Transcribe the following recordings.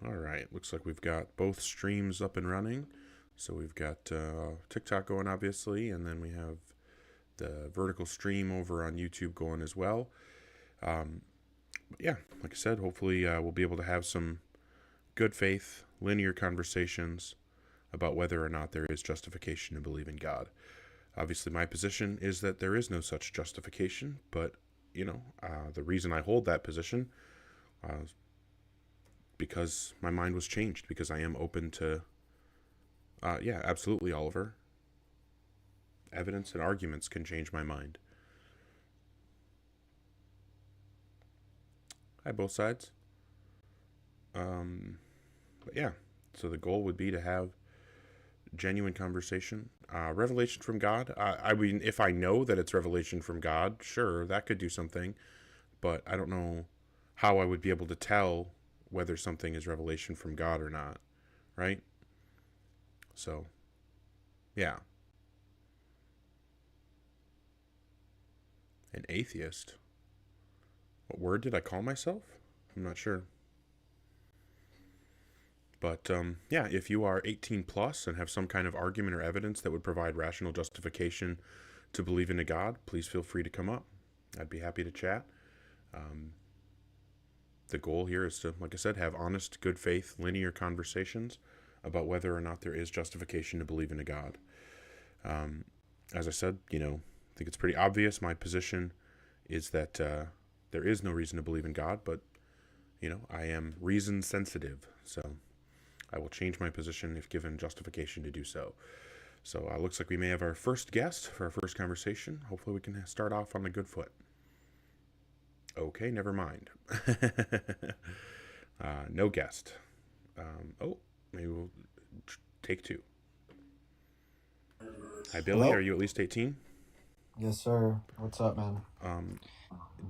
All right, looks like we've got both streams up and running. So we've got TikTok going, obviously, and then we have the vertical stream over on YouTube going as well. But yeah, like I said, hopefully we'll be able to have some good faith, linear conversations about whether or not there is justification to believe in God. Obviously, my position is that there is no such justification, but the reason I hold that position is because my mind was changed, because I am open to, yeah, absolutely, Oliver. Evidence and arguments can change my mind. Hi, both sides. But yeah, so the goal would be to have genuine conversation. Revelation from God. I mean, if I know that it's revelation from God, sure, that could do something. But I don't know how I would be able to tell whether something is revelation from God or not, right? So, yeah. An atheist. What word did I call myself? I'm not sure. But yeah, if you are 18 plus and have some kind of argument or evidence that would provide rational justification to believe in a God, please feel free to come up. I'd be happy to chat. The goal here is to, like I said, have honest, good faith, linear conversations about whether or not there is justification to believe in a God. As I said, I think it's pretty obvious. My position is that there is no reason to believe in God, but, I am reason sensitive. So I will change my position if given justification to do so. So looks like we may have our first guest for our first conversation. Hopefully we can start off on a good foot. Okay, never mind. No guest. Maybe we'll take two. Hi, Billy. Hello? Are you at least 18? Yes, sir. What's up, man?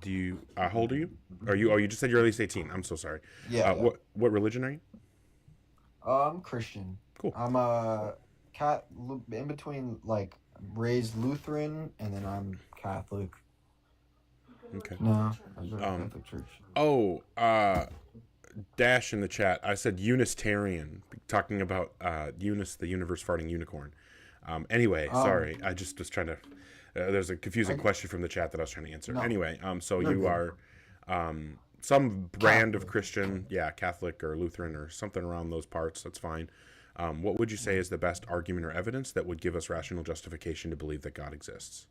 Do you? How old are you? Are you? Oh, you just said you're at least 18. I'm so sorry. Yeah, yeah. What religion are you? I'm Christian. Cool. I'm a cat in between, like raised Lutheran, and then I'm Catholic. Okay. No, I go to Catholic church. Oh, Dash in the chat. I said Unitarian, talking about Eunice, the universe farting unicorn. Anyway, sorry. I just was trying to. There's a confusing question from the chat that I was trying to answer. No, Anyway, so you good. are some brand of Catholic. Christian, yeah, Catholic or Lutheran or something around those parts. That's fine. What would you say is the best argument or evidence that would give us rational justification to believe that God exists?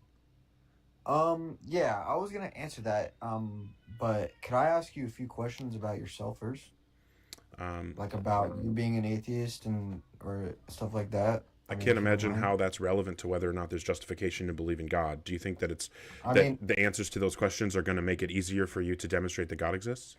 Yeah, I was gonna answer that. But could I ask you a few questions about yourself first? Like about you being an atheist and or stuff like that. I I mean, can't if you don't imagine mind. how that's relevant to whether or not there's justification to believe in God. Do you think that it's I that mean, the answers to those questions are going to make it easier for you to demonstrate that God exists?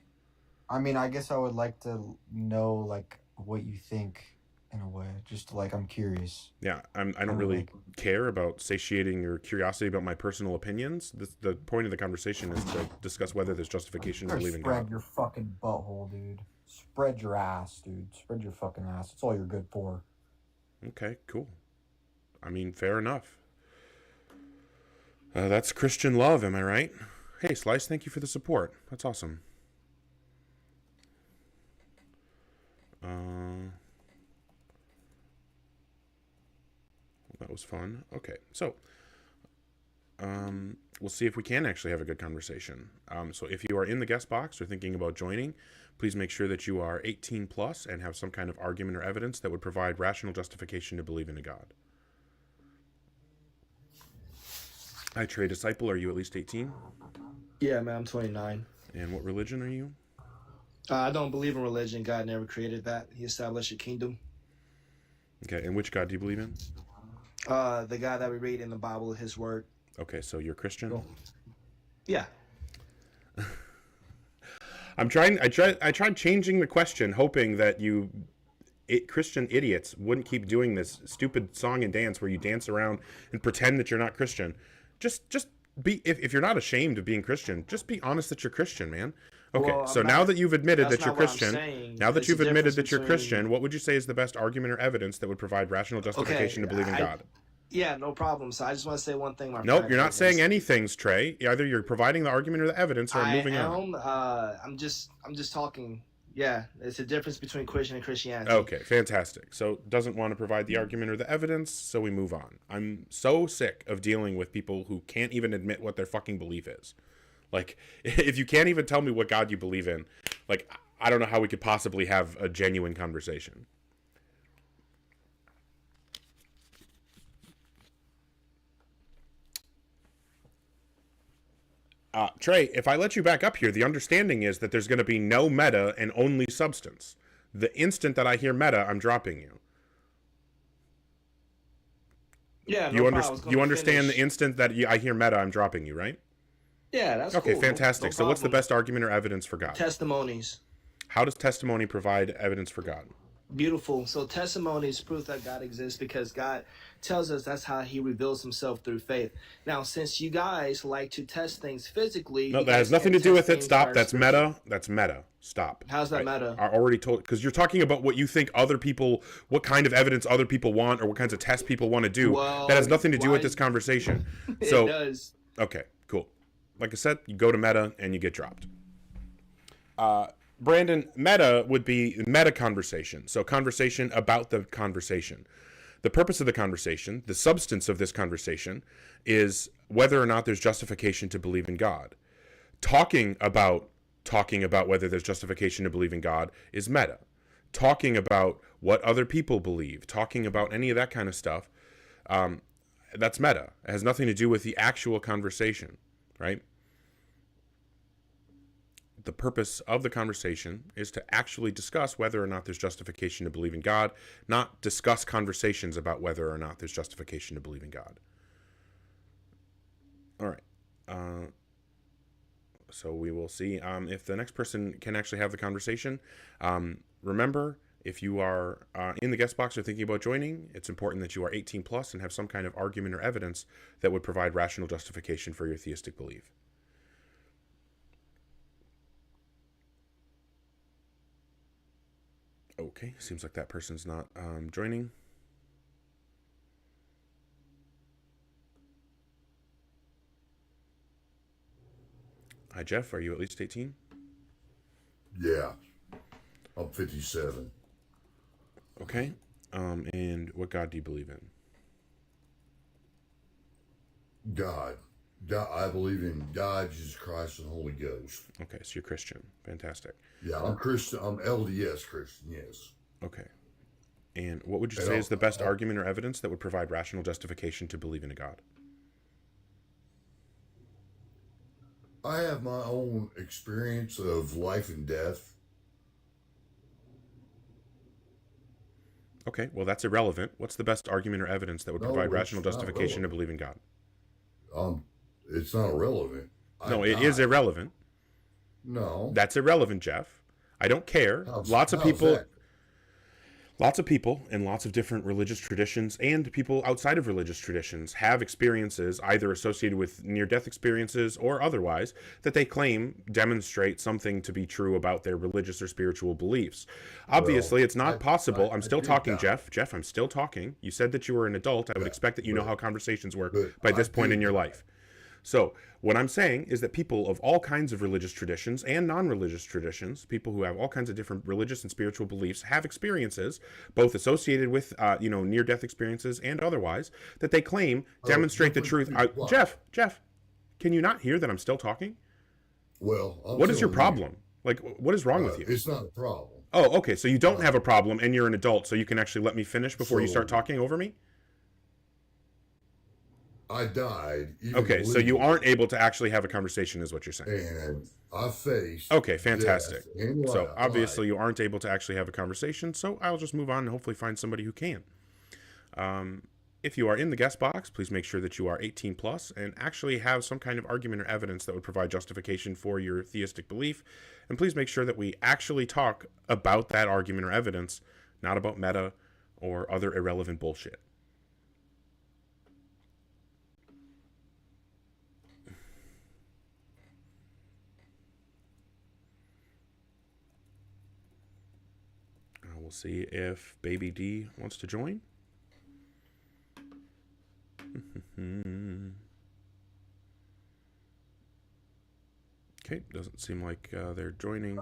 I guess I would like to know like what you think in a way. Just like I'm curious. Yeah, I don't Kind of really like care about satiating your curiosity about my personal opinions. The point of the conversation is to discuss whether there's justification to or believe in God. spread your fucking butthole, dude. Spread your ass, dude. Spread your fucking ass. That's all you're good for. Okay, cool. I mean, fair enough. That's Christian love, am I right? Hey, Slice, thank you for the support. That's awesome. That was fun. Okay, so we'll see if we can actually have a good conversation. So if you are in the guest box or thinking about joining, please make sure that you are 18 plus and have some kind of argument or evidence that would provide rational justification to believe in a God. Hi, Trey Disciple. Are you at least 18? Yeah, man, I'm 29. And what religion are you? I don't believe in religion. God never created that. He established a kingdom. Okay, and which God do you believe in? The God that we read in the Bible, His Word. Okay, so you're Christian? Yeah. I tried changing the question, hoping that Christian idiots wouldn't keep doing this stupid song and dance where you dance around and pretend that you're not Christian. Just be, if you're not ashamed of being Christian, just be honest that you're Christian, man. Okay, Well, so I'm now not. that you've admitted That's that you're not what I'm Christian, saying. now that There's a you've admitted difference that you're between. Christian, what would you say is the best argument or evidence that would provide rational justification Okay. to believe in God? Yeah, no problem. So I just want to say one thing, my Nope, friend. you're not saying Is anything, Trey. Either you're providing the argument or the evidence, or I'm I moving on. am. I'm just talking. Yeah, it's a difference between Christian and Christianity. Okay, fantastic. So doesn't want to provide the argument or the evidence, so we move on. I'm so sick of dealing with people who can't even admit what their fucking belief is. Like, if you can't even tell me what God you believe in, like, I don't know how we could possibly have a genuine conversation. Trey, if I let you back up here, the understanding is that there's going to be no meta and only substance. The instant that I hear meta, I'm dropping you. Yeah, You, you understand finish. the instant that I hear meta, I'm dropping you, right? Yeah, that's okay, cool. fantastic. No So what's the problem. best argument or evidence for God? Testimonies. How does testimony provide evidence for God? Beautiful. So testimony is proof that God exists because God tells us that's how he reveals himself through faith. Now, since you guys like to test things physically... No, that has nothing to do with it. Stop. That's meta. That's meta. Stop. How's that meta? I already told... Because you're talking about what you think other people... What kind of evidence other people want or what kinds of tests people want to do. Well, that has nothing to do with this conversation. So, it does. Okay, cool. Like I said, you go to meta and you get dropped. Brandon, meta would be meta conversation. So conversation about the conversation. The purpose of the conversation, the substance of this conversation, is whether or not there's justification to believe in God. Talking about whether there's justification to believe in God is meta. Talking about what other people believe, talking about any of that kind of stuff, that's meta. It has nothing to do with the actual conversation, right? The purpose of the conversation is to actually discuss whether or not there's justification to believe in God, not discuss conversations about whether or not there's justification to believe in God. All right. So we will see if the next person can actually have the conversation. Remember, if you are in the guest box or thinking about joining, it's important that you are 18 plus and have some kind of argument or evidence that would provide rational justification for your theistic belief. Okay, seems like that person's not joining. Hi, Jeff. Are you at least 18? Yeah, I'm 57. Okay. And what God do you believe in? God. I believe in God, Jesus Christ, and Holy Ghost. Okay, so you're Christian. Fantastic. Yeah, I'm Christian. I'm LDS Christian, yes. Okay. And what would you say is the best argument or evidence that would provide rational justification to believe in a God? I have my own experience of life and death. Okay, well, that's irrelevant. What's the best argument or evidence that would provide rational justification to believe in God? It's not irrelevant. No, it is irrelevant. No. That's irrelevant, Jeff. I don't care. Lots of people in lots of different religious traditions and people outside of religious traditions have experiences either associated with near-death experiences or otherwise that they claim demonstrate something to be true about their religious or spiritual beliefs. Obviously, it's not possible. I'm still talking, Jeff. Jeff, I'm still talking. You said that you were an adult. I would expect that you know how conversations work by this point in your life. So what I'm saying is that people of all kinds of religious traditions and non-religious traditions, people who have all kinds of different religious and spiritual beliefs, have experiences, both associated with, near-death experiences and otherwise, that they claim demonstrate the truth. Jeff, can you not hear that I'm still talking? Well, what is your problem? Like, what is wrong with you? It's not a problem. Oh, okay. So you don't have a problem and you're an adult, so you can actually let me finish before you start talking over me? I died. Okay, so you aren't able to actually have a conversation is what you're saying. And I faced... Okay, fantastic. So obviously you aren't able to actually have a conversation, so I'll just move on and hopefully find somebody who can. If you are in the guest box, please make sure that you are 18 plus and actually have some kind of argument or evidence that would provide justification for your theistic belief. And please make sure that we actually talk about that argument or evidence, not about meta or other irrelevant bullshit. We'll see if Baby D wants to join. Okay, doesn't seem like they're joining.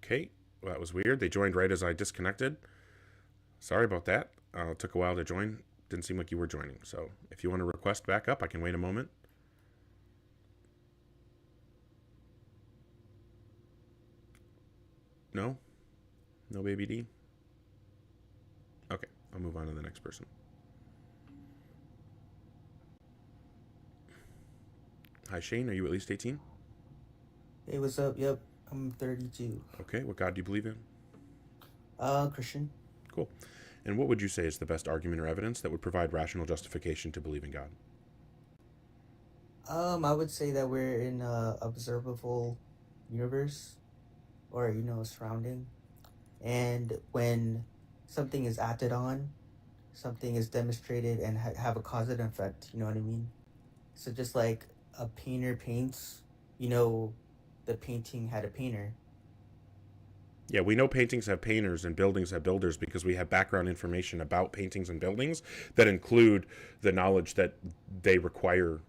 Okay, well, that was weird. They joined right as I disconnected. Sorry about that. It took a while to join. Didn't seem like you were joining. So if you want to request back up, I can wait a moment. No? No baby D? Okay, I'll move on to the next person. Hi, Shane. Are you at least 18? Hey, what's up? Yep, I'm 32. Okay, what God do you believe in? Christian. Cool. And what would you say is the best argument or evidence that would provide rational justification to believe in God? I would say that we're in a observable universe, or surrounding, and when something is acted on, something is demonstrated and have a cause and effect. You know what I mean? So just like a painter paints, the painting had a painter. Yeah, we know paintings have painters and buildings have builders because we have background information about paintings and buildings that include the knowledge that they require,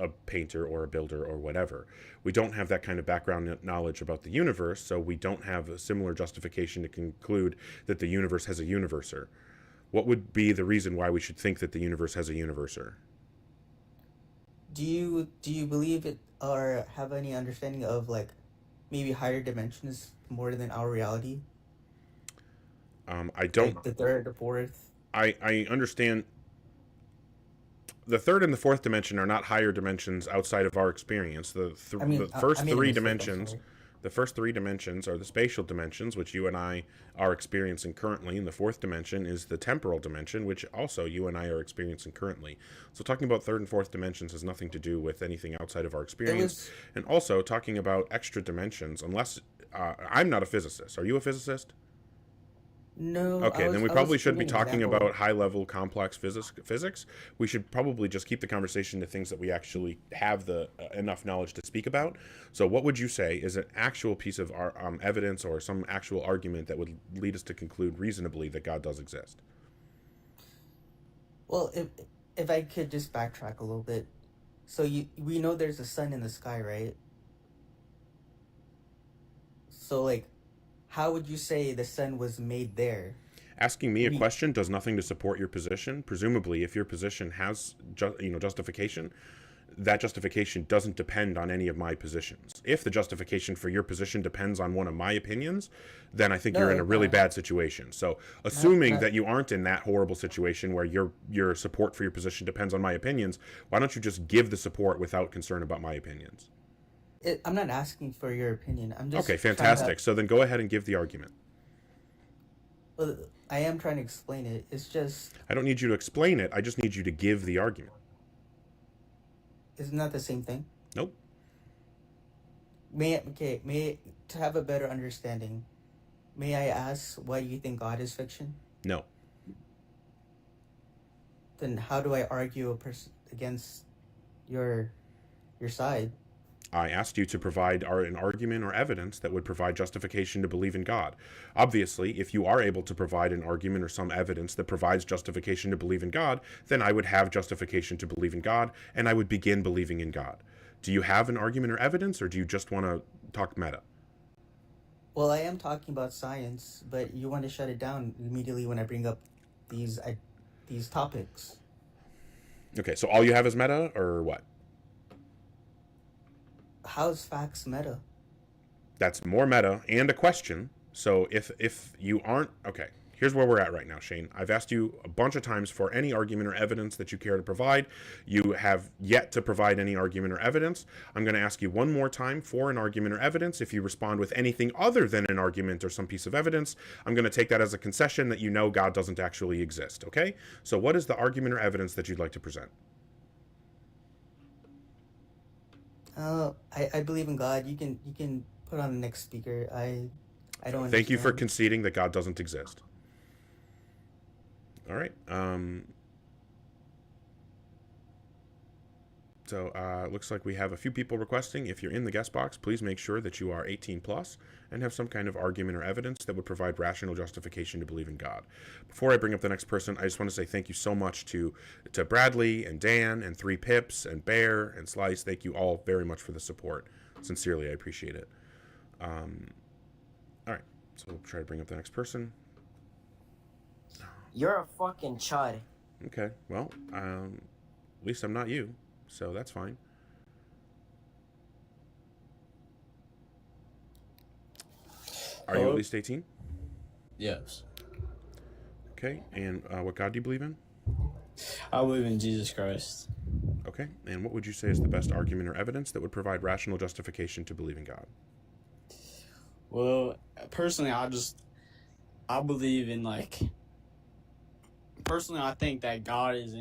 a painter or a builder or whatever. We don't have that kind of background knowledge about the universe, so we don't have a similar justification to conclude that the universe has a universer. What would be the reason why we should think that the universe has a universer? Do you believe it or have any understanding of like maybe higher dimensions more than our reality? I don't. Like the third, the fourth. I understand. The third and the fourth dimension are not higher dimensions outside of our experience. The first three dimensions, the first three dimensions are the spatial dimensions, which you and I are experiencing currently, and the fourth dimension is the temporal dimension, which also you and I are experiencing currently. So talking about third and fourth dimensions has nothing to do with anything outside of our experience. And also talking about extra dimensions, unless I'm not a physicist. Are you a physicist? No. Okay, then we probably shouldn't be talking about high-level complex physics. We should probably just keep the conversation to things that we actually have the enough knowledge to speak about. So what would you say is an actual piece of evidence or some actual argument that would lead us to conclude reasonably that God does exist? Well, if I could just backtrack a little bit. So we know there's a sun in the sky, right? So like, how would you say the sun was made there? Asking me a question does nothing to support your position. Presumably, if your position has justification, that justification doesn't depend on any of my positions. If the justification for your position depends on one of my opinions, then I think you're in a really bad situation. So assuming that you aren't in that horrible situation where your support for your position depends on my opinions, why don't you just give the support without concern about my opinions? I'm not asking for your opinion. I'm just okay, fantastic. So then go ahead and give the argument. Well, I am trying to explain it. It's just I don't need you to explain it. I just need you to give the argument. Isn't that the same thing? Nope. To have a better understanding, may I ask why you think God is fiction? No. Then how do I argue against your side? I asked you to provide an argument or evidence that would provide justification to believe in God. Obviously, if you are able to provide an argument or some evidence that provides justification to believe in God, then I would have justification to believe in God, and I would begin believing in God. Do you have an argument or evidence, or do you just want to talk meta? Well, I am talking about science, but you want to shut it down immediately when I bring up these topics. Okay, so all you have is meta, or what? How's facts meta? That's more meta and a question. So if you aren't... Okay, here's where we're at right now, Shane. I've asked you a bunch of times for any argument or evidence that you care to provide. You have yet to provide any argument or evidence. I'm going to ask you one more time for an argument or evidence. If you respond with anything other than an argument or some piece of evidence, I'm going to take that as a concession that you know God doesn't actually exist, okay? So what is the argument or evidence that you'd like to present? I believe in God. You can put on the next speaker. I don't. Thank you for conceding that God doesn't exist. All right. So looks like we have a few people requesting. If you're in the guest box, please make sure that you are 18 plus and have some kind of argument or evidence that would provide rational justification to believe in God. Before I bring up the next person, I just want to say thank you so much to Bradley and Dan and 3 Pips and Bear and Slice. Thank you all very much for the support. Sincerely, I appreciate it. So we'll try to bring up the next person. You're a fucking chud. Okay, well, at least I'm not you, so that's fine. Are you at least 18? Yes. Okay, and what God do you believe in? I believe in Jesus Christ. Okay, and what would you say is the best argument or evidence that would provide rational justification to believe in God? Well, personally, I believe in, personally, I think that God is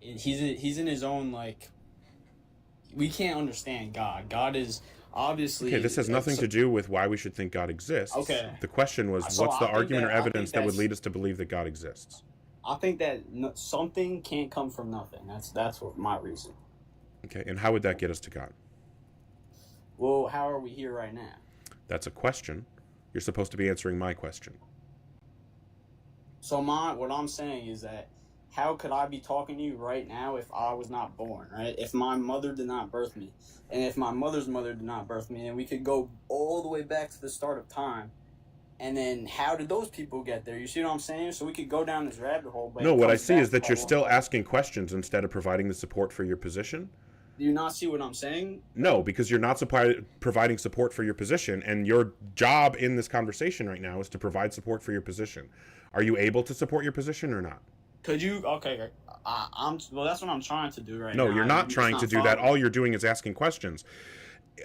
he's in his own, we can't understand God. God is obviously... Okay, this has nothing to do with why we should think God exists. Okay. The question was, So what's the I think argument or that- I evidence think that would that's- lead us to believe that God exists? I think that something can't come from nothing. That's what my reason. Okay, and how would that get us to God? Well, how are we here right now? That's a question. You're supposed to be answering my question. So what I'm saying is that how could I be talking to you right now if I was not born, right? If my mother did not birth me, and if my mother's mother did not birth me, and we could go all the way back to the start of time, and then how did those people get there? You see what I'm saying? So we could go down this rabbit hole. But No, what I see is that you're still asking questions instead of providing the support for your position. Do you not see what I'm saying? No, because you're not providing support for your position, and your job in this conversation right now is to provide support for your position. Are you able to support your position or not? Could you? Okay, well, that's what I'm trying to do right now. No, you're not trying to do that. following. All you're doing is asking questions.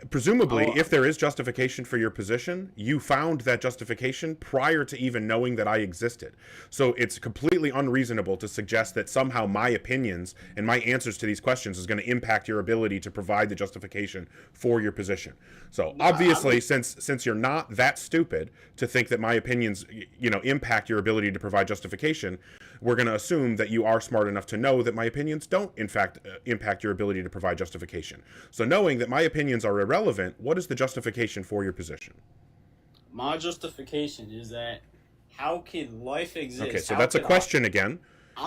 Presumably, if there is justification for your position, you found that justification prior to even knowing that I existed. So it's completely unreasonable to suggest that somehow my opinions and my answers to these questions is going to impact your ability to provide the justification for your position. So obviously, since you're not that stupid to think that my opinions, impact your ability to provide justification, we're going to assume that you are smart enough to know that my opinions don't, in fact, impact your ability to provide justification. So knowing that my opinions are irrelevant, what is the justification for your position? My justification is that how can life exist? Okay, so that's a question again.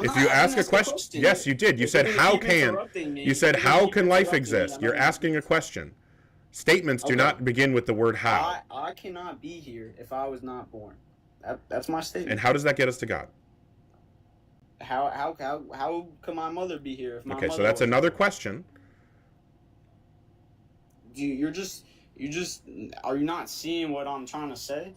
If you I ask didn't a question, yes, you did. You said how can life exist? You're asking a question. Statements do not begin with the word how. I cannot be here if I was not born. That's my statement. And how does that get us to God? How can my mother be here if my mother Okay, so that's wasn't another born? question. Are you not seeing what I'm trying to say?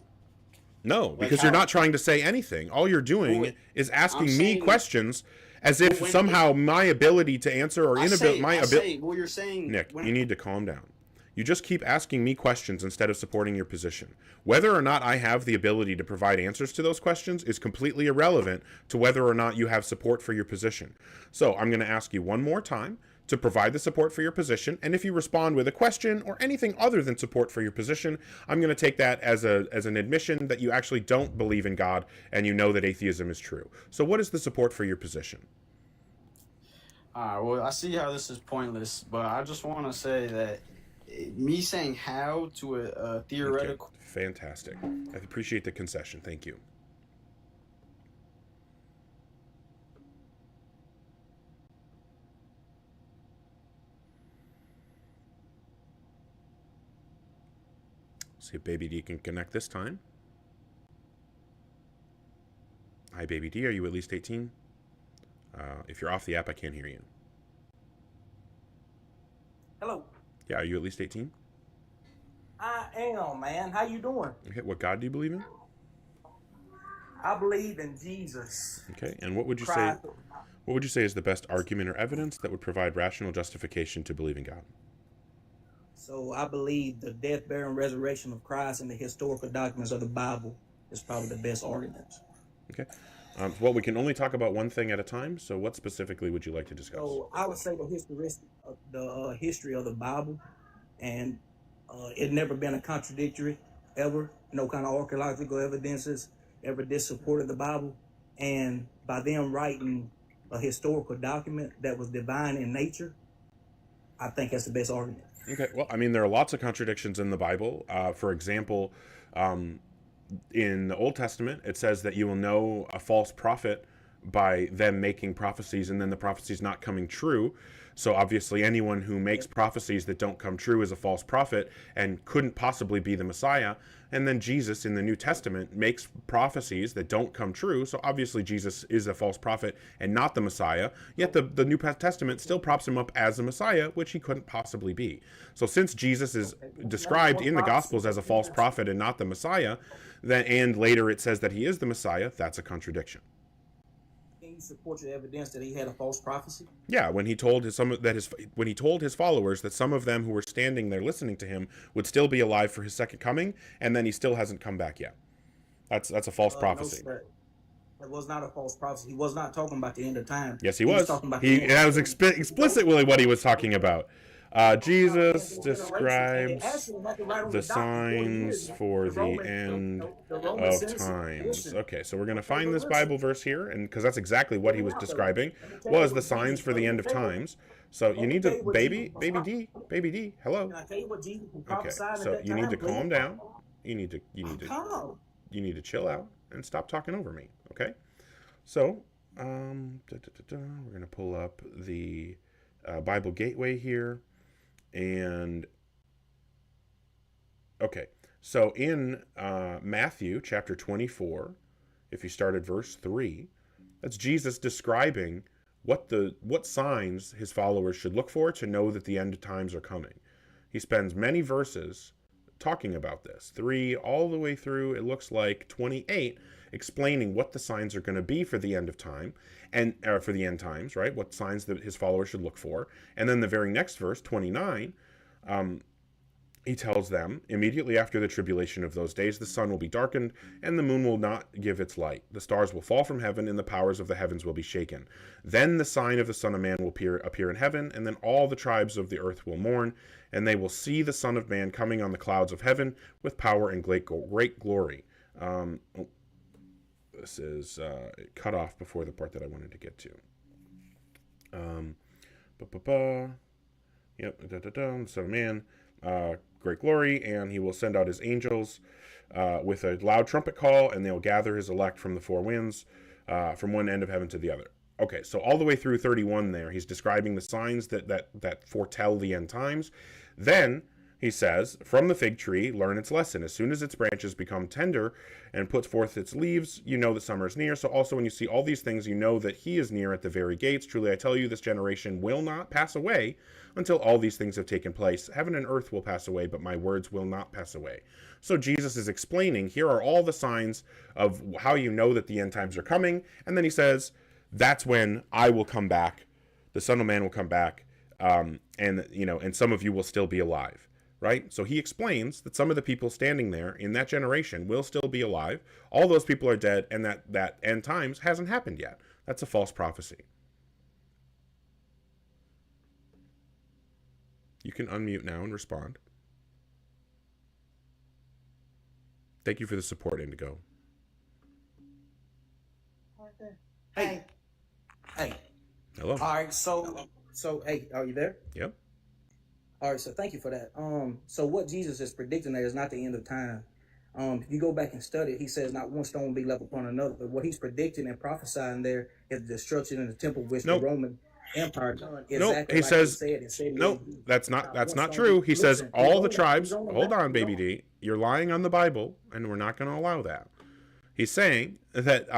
No, because you're not trying to say anything. All you're doing is asking me questions as if somehow my ability to answer or inability... Well, you're saying... Nick, you need to calm down. You just keep asking me questions instead of supporting your position. Whether or not I have the ability to provide answers to those questions is completely irrelevant to whether or not you have support for your position. So I'm going to ask you one more time to provide the support for your position, and if you respond with a question or anything other than support for your position, I'm going to take that as an admission that you actually don't believe in God and you know that atheism is true. So what is the support for your position? Well, I see how this is pointless, but I just want to say that me saying how to a theoretical... Okay. Fantastic. I appreciate the concession. Thank you. See if Baby D can connect this time. Hi, Baby D. Are you at least 18? If you're off the app, I can't hear you. Hello. Yeah, are you at least 18? I am, man. How you doing? Okay, what God do you believe in? I believe in Jesus. Okay, and what would you say? Christ. What would you say is the best argument or evidence that would provide rational justification to believe in God? So I believe the death, burial, and resurrection of Christ and the historical documents of the Bible is probably the best arguments. Okay. Well, we can only talk about one thing at a time, so what specifically would you like to discuss? So I would say the history of the Bible, and it never been a contradictory ever. No kind of archaeological evidences ever supported the Bible, and by them writing a historical document that was divine in nature, I think that's the best argument. Okay, well, I mean, there are lots of contradictions in the Bible. For example, in the Old Testament, it says that you will know a false prophet by them making prophecies and then the prophecies not coming true. So obviously anyone who makes prophecies that don't come true is a false prophet and couldn't possibly be the Messiah. And then Jesus in the New Testament makes prophecies that don't come true. So obviously Jesus is a false prophet and not the Messiah. Yet the New Testament still props him up as a Messiah, which he couldn't possibly be. So since Jesus is described in the Gospels as a false prophet and not the Messiah, then and later it says that he is the Messiah, that's a contradiction. Can you support your evidence that he had a false prophecy? Yeah, when he told his followers that some of them who were standing there listening to him would still be alive for his second coming, and then he still hasn't come back yet. That's a false prophecy. No, it was not a false prophecy. He was not talking about the end of time. Yes, he was. Talking about That was explicitly what he was talking about. Jesus describes the signs for the end of times. Okay, so we're going to find this Bible verse here, and because that's exactly what he was describing, was the signs for the end of times. So you need to, baby D, hello. Okay, so you need to calm down. You need to chill out and stop talking over me. Okay, so we're going to pull up the Bible Gateway here. And okay, so in Matthew chapter 24, if you start at verse 3, that's Jesus describing what signs his followers should look for to know that the end of times are coming. He spends many verses talking about this, 3 all the way through, it looks like 28, explaining what the signs are going to be for the end of time and for the end times, right? What signs that his followers should look for. And then the very next verse, 29, he tells them, immediately after the tribulation of those days, the sun will be darkened and the moon will not give its light. The stars will fall from heaven and the powers of the heavens will be shaken. Then the sign of the Son of Man will appear in heaven, and then all the tribes of the earth will mourn, and they will see the Son of Man coming on the clouds of heaven with power and great glory. This is cut off before the part that I wanted to get to. Son of Man, great glory, and he will send out his angels with a loud trumpet call, and they'll gather his elect from the four winds, from one end of heaven to the other. Okay, so all the way through 31 there, he's describing the signs that foretell the end times. Then he says, from the fig tree, learn its lesson. As soon as its branches become tender and puts forth its leaves, you know that summer is near. So also when you see all these things, you know that he is near at the very gates. Truly, I tell you, this generation will not pass away until all these things have taken place. Heaven and earth will pass away, but my words will not pass away. So Jesus is explaining, here are all the signs of how you know that the end times are coming. And then he says, that's when I will come back. The Son of Man will come back. And some of you will still be alive. Right? So he explains that some of the people standing there in that generation will still be alive. All those people are dead, and that end times hasn't happened yet. That's a false prophecy. You can unmute now and respond. Thank you for the support, Indigo. Hey. Hello. All right, so hey, are you there? Yep. All right, so thank you for that. So what Jesus is predicting there is not the end of time. If you go back and study it, he says not one stone will be left upon another. But what he's predicting and prophesying there is the destruction in the temple, which the Roman Empire done. Exactly he says, that's not true. He says all the tribes, hold on, baby D, you're lying on the Bible, and we're not going to allow that. He's saying that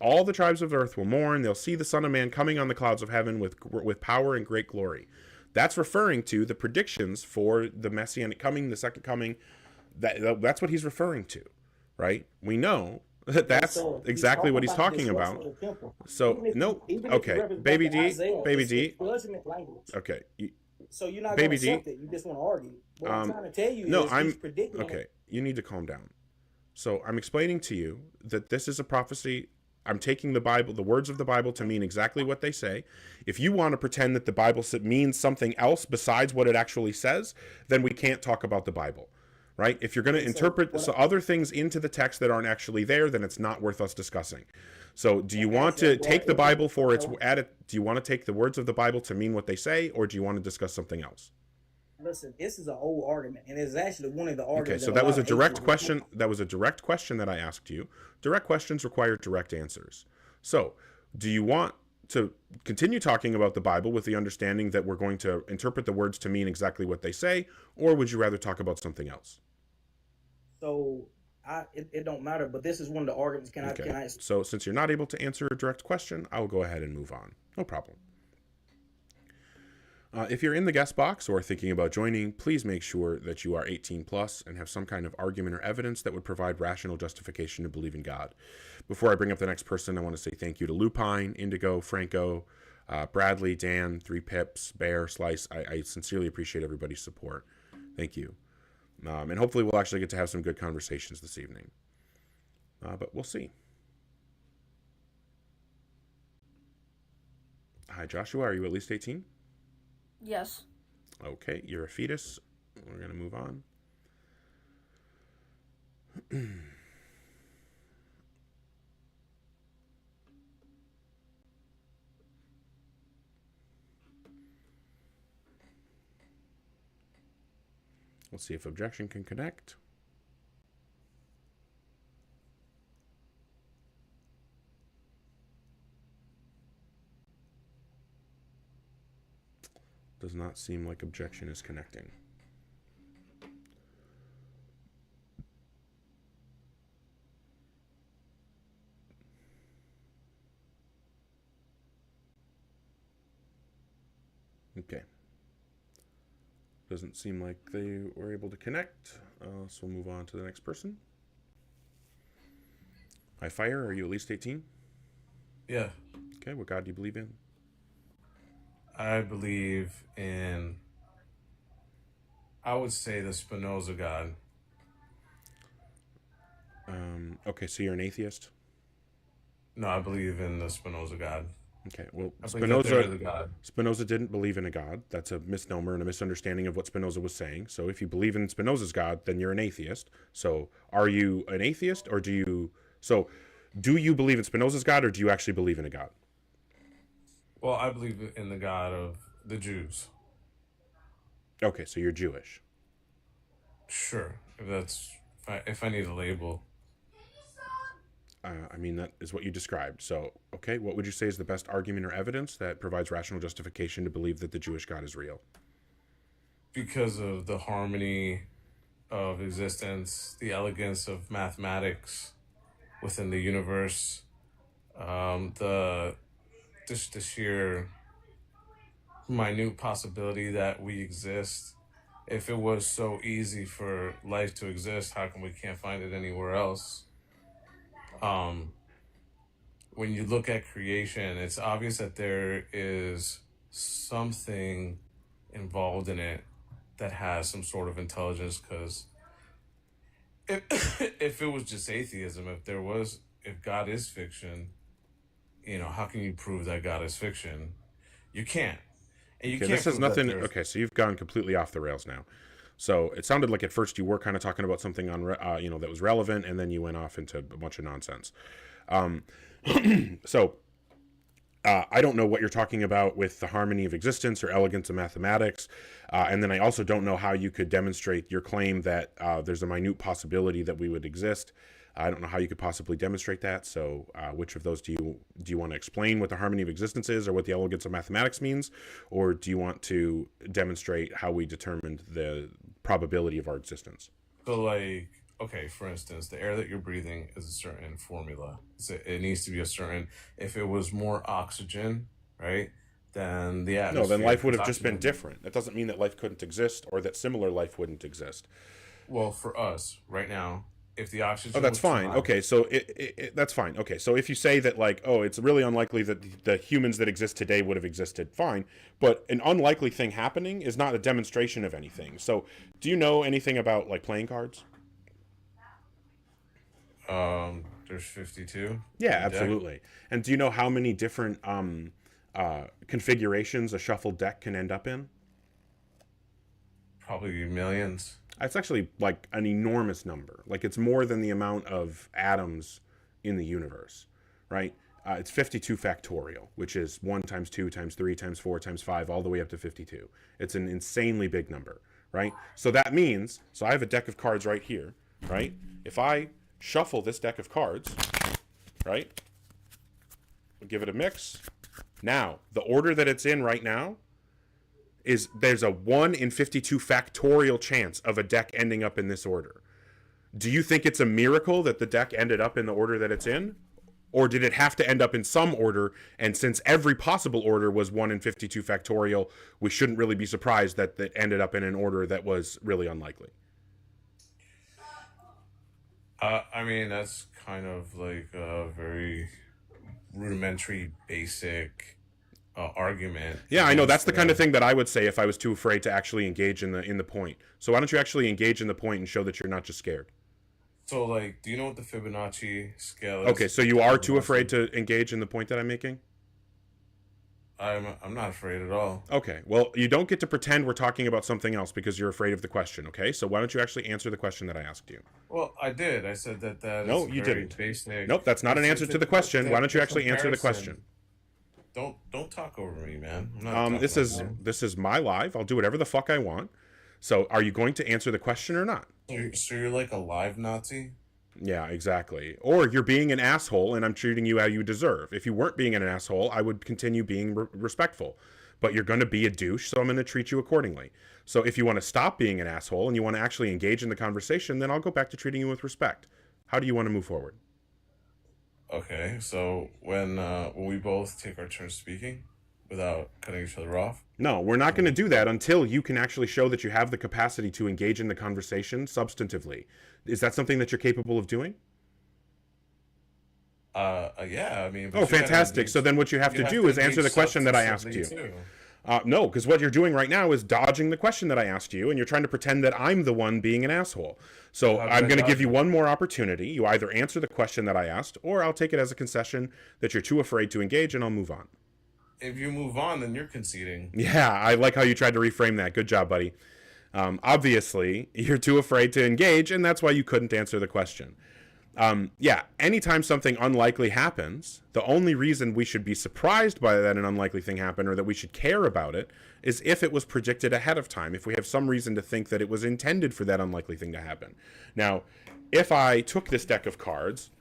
all the tribes of earth will mourn. They'll see the Son of Man coming on the clouds of heaven with power and great glory. That's referring to the predictions for the Messianic coming, the second coming. That's what he's referring to, right? We know that that's exactly what he's talking about. So, no, okay, baby D. Okay. So you're not going to accept it. You just want to argue. What I'm trying to tell you is he's predicting. Okay, you need to calm down. So I'm explaining to you that this is a prophecy. I'm taking the Bible, the words of the Bible, to mean exactly what they say. If you want to pretend that the Bible means something else besides what it actually says, then we can't talk about the Bible, right? If you're going to interpret other things into the text that aren't actually there, then it's not worth us discussing. So do you want to take the Bible for its do you want to take the words of the Bible to mean what they say, or do you want to discuss something else? Listen, this is an old argument, and it's actually one of the arguments. Okay, so that was a direct question. That was a direct question that I asked you. Direct questions require direct answers. So, do you want to continue talking about the Bible with the understanding that we're going to interpret the words to mean exactly what they say, or would you rather talk about something else? So it don't matter, but this is one of the arguments. Can I? So since you're not able to answer a direct question, I'll go ahead and move on. No problem. If you're in the guest box or thinking about joining, please make sure that you are 18 plus and have some kind of argument or evidence that would provide rational justification to believe in God. Before I bring up the next person, I want to say thank you to Lupine, Indigo, Franco, Bradley, Dan, 3 Pips, Bear, Slice. I sincerely appreciate everybody's support. Thank you. And hopefully we'll actually get to have some good conversations this evening. But we'll see. Hi, Joshua. Are you at least 18? Yes. Okay, you're a fetus. We're going to move on. Let's see if objection can connect. Does not seem like objection is connecting. Okay. Doesn't seem like they were able to connect, so we'll move on to the next person. Hi, Fire. Are you at least 18? Yeah. Okay, what God do you believe in? I believe in, I would say, the Spinoza God. Okay, so you're an atheist? No, I believe in the Spinoza God. Okay, well, I believe that there is a God. Spinoza didn't believe in a God. That's a misnomer and a misunderstanding of what Spinoza was saying. So if you believe in Spinoza's God, then you're an atheist. So are you an atheist, or do you believe in Spinoza's God, or do you actually believe in a God? Well, I believe in the God of the Jews. Okay, so you're Jewish. Sure, if I need a label. I mean, that is what you described. So, okay, what would you say is the best argument or evidence that provides rational justification to believe that the Jewish God is real? Because of the harmony of existence, the elegance of mathematics within the universe, the sheer minute possibility that we exist. If it was so easy for life to exist, how come we can't find it anywhere else? When you look at creation, it's obvious that there is something involved in it that has some sort of intelligence, because if it was just atheism, if God is fiction, how can you prove that God is fiction? You can't. And you can't. This has nothing. Okay, so you've gone completely off the rails now. So it sounded like at first you were kind of talking about something on, that was relevant, and then you went off into a bunch of nonsense. So I don't know what you're talking about with the harmony of existence or elegance of mathematics. And then I also don't know how you could demonstrate your claim that there's a minute possibility that we would exist. I don't know how you could possibly demonstrate that. So which of those do you want to explain what the harmony of existence is, or what the elegance of mathematics means? Or do you want to demonstrate how we determined the probability of our existence? So, okay, for instance, the air that you're breathing is a certain formula. It needs to be a certain, if it was more oxygen, right, then the atmosphere... No, then life would have just been different. That doesn't mean that life couldn't exist, or that similar life wouldn't exist. Well, for us, right now, if the oxygen... Oh, that's fine. Okay, so that's fine. Okay, so if you say that, it's really unlikely that the humans that exist today would have existed, fine. But an unlikely thing happening is not a demonstration of anything. So do you know anything about, playing cards? There's 52. Yeah, absolutely. And do you know how many different configurations a shuffled deck can end up in? Probably millions. It's actually an enormous number. It's more than the amount of atoms in the universe, right? It's 52 factorial, which is 1 times 2 times 3 times 4 times 5, all the way up to 52. It's an insanely big number, right? So that means, I have a deck of cards right here, right? If I shuffle this deck of cards, right? give it a mix. Now, the order that it's in right now is there's a 1 in 52 factorial chance of a deck ending up in this order. Do you think it's a miracle that the deck ended up in the order that it's in? Or did it have to end up in some order? And since every possible order was 1 in 52 factorial, we shouldn't really be surprised that it ended up in an order that was really unlikely. I mean, that's kind of like a very rudimentary, basic argument. Yeah, I know. That's the kind of thing that I would say if I was too afraid to actually engage in the point. So why don't you actually engage in the point and show that you're not just scared? So, like, do you know what the Fibonacci scale is? Okay, so you are too afraid to engage in the point that I'm making? I'm not afraid at all. Okay, well, you don't get to pretend we're talking about something else because you're afraid of the question, okay? So why don't you actually answer the question that I asked you? Well, I did. I said that No, is you very didn't. basic. Nope, that's not an answer to the question. Why don't you actually answer the question? Don't talk over me, man. I'm not This is my live. I'll do whatever the fuck I want. So are you going to answer the question or not? So you're like a live Nazi? Yeah, exactly. Or you're being an asshole and I'm treating you how you deserve. If you weren't being an asshole, I would continue being respectful. But you're going to be a douche, so I'm going to treat you accordingly. So if you want to stop being an asshole and you want to actually engage in the conversation, then I'll go back to treating you with respect. How do you want to move forward? Okay, so when we both take our turn speaking without cutting each other off? No, we're not going to do that until you can actually show that you have the capacity to engage in the conversation substantively. Is that something that you're capable of doing? Yeah, I mean... Oh, fantastic. So then what you have to do is answer the question that I asked you. No, because what you're doing right now is dodging the question that I asked you, and you're trying to pretend that I'm the one being an asshole. So I'm going to give you one more opportunity. You either answer the question that I asked, or I'll take it as a concession that you're too afraid to engage, and I'll move on. If you move on, then you're conceding. Yeah, I like how you tried to reframe that. Good job, buddy. Obviously, you're too afraid to engage, and that's why you couldn't answer the question. Yeah, anytime something unlikely happens, the only reason we should be surprised by that an unlikely thing happened or that we should care about it is if it was predicted ahead of time, if we have some reason to think that it was intended for that unlikely thing to happen. Now, if I took this deck of cards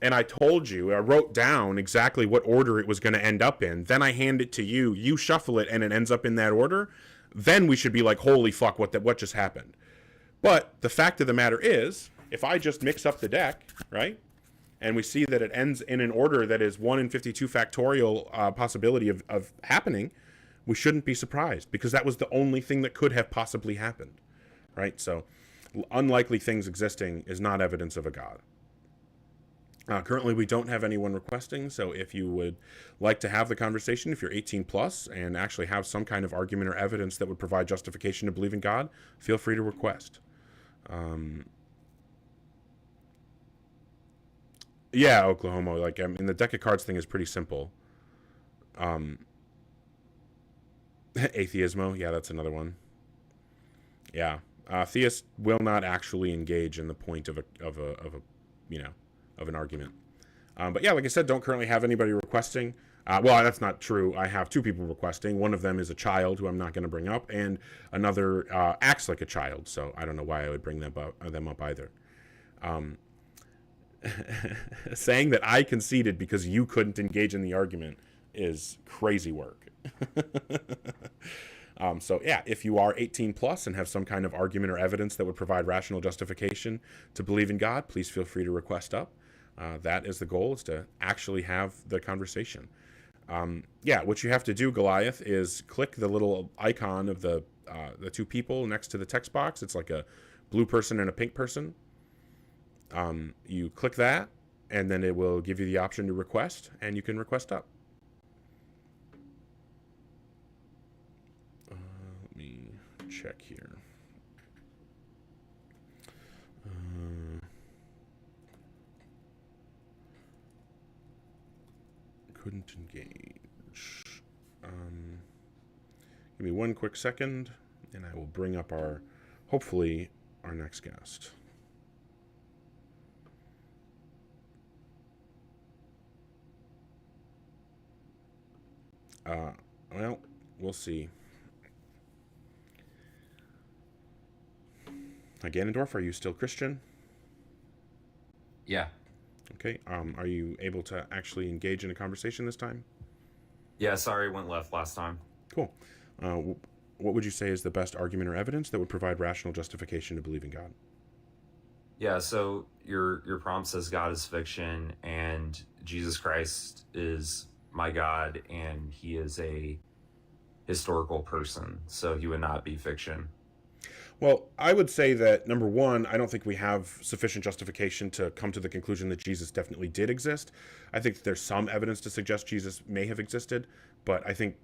and I told you, I wrote down exactly what order it was going to end up in, then I hand it to you, you shuffle it, and it ends up in that order, then we should be like, holy fuck, what just happened? But the fact of the matter is, if I just mix up the deck, right, and we see that it ends in an order that is 1 in 52 factorial possibility of happening, we shouldn't be surprised because that was the only thing that could have possibly happened, right? So unlikely things existing is not evidence of a God. Currently, we don't have anyone requesting, so if you would like to have the conversation, if you're 18 plus and actually have some kind of argument or evidence that would provide justification to believe in God, feel free to request. Yeah, Oklahoma, like, I mean, the deck of cards thing is pretty simple. Atheismo, yeah, that's another one. Yeah, theists will not actually engage in the point of an argument. But yeah, like I said, don't currently have anybody requesting. Well, that's not true. I have 2 people requesting. One of them is a child who I'm not going to bring up, and another acts like a child, so I don't know why I would bring them up either. Saying that I conceded because you couldn't engage in the argument is crazy work. So yeah, if you are 18 plus and have some kind of argument or evidence that would provide rational justification to believe in God, please feel free to request up. That is the goal, is to actually have the conversation. Yeah, what you have to do, Goliath, is click the little icon of the 2 people next to the text box. It's like a blue person and a pink person. You click that, and then it will give you the option to request, and you can request up. Let me check here. Couldn't engage. Give me one quick second, and I will bring up hopefully, our next guest. Well, we'll see. Ganondorf, are you still Christian? Yeah. Okay. Are you able to actually engage in a conversation this time? Yeah, sorry, went left last time. Cool. What would you say is the best argument or evidence that would provide rational justification to believe in God? Yeah, so your prompt says God is fiction and Jesus Christ is my God and he is a historical person, so he would not be fiction. Well, I would say that, number one, I don't think we have sufficient justification to come to the conclusion that Jesus definitely did exist. I think that there's some evidence to suggest Jesus may have existed, but I think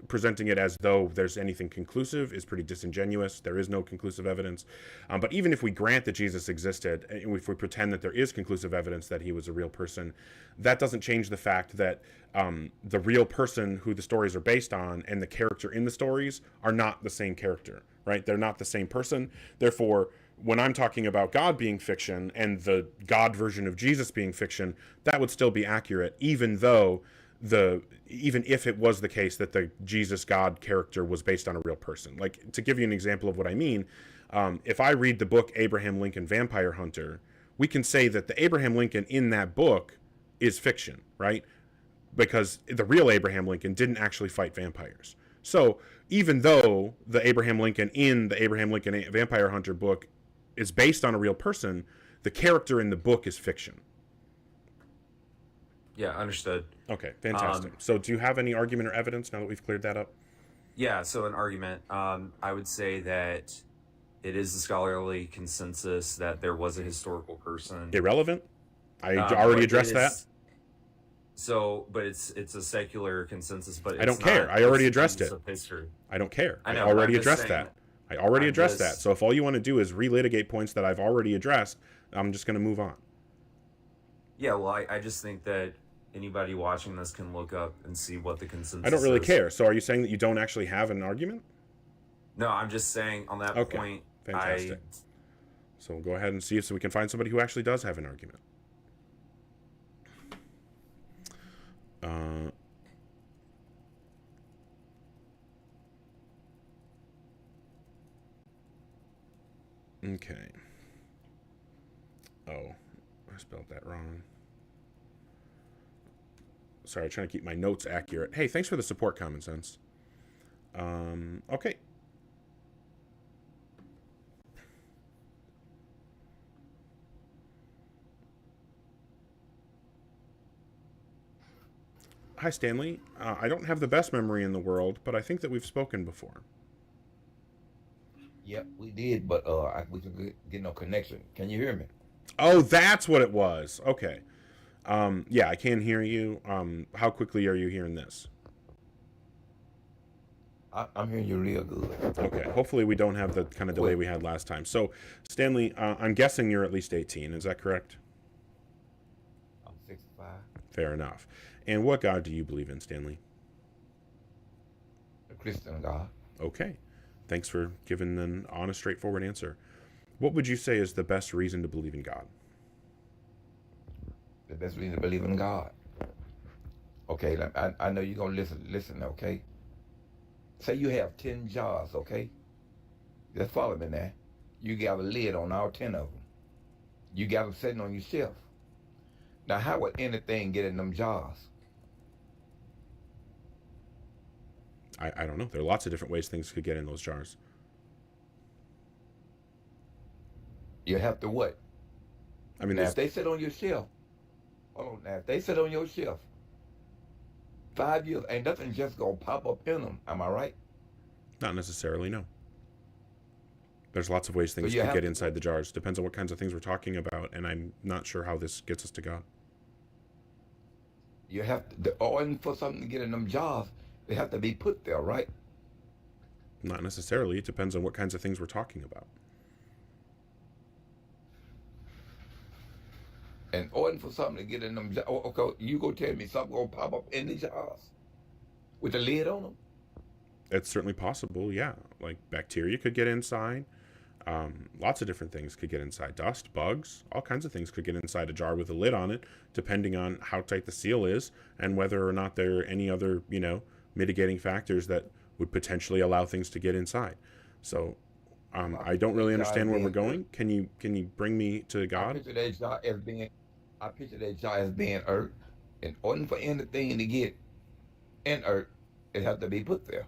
presenting it as though there's anything conclusive is pretty disingenuous. There is no conclusive evidence. But even if we grant that Jesus existed, and if we pretend that there is conclusive evidence that he was a real person, that doesn't change the fact that the real person who the stories are based on and the character in the stories are not the same character, right? They're not the same person. Therefore, when I'm talking about God being fiction and the God version of Jesus being fiction, that would still be accurate, even if it was the case that the Jesus God character was based on a real person. Like, to give you an example of what I mean, if I read the book Abraham Lincoln Vampire Hunter, we can say that the Abraham Lincoln in that book is fiction, right? Because the real Abraham Lincoln didn't actually fight vampires. So even though the Abraham Lincoln in the Abraham Lincoln Vampire Hunter book is based on a real person, the character in the book is fiction. Yeah, understood. Okay, fantastic. So do you have any argument or evidence now that we've cleared that up? Yeah, so an argument. I would say that it is the scholarly consensus that there was a historical person. Irrelevant? I already addressed that. So, but it's a secular consensus, but it's I don't care. I already addressed it. History. I don't care. I know, I already addressed that. I already addressed that. So if all you want to do is relitigate points that I've already addressed, I'm just going to move on. Yeah, well, I just think that anybody watching this can look up and see what the consensus is. I don't really care. So are you saying that you don't actually have an argument? No, I'm just saying on that point. Fantastic. So we'll go ahead and see if we can find somebody who actually does have an argument. Okay. Oh, I spelled that wrong. Sorry, I'm trying to keep my notes accurate. Hey, thanks for the support, Common Sense. Okay. Hi, Stanley. I don't have the best memory in the world, but I think that we've spoken before. Yep, we did, but we could get no connection. Can you hear me? Oh, that's what it was. Okay. Yeah, I can hear you. How quickly are you hearing this? I'm hearing you real good. Okay. Hopefully we don't have the kind of delay we had last time. So, Stanley, I'm guessing you're at least 18. Is that correct? I'm 65. Fair enough. And what God do you believe in, Stanley? A Christian God. Okay. Thanks for giving an honest, straightforward answer. What would you say is the best reason to believe in God? The best reason to believe in God. Okay, I know you're going to listen, okay? Say you have 10 jars, okay? Just follow me now. You got a lid on all 10 of them. You got them sitting on your shelf. Now, how would anything get in them jars? I don't know. There are lots of different ways things could get in those jars. You have to what? I mean, now, if they sit on your shelf, hold on now, if they sit on your shelf, 5 years, ain't nothing just gonna pop up in them. Am I right? Not necessarily, no. There's lots of ways things could get inside the jars. Depends on what kinds of things we're talking about, and I'm not sure how this gets us to God. You have to, the oil for something to get in them jars, they have to be put there, right? Not necessarily. It depends on what kinds of things we're talking about. In order for something to get in them jars, okay, you go tell me something gonna pop up in the jars with the lid on them? It's certainly possible, yeah. Like bacteria could get inside. Lots of different things could get inside. Dust, bugs, all kinds of things could get inside a jar with a lid on it, depending on how tight the seal is and whether or not there are any other, mitigating factors that would potentially allow things to get inside. So I don't really understand where we're going. Can you bring me to God? I picture that jar as being I picture that jar as being Earth. In order for anything to get in Earth, it has to be put there.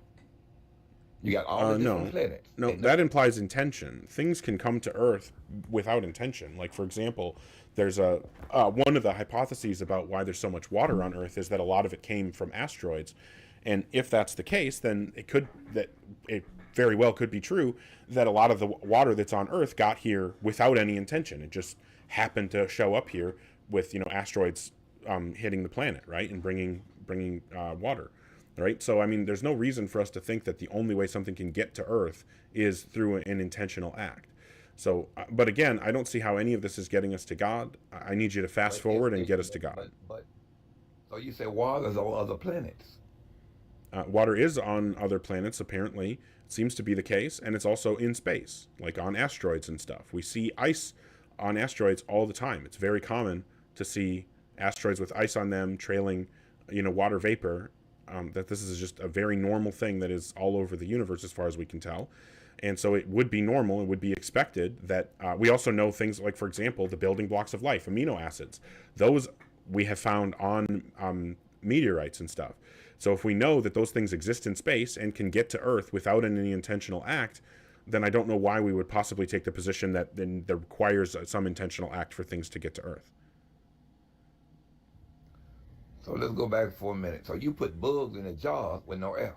You got all the different planets. No, that implies intention. Things can come to Earth without intention. Like, for example, there's a one of the hypotheses about why there's so much water on Earth is that a lot of it came from asteroids, and if that's the case, then it very well could be true that a lot of the water that's on Earth got here without any intention. It just happened to show up here with asteroids hitting the planet, right, and bringing water. Right? So, I mean, there's no reason for us to think that the only way something can get to Earth is through an intentional act. So, but again, I don't see how any of this is getting us to God. I need you to fast forward and get us to God. So you say water's on other planets. Water is on other planets, apparently. It seems to be the case. And it's also in space, like on asteroids and stuff. We see ice on asteroids all the time. It's very common to see asteroids with ice on them trailing, water vapor. That this is just a very normal thing that is all over the universe as far as we can tell. And so it would be normal, it would be expected that we also know things like, for example, the building blocks of life, amino acids. Those we have found on meteorites and stuff. So if we know that those things exist in space and can get to Earth without any intentional act, then I don't know why we would possibly take the position that then there requires some intentional act for things to get to Earth. So let's go back for a minute. So you put bugs in a jar with no air.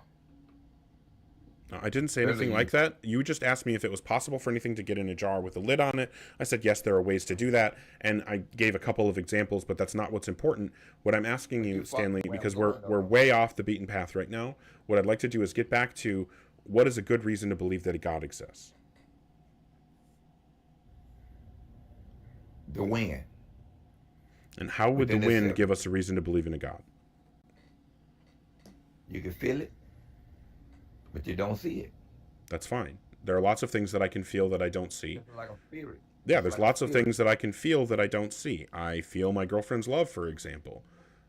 I didn't say anything like that. You just asked me if it was possible for anything to get in a jar with a lid on it. I said, yes, there are ways to do that. And I gave a couple of examples, but that's not what's important. What I'm asking you, Stanley, because we're way off the beaten path right now, what I'd like to do is get back to what is a good reason to believe that a God exists? The wind. And how would the wind give us a reason to believe in a God? You can feel it, but you don't see it. That's fine. There are lots of things that I can feel that I don't see. It's like a spirit. Yeah, there's lots of things that I can feel that I don't see. I feel my girlfriend's love, for example.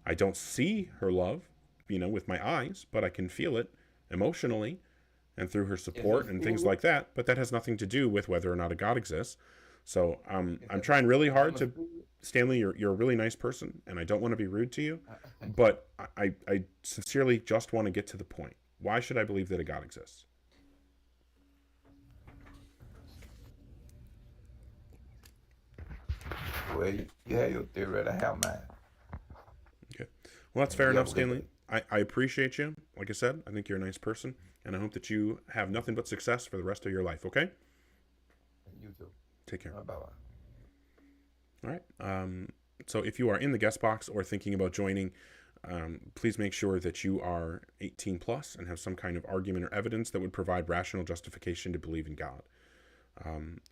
I don't see her love, with my eyes, but I can feel it emotionally and through her support and things like that. But that has nothing to do with whether or not a God exists. So I'm trying really hard to... Stanley, you're a really nice person, and I don't want to be rude to you, but I sincerely just want to get to the point. Why should I believe that a God exists? Well, you have your theory, I have mine. Okay. Well, that's fair enough, Stanley. I appreciate you. Like I said, I think you're a nice person, and I hope that you have nothing but success for the rest of your life, okay? You too. Take care. Bye-bye. All right. So if you are in the guest box or thinking about joining, please make sure that you are 18 plus and have some kind of argument or evidence that would provide rational justification to believe in God.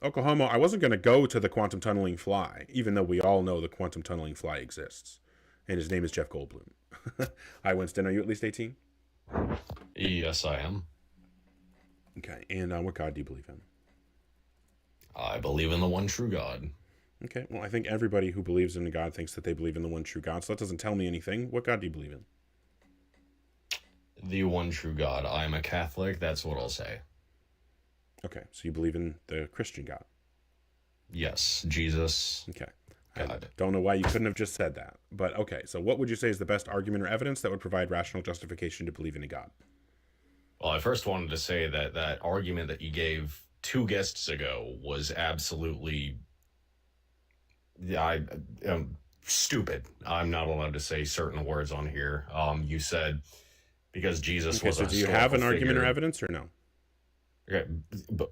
Oklahoma, I wasn't going to go to the quantum tunneling fly, even though we all know the quantum tunneling fly exists. And his name is Jeff Goldblum. Hi, Winston. Are you at least 18? Yes, I am. Okay. And what God do you believe in? I believe in the one true God. Okay, well, I think everybody who believes in a God thinks that they believe in the one true God, so that doesn't tell me anything. What God do you believe in? The one true God. I'm a Catholic, that's what I'll say. Okay, so you believe in the Christian God? Yes, Jesus. Okay. God. I don't know why you couldn't have just said that, but okay, so what would you say is the best argument or evidence that would provide rational justification to believe in a God? Well, I first wanted to say that that argument that you gave 2 guests ago was absolutely... I am stupid. I'm not allowed to say certain words on here. You said because Jesus was a do you have an argument or evidence or no? Okay, but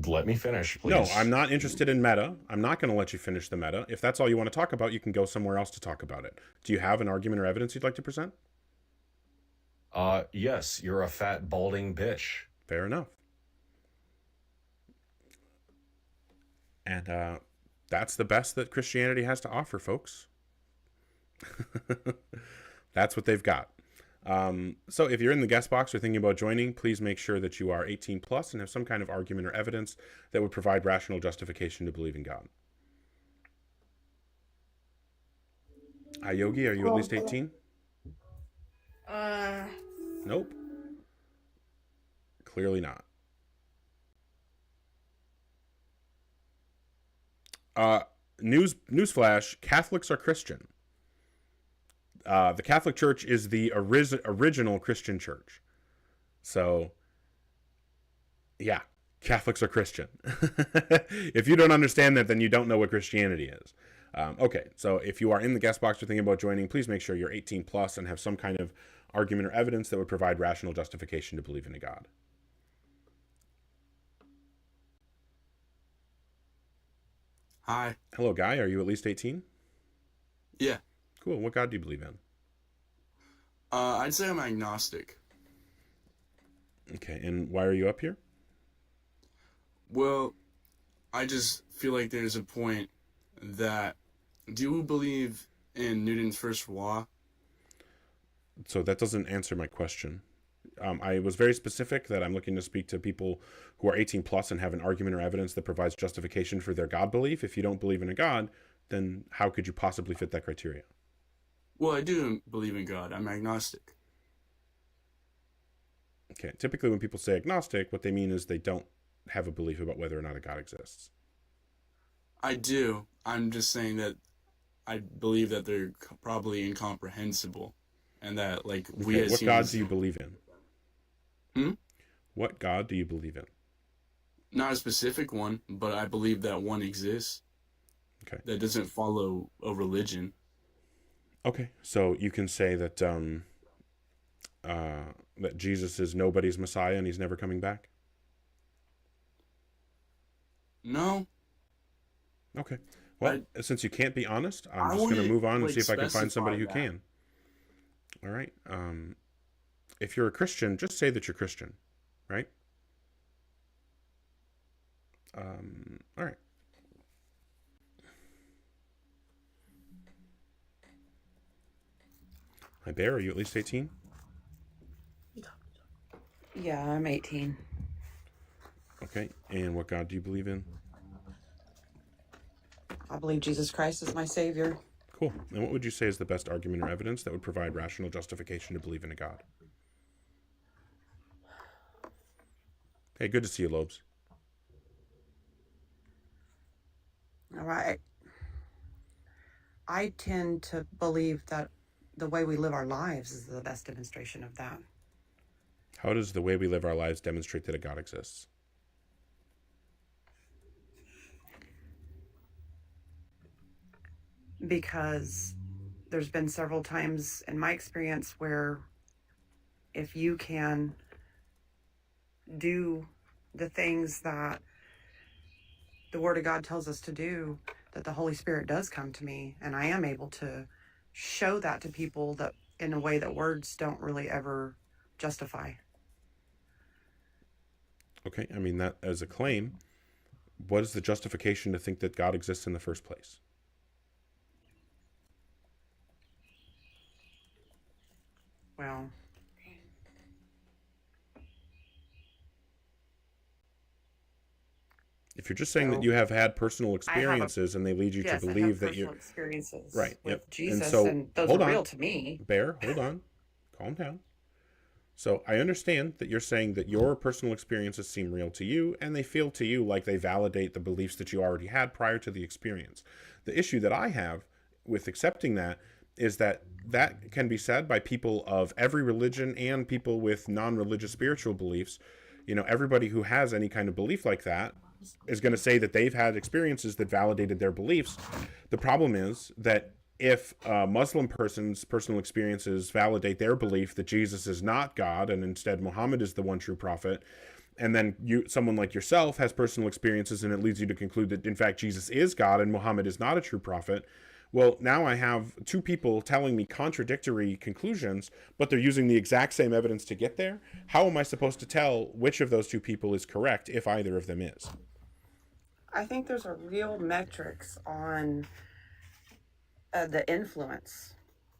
let me finish, please. No, I'm not interested in meta. I'm not going to let you finish the meta. If that's all you want to talk about, you can go somewhere else to talk about it. Do you have an argument or evidence you'd like to present? Yes, you're a fat, balding bitch. Fair enough. And, that's the best that Christianity has to offer, folks. That's what they've got. So if you're in the guest box or thinking about joining, please make sure that you are 18 plus and have some kind of argument or evidence that would provide rational justification to believe in God. Hi, Yogi, are you at least 18? Nope. Clearly not. newsflash: Catholics are Christian. The Catholic Church is the original Christian church. So, yeah, Catholics are Christian. If you don't understand that, then you don't know what Christianity is. Okay, so if you are in the guest box or thinking about joining, please make sure you're 18 plus and have some kind of argument or evidence that would provide rational justification to believe in a God. Hi. Hello, Guy. Are you at least 18? Yeah. Cool. What God do you believe in? I'd say I'm agnostic. Okay, and why are you up here? Well, I just feel like there's a point that, do you believe in Newton's first law? So that doesn't answer my question. I was very specific that I'm looking to speak to people who are 18 plus and have an argument or evidence that provides justification for their God belief. If you don't believe in a God, then how could you possibly fit that criteria? Well, I do believe in God. I'm agnostic. Okay. Typically when people say agnostic, what they mean is they don't have a belief about whether or not a God exists. I do. I'm just saying that I believe that they're probably incomprehensible, and that, like, we as what humans... God do you believe in? What God do you believe in? Not a specific one, but I believe that one exists. Okay. That doesn't follow a religion. Okay, so you can say that that Jesus is nobody's Messiah and he's never coming back? No. Okay. Well, since you can't be honest, I'm just going to move on and see if I can find somebody who can. All right. If you're a Christian, just say that you're Christian, right? All right. Hi, Bear. Are you at least 18? Yeah, I'm 18. Okay. And what God do you believe in? I believe Jesus Christ is my Savior. Cool. And what would you say is the best argument or evidence that would provide rational justification to believe in a God? Hey, good to see you, Lobes. All right. I tend to believe that the way we live our lives is the best demonstration of that. How does the way we live our lives demonstrate that a God exists? Because there's been several times in my experience where if you can do the things that the Word of God tells us to do, that the Holy Spirit does come to me, and I am able to show that to people that in a way that words don't really ever justify. Okay, I mean, that as a claim, what is the justification to think that God exists in the first place? Well, if you're just saying that you have had personal experiences and they lead you to believe that you're experiences right with Jesus, and so and those are real to me. Bear, hold on, calm down. So I understand that you're saying that your personal experiences seem real to you and they feel to you like they validate the beliefs that you already had prior to the experience. The issue that I have with accepting that is that that can be said by people of every religion and people with non-religious spiritual beliefs. You know, everybody who has any kind of belief like that is going to say that they've had experiences that validated their beliefs. The problem is that if a Muslim person's personal experiences validate their belief that Jesus is not God and instead Muhammad is the one true prophet, and then someone like yourself has personal experiences and it leads you to conclude that in fact Jesus is God and Muhammad is not a true prophet, well, now I have two people telling me contradictory conclusions, but they're using the exact same evidence to get there. How am I supposed to tell which of those two people is correct if either of them is? I think there's a real metrics on the influence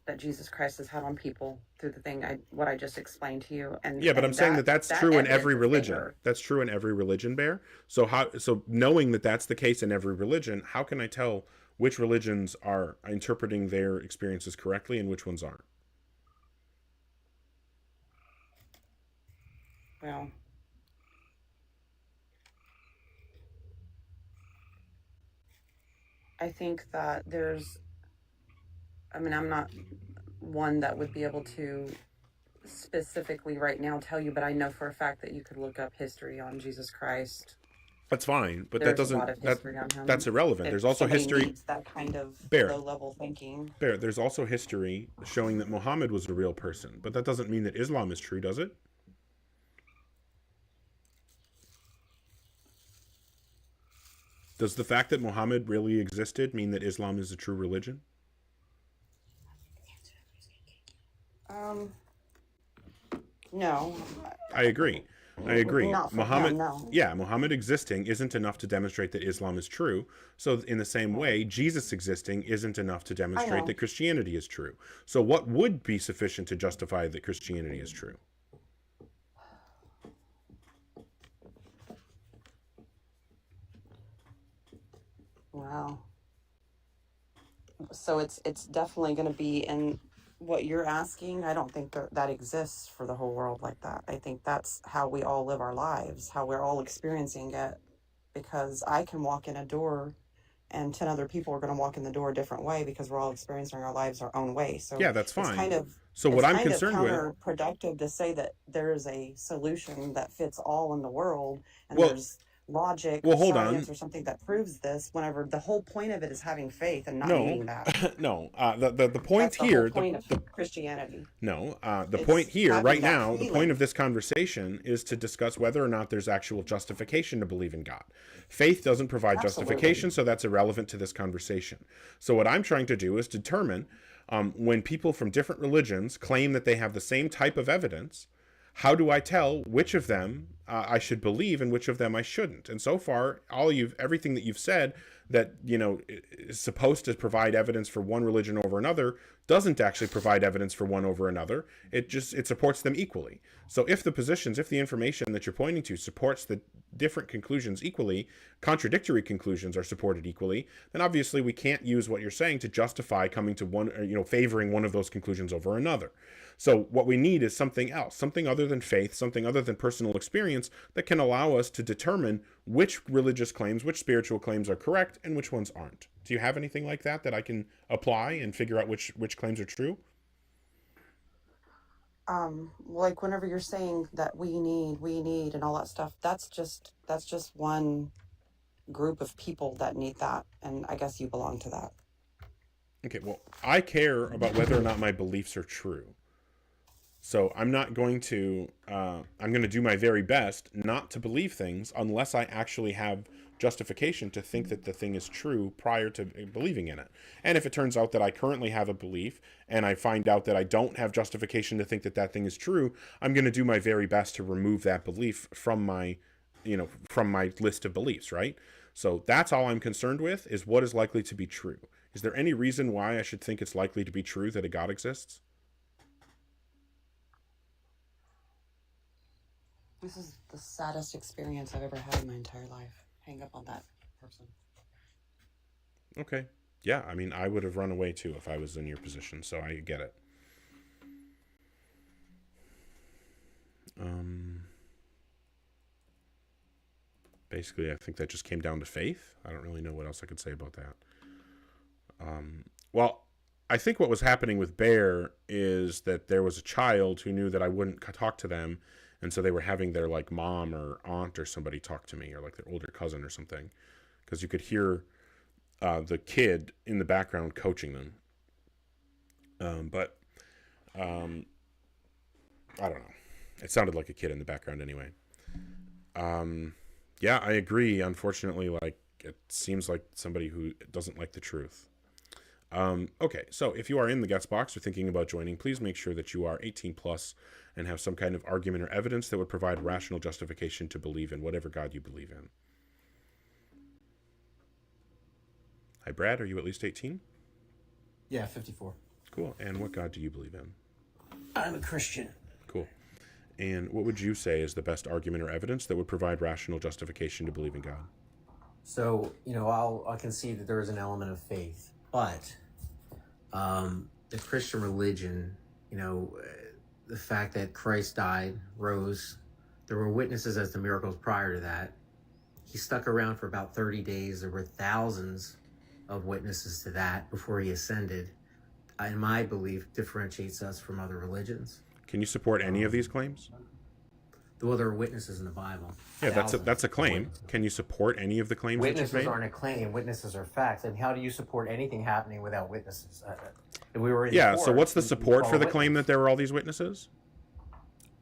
that Jesus Christ has had on people through the thing what I just explained to you. And yeah, but I'm saying that's true in every religion. There. That's true in every religion, Bear. So knowing that that's the case in every religion, how can I tell which religions are interpreting their experiences correctly and which ones aren't? Well, I think that I'm not one that would be able to specifically right now tell you, but I know for a fact that you could look up history on Jesus Christ. That's fine, but There's that doesn't, a lot of history on him. that's irrelevant. If There's also somebody history. needs that kind of Bear. low-level thinking. Bear, there's also history showing that Muhammad was a real person, but that doesn't mean that Islam is true, does it? Does the fact that Muhammad really existed mean that Islam is a true religion? No. I agree. Not for Muhammad, him, no. yeah, Muhammad existing isn't enough to demonstrate that Islam is true. So in the same way, Jesus existing isn't enough to demonstrate know. that Christianity is true. So what would be sufficient to justify that Christianity is true? Wow. So it's definitely going to be in what you're asking. I don't think that exists for the whole world like that. I think that's how we all live our lives, how we're all experiencing it. Because I can walk in a door and 10 other people are going to walk in the door a different way because we're all experiencing our lives our own way. So Yeah, that's it's fine. kind of So what it's I'm kind of concerned with, counterproductive to say that there is a solution that fits all in the world and Well- there's logic well, or hold on. science or something that proves this, whenever the whole point of it is having faith and not no, needing that. no, the point That's the here, whole point of Christianity. no, the It's point here, having right that now, the point feeling. of this conversation is to discuss whether or not there's actual justification to believe in God. Faith doesn't provide Absolutely. justification, so that's irrelevant to this conversation. So what I'm trying to do is determine when people from different religions claim that they have the same type of evidence, how do I tell which of them I should believe and which of them I shouldn't? And so far, everything that you've said that, is supposed to provide evidence for one religion over another doesn't actually provide evidence for one over another. It supports them equally. So if the information that you're pointing to supports the different conclusions equally, contradictory conclusions are supported equally, then obviously we can't use what you're saying to justify coming to one, or, favoring one of those conclusions over another. So what we need is something else, something other than faith, something other than personal experience that can allow us to determine which religious claims, which spiritual claims are correct and which ones aren't. Do you have anything like that I can apply and figure out which claims are true? Like whenever you're saying that we need and all that stuff, that's just one group of people that need that, and I guess you belong to that. Okay, well, I care about whether or not my beliefs are true. So I'm not going to, I'm going to do my very best not to believe things unless I actually have justification to think that the thing is true prior to believing in it. And if it turns out that I currently have a belief and I find out that I don't have justification to think that that thing is true, I'm going to do my very best to remove that belief from my list of beliefs, right? So that's all I'm concerned with, is what is likely to be true. Is there any reason why I should think it's likely to be true that a God exists? This is the saddest experience I've ever had in my entire life. Hang up on that person. Okay. Yeah, I mean, I would have run away too if I was in your position, so I get it. Basically, I think that just came down to faith. I don't really know what else I could say about that. Well, I think what was happening with Bear is that there was a child who knew that I wouldn't talk to them, and so they were having their mom or aunt or somebody talk to me, or their older cousin or something, because you could hear the kid in the background coaching them. But I don't know. It sounded like a kid in the background anyway. Yeah, I agree. Unfortunately, it seems like somebody who doesn't like the truth. Okay, so if you are in the guest box or thinking about joining, please make sure that you are 18 plus and have some kind of argument or evidence that would provide rational justification to believe in whatever God you believe in. Hi, Brad. Are you at least 18? Yeah, 54. Cool. And what God do you believe in? I'm a Christian. Cool. And what would you say is the best argument or evidence that would provide rational justification to believe in God? So, I'll concede that there is an element of faith, but the Christian religion, the fact that Christ died, rose, there were witnesses as to miracles prior to that. He stuck around for about 30 days. There were thousands of witnesses to that before he ascended, in my belief, differentiates us from other religions. Can you support any of these claims? Well, there are witnesses in the Bible. Yeah, that's a claim. Can you support any of the claims that you've Witnesses made? aren't a claim. Witnesses are facts. And how do you support anything happening without witnesses? If we were in Yeah, court, so what's the you'd support call for a the claim witness. that there were all these witnesses?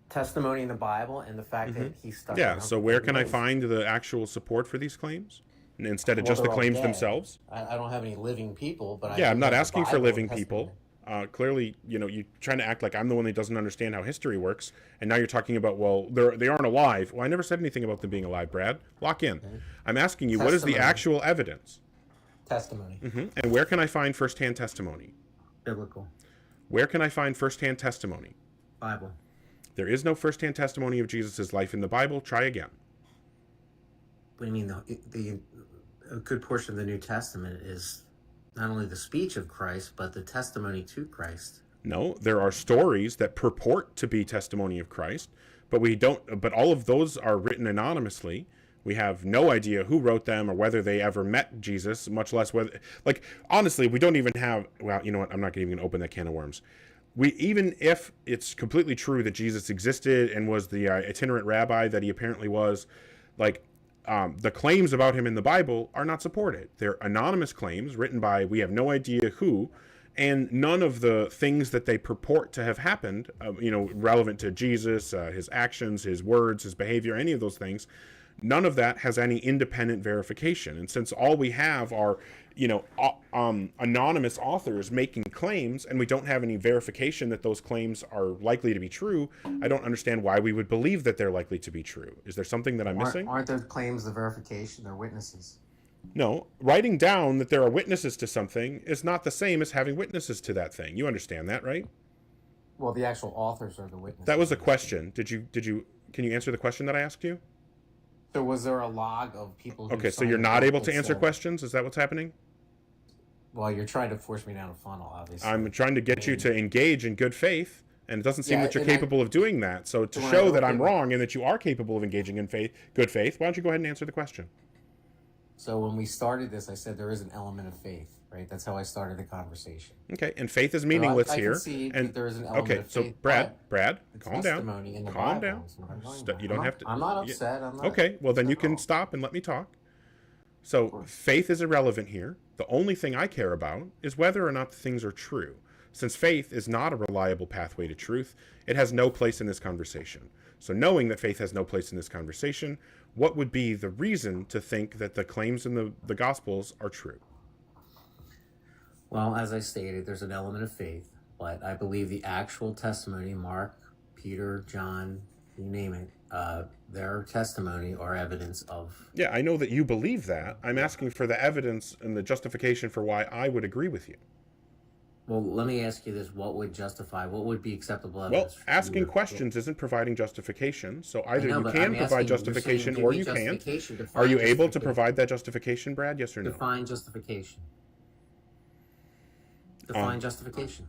Testimony in the Bible and the fact that he stuck Yeah, around so for where 30 can I years. find the actual support for these claims? Instead of Well, just the they're all claims dead. themselves? I don't have any living people, but I Yeah, do I'm not have the asking for Bible living and people. Testament. Clearly, you're trying to act like I'm the one that doesn't understand how history works, and now you're talking about, well, they aren't alive. Well, I never said anything about them being alive, Brad. Lock in. I'm asking you, what is the Testimony. actual evidence? Testimony. And where can I find firsthand testimony? Biblical. Where can I find firsthand testimony? Bible. There is no firsthand testimony of Jesus' life in the Bible. Try again. What do you mean? A good portion of the New Testament is not only the speech of Christ, but the testimony to Christ. No, there are stories that purport to be testimony of Christ, but but all of those are written anonymously. We have no idea who wrote them or whether they ever met Jesus, much less whether, honestly, we don't even have, well, you know what? I'm not even going to open that can of worms. Even if it's completely true that Jesus existed and was the itinerant rabbi that he apparently was, the claims about him in the Bible are not supported. They're anonymous claims written by we have no idea who, and none of the things that they purport to have happened, relevant to Jesus, his actions, his words, his behavior, any of those things, none of that has any independent verification. And since all we have are, anonymous authors making claims, and we don't have any verification that those claims are likely to be true, I don't understand why we would believe that they're likely to be true. Is there something that I'm missing? Aren't those claims the verification? They're witnesses. No, writing down that there are witnesses to something is not the same as having witnesses to that thing. You understand that, right? Well, the actual authors are the witnesses. That was a question. Can you answer the question that I asked you? So was there a log of people who Okay, so signed you're a not book able that to answer said- questions? Is that what's happening? Well, you're trying to force me down a funnel, obviously. I'm trying to get you to engage in good faith, and it doesn't seem that you're and I- capable of doing that. So to when I show that look I'm at- wrong and that you are capable of engaging in good faith, why don't you go ahead and answer the question? So when we started this, I said there is an element of faith, right? That's how I started the conversation. Okay, and faith is meaningless I here. concede And that there is an element okay, of so faith, Brad, but calm testimony down. in the Calm Bible down. is what I'm talking about. You don't have to. I'm not upset. I'm not. Okay, well then you can stop and let me talk. So faith is irrelevant here. The only thing I care about is whether or not the things are true. Since faith is not a reliable pathway to truth, it has no place in this conversation. So knowing that faith has no place in this conversation, what would be the reason to think that the claims in the Gospels are true? Well, as I stated, there's an element of faith, but I believe the actual testimony, Mark, Peter, John, you name it, their testimony are evidence of. Yeah, I know that you believe that. I'm asking for the evidence and the justification for why I would agree with you. Well, let me ask you this: what would be acceptable Well, evidence? asking questions isn't providing justification. So either know, you but can I'm provide asking you, you're justification saying or give you me can't. justification, define Are you able to justification. provide that justification, Brad? Yes or no? Define justification. Define justification.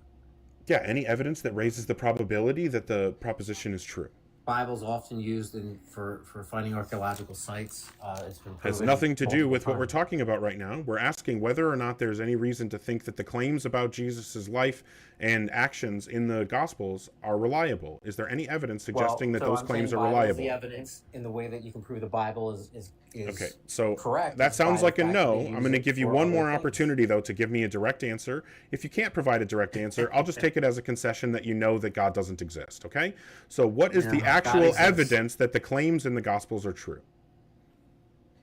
Yeah, any evidence that raises the probability that the proposition is true. Bible's often used for finding archaeological sites. It's been Has proven nothing to do multiple with what we're times. talking about right now. We're asking whether or not there's any reason to think that the claims about Jesus' life and actions in the Gospels are reliable. Is there any evidence suggesting that those claims are reliable? The evidence in the way that you can prove the Bible is Okay, so correct. that is by sounds the like a fact no. that they I'm use going to it give you for one other more things. opportunity, though, to give me a direct answer. If you can't provide a direct answer, I'll just take it as a concession that you know that God doesn't exist, okay? So what is the God actual exists. evidence that the claims in the Gospels are true?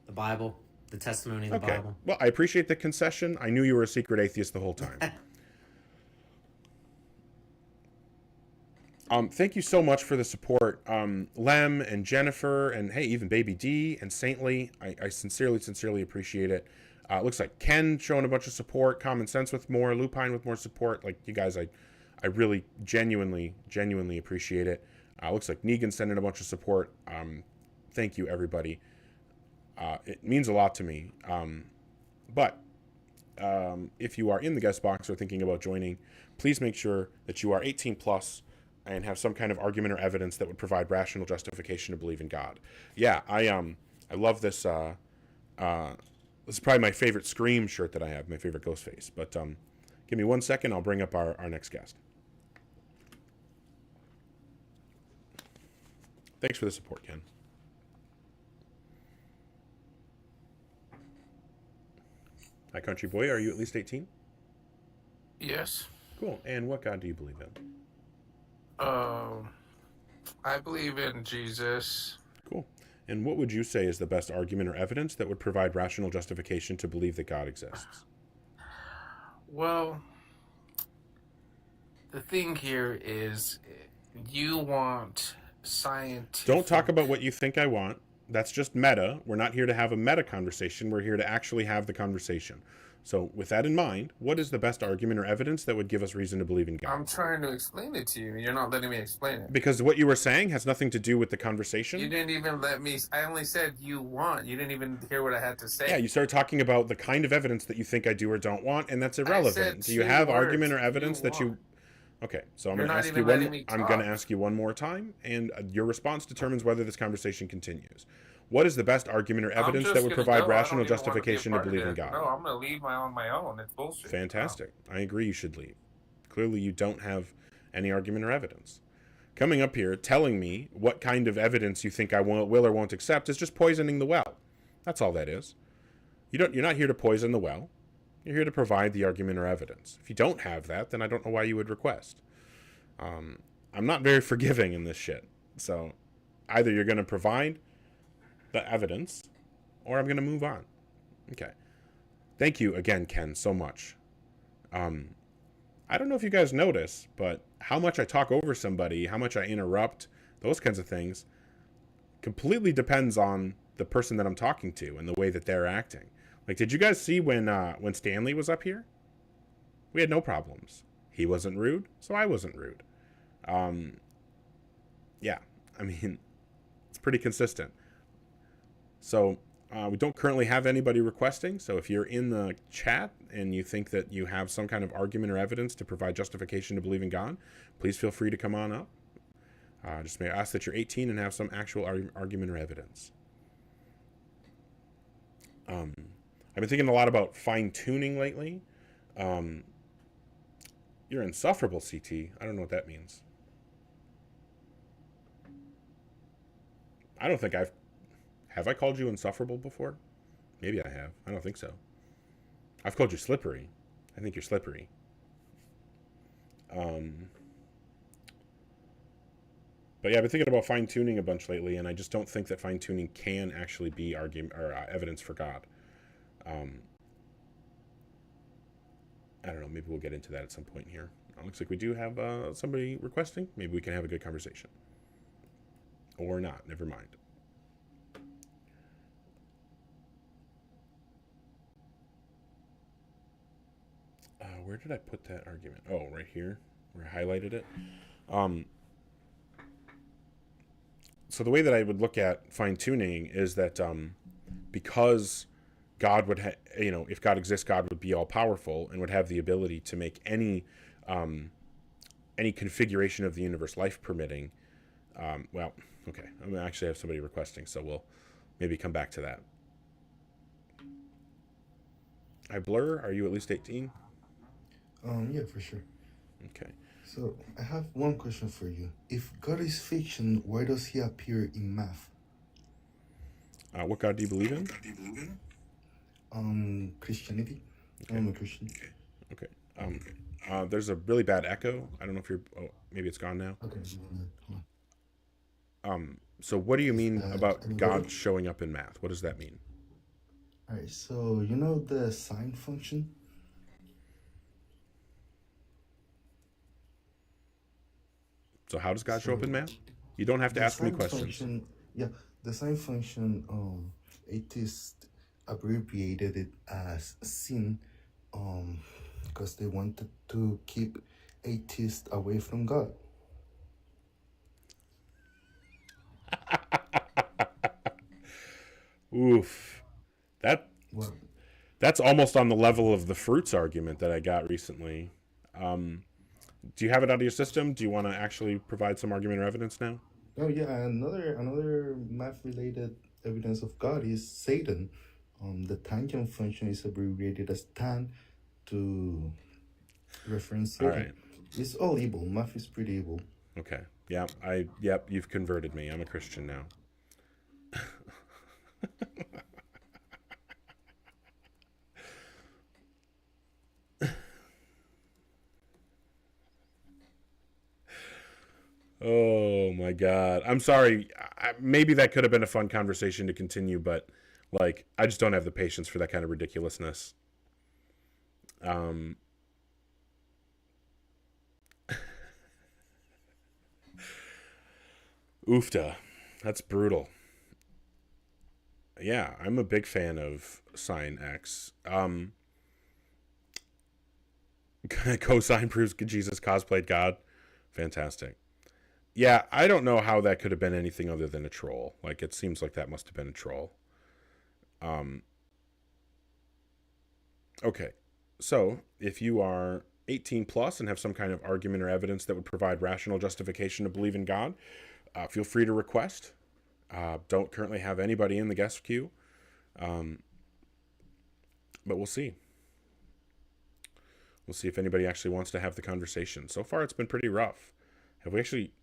The Bible, the testimony in the Okay, Bible. well, I appreciate the concession. I knew you were a secret atheist the whole time. Thank you so much for the support, Lem and Jennifer, and hey, even Baby D and Saintly. I sincerely appreciate it. It looks like Ken showing a bunch of support, Common Sense with more, Lupine with more support. Like you guys, I really genuinely appreciate it. Looks like Negan sending a bunch of support. Thank you, everybody. It means a lot to me. But if you are in the guest box or thinking about joining, please make sure that you are 18 plus and have some kind of argument or evidence that would provide rational justification to believe in God. Yeah, I love this This is probably my favorite Scream shirt that I have, my favorite Ghostface. But give me 1 second. I'll bring up our next guest. Thanks for the support, Ken. Hi, Country Boy. Are you at least 18? Yes. Cool. And what God do you believe in? I believe in Jesus. Cool. And what would you say is the best argument or evidence that would provide rational justification to believe that God exists? Well, the thing here is you want scientific... Don't talk about what you think I want. That's just meta. We're not here to have a meta conversation. We're here to actually have the conversation. So with that in mind, what is the best argument or evidence that would give us reason to believe in God? I'm trying to explain it to you, and you're not letting me explain it. Because what you were saying has nothing to do with the conversation. You didn't even let me... I only said you want. You didn't even hear what I had to say. Yeah, you started talking about the kind of evidence that you think I do or don't want, and that's irrelevant. Do you have argument or evidence that you... Okay, so I'm going to ask you one. I'm going to ask you one more time, and your response determines whether this conversation continues. What is the best argument or evidence that would provide rational justification to believe in God? No, I'm going to leave on my own. It's bullshit. Fantastic. I agree you should leave. Clearly you don't have any argument or evidence. Coming up here, telling me what kind of evidence you think I will or won't accept is just poisoning the well. That's all that is. You're not here to poison the well. You're here to provide the argument or evidence. If you don't have that, then I don't know why you would request. I'm not very forgiving in this shit. So either you're going to provide the evidence or I'm going to move on. Okay. Thank you again, Ken, so much. I don't know if you guys notice, but how much I talk over somebody, how much I interrupt, those kinds of things completely depends on the person that I'm talking to and the way that they're acting. Like, did you guys see when Stanley was up here? We had no problems. He wasn't rude, so I wasn't rude. Yeah, I mean, it's pretty consistent. So we don't currently have anybody requesting. So if you're in the chat and you think that you have some kind of argument or evidence to provide justification to believe in God, please feel free to come on up. Just may I ask that you're 18 and have some actual argument or evidence. I've been thinking a lot about fine-tuning lately. You're insufferable, CT. I don't know what that means. I don't think Have I called you insufferable before? Maybe I have. I don't think so. I've called you slippery. I think you're slippery. But yeah, I've been thinking about fine-tuning a bunch lately, and I just don't think that fine-tuning can actually be argument or evidence for God. I don't know. Maybe we'll get into that at some point here. Looks like we do have somebody requesting. Maybe we can have a good conversation. Or not. Never mind. Where did I put that argument? Oh, right here, where I highlighted it. So the way that I would look at fine-tuning is that because God would, if God exists, God would be all-powerful and would have the ability to make any configuration of the universe, life permitting. Well, okay, I'm gonna actually have somebody requesting, so we'll maybe come back to that. Hi, Blur. Are you at least 18? Yeah, for sure. Okay. So I have one question for you. If God is fiction, why does he appear in math? What God do you believe in? Christianity. Okay. I'm a Christian. Okay. There's a really bad echo. I don't know if you're. Oh, maybe it's gone now. Okay. So what do you mean about God showing up in math? What does that mean? All right. So you know the sine function. So how does God show up in math? You don't have to ask me questions. The sine function, atheists abbreviated it as sin, because they wanted to keep atheists away from God. Oof. That's almost on the level of the fruits argument that I got recently. Do you have it out of your system? Do you want to actually provide some argument or evidence now? Oh yeah, another math related evidence of God is Satan. The tangent function is abbreviated as tan to reference All it. right. It's all evil. Math is pretty evil. Okay. Yep. You've converted me. I'm a Christian now. Oh my God. I'm sorry. Maybe that could have been a fun conversation to continue, but like, I just don't have the patience for that kind of ridiculousness. Oofta. That's brutal. Yeah, I'm a big fan of Sine X. Cosine proves Jesus cosplayed God. Fantastic. Yeah, I don't know how that could have been anything other than a troll. Like, it seems like that must have been a troll. Okay, so if you are 18 plus and have some kind of argument or evidence that would provide rational justification to believe in God, feel free to request. Don't currently have anybody in the guest queue, but we'll see. We'll see if anybody actually wants to have the conversation. So far, it's been pretty rough. Have we actually...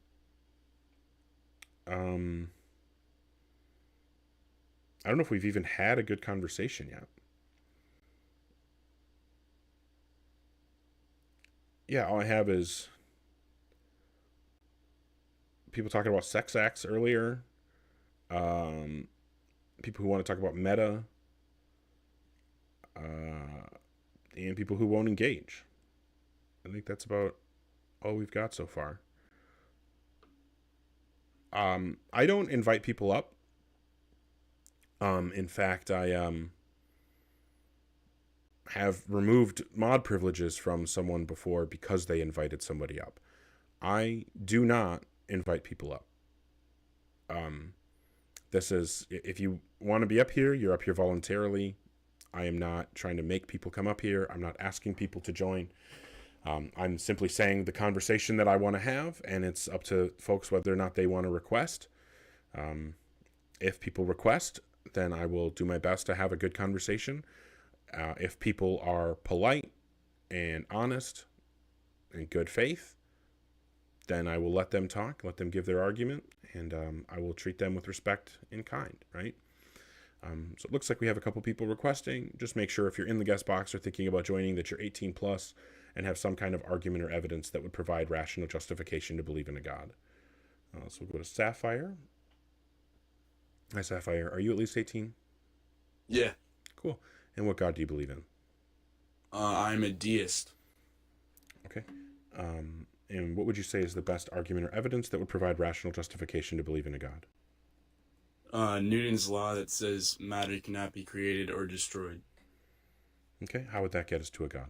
I don't know if we've even had a good conversation yet. Yeah, all I have is people talking about sex acts earlier. People who want to talk about meta. And people who won't engage. I think that's about all we've got so far. I don't invite people up. In fact, I have removed mod privileges from someone before because they invited somebody up. I do not invite people up. This is, if you want to be up here, you're up here voluntarily. I am not trying to make people come up here. I'm not asking people to join. I'm simply saying the conversation that I want to have, and it's up to folks whether or not they want to request. If people request, then I will do my best to have a good conversation. If people are polite and honest and good faith, then I will let them talk, let them give their argument, and I will treat them with respect and kind, right? So it looks like we have a couple people requesting. Just make sure if you're in the guest box or thinking about joining that you're 18 plus and have some kind of argument or evidence that would provide rational justification to believe in a God. So we'll go to Sapphire. Hi, Sapphire. Are you at least 18? Yeah. Cool. And what God do you believe in? I'm a deist. Okay. And what would you say is the best argument or evidence that would provide rational justification to believe in a God? Newton's law that says matter cannot be created or destroyed. Okay. How would that get us to a God?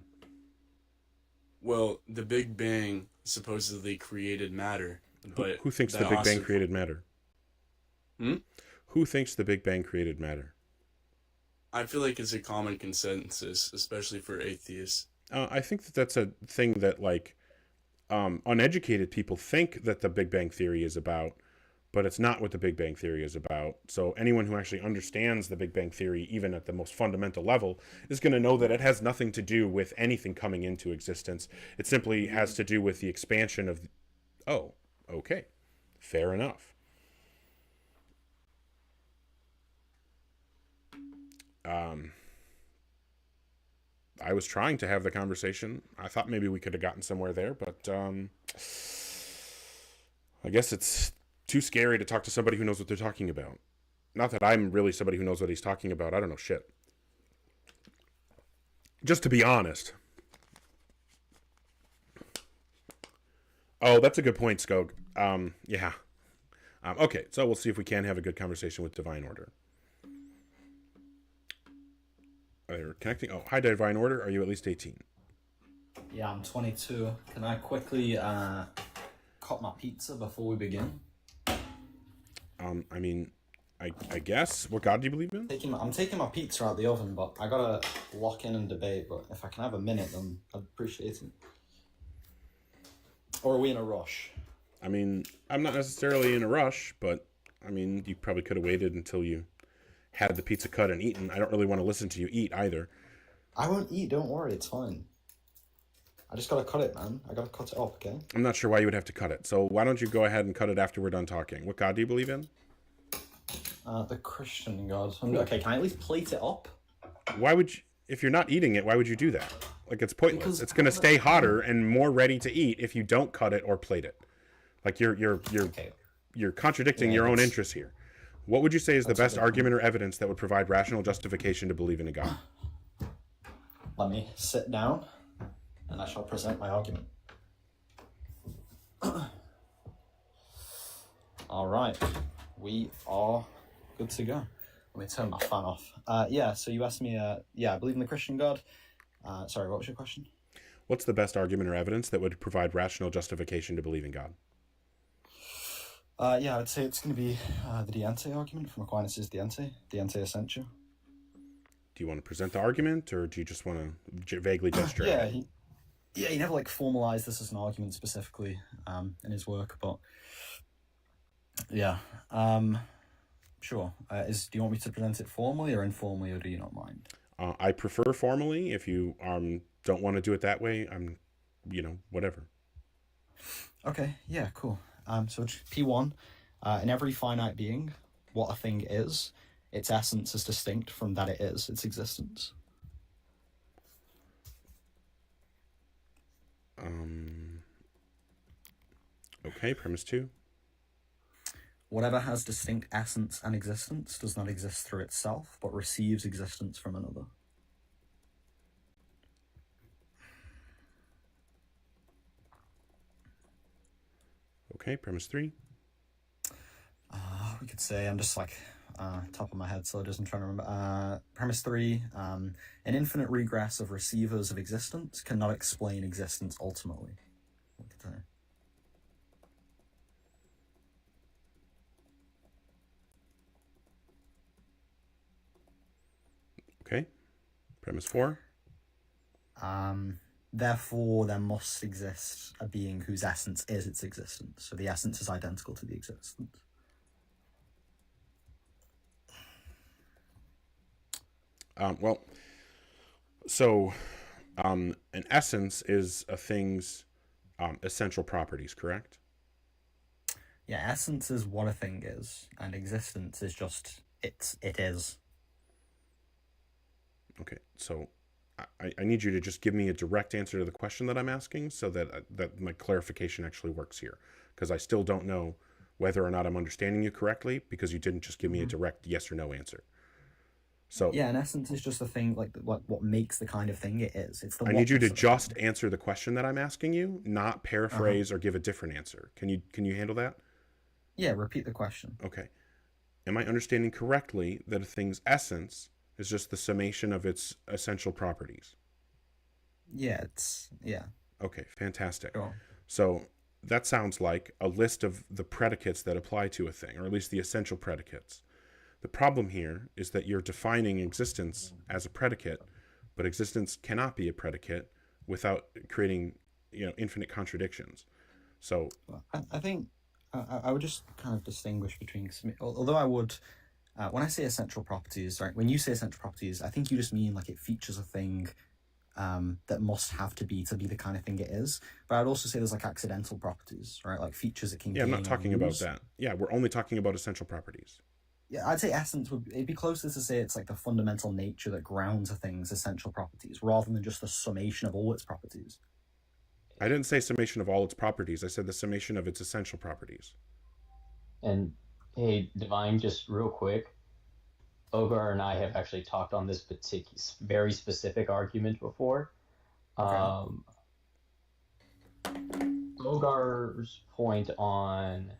Well, the Big Bang supposedly created matter, but who thinks the Big Bang created matter? Who thinks the Big Bang created matter? I feel like it's a common consensus, especially for atheists. I think that that's a thing that, like, uneducated people think that the Big Bang Theory is about, but it's not what the Big Bang Theory is about. So anyone who actually understands the Big Bang Theory, even at the most fundamental level, is going to know that it has nothing to do with anything coming into existence. It simply has to do with the expansion of... Oh, okay. Fair enough. I was trying to have the conversation. I thought maybe we could have gotten somewhere there, but I guess it's too scary to talk to somebody who knows what they're talking about. Not that I'm really somebody who knows what he's talking about. I don't know shit. Just to be honest. Oh, that's a good point, Skog. Yeah. Okay, so we'll see if we can have a good conversation with Divine Order. They're connecting. Oh, hi, Divine Order. Are you at least 18? Yeah, I'm 22. Can I quickly cut my pizza before we begin? I mean, I guess. What God do you believe in? I'm taking my pizza out the oven, but I gotta lock in and debate. But if I can have a minute, then I'd appreciate it. Or are we in a rush? I mean, I'm not necessarily in a rush, but I mean, you probably could have waited until you had the pizza cut and eaten, I don't really want to listen to you eat either. I won't eat, don't worry, it's fine. I just gotta cut it, man. I gotta cut it up, okay? I'm not sure why you would have to cut it. So why don't you go ahead and cut it after we're done talking? What God do you believe in? The Christian God. Okay, can I at least plate it up? Why would you, if you're not eating it, why would you do that? Like, it's pointless. Because it's going to stay hotter and more ready to eat if you don't cut it or plate it. Like, you're contradicting your own interests here. What would you say is the best argument or evidence that would provide rational justification to believe in a God? Let me sit down, and I shall present my argument. All right, we are good to go. Let me turn my fan off. So you asked me, I believe in the Christian God. Sorry, what was your question? What's the best argument or evidence that would provide rational justification to believe in God? I would say it's going to be the Diente argument from Aquinas' Diente Essential. Do you want to present the argument, or do you just want to vaguely gesture? He never like formalized this as an argument specifically in his work, but sure. Do you want me to present it formally or informally, or do you not mind? I prefer formally. If you don't want to do it that way, whatever. Okay, yeah, cool. So P1, in every finite being, what a thing is, its essence is distinct from that it is, its existence. Okay, premise 2. Whatever has distinct essence and existence does not exist through itself, but receives existence from another. Okay, premise 3. We could say, I'm just like top of my head, so I'm trying to remember. Premise 3, an infinite regress of receivers of existence cannot explain existence ultimately. We could say. Okay, premise 4. Therefore, there must exist a being whose essence is its existence. So the essence is identical to the existence. An essence is a thing's essential properties, correct? Yeah, essence is what a thing is, and existence is just it is. Okay, so I need you to just give me a direct answer to the question that I'm asking, so that my clarification actually works here, because I still don't know whether or not I'm understanding you correctly, because you didn't just give me a direct yes or no answer. So yeah, an essence is just a thing, like what makes the kind of thing it is. It's the. I need you to just answer the question that I'm asking you, not paraphrase or give a different answer. Can you handle that? Yeah, repeat the question. Okay. Am I understanding correctly that a thing's essence is just the summation of its essential properties? Yeah. Okay, fantastic. Sure. So that sounds like a list of the predicates that apply to a thing, or at least the essential predicates. The problem here is that you're defining existence as a predicate, but existence cannot be a predicate without creating, infinite contradictions. So I think I would just kind of distinguish between, although I would, when I say essential properties, right? When you say essential properties, I think you just mean like it features a thing that must have to be the kind of thing it is. But I'd also say there's like accidental properties, right? Like features it can. Yeah, I'm not talking about that. Yeah, we're only talking about essential properties. Yeah, I'd say essence it'd be closer to say it's like the fundamental nature that grounds a thing's essential properties, rather than just the summation of all its properties. I didn't say summation of all its properties. I said the summation of its essential properties. And hey, Divine, just real quick, Ogar and I have actually talked on this particular, very specific argument before. Okay. Ogar's point on,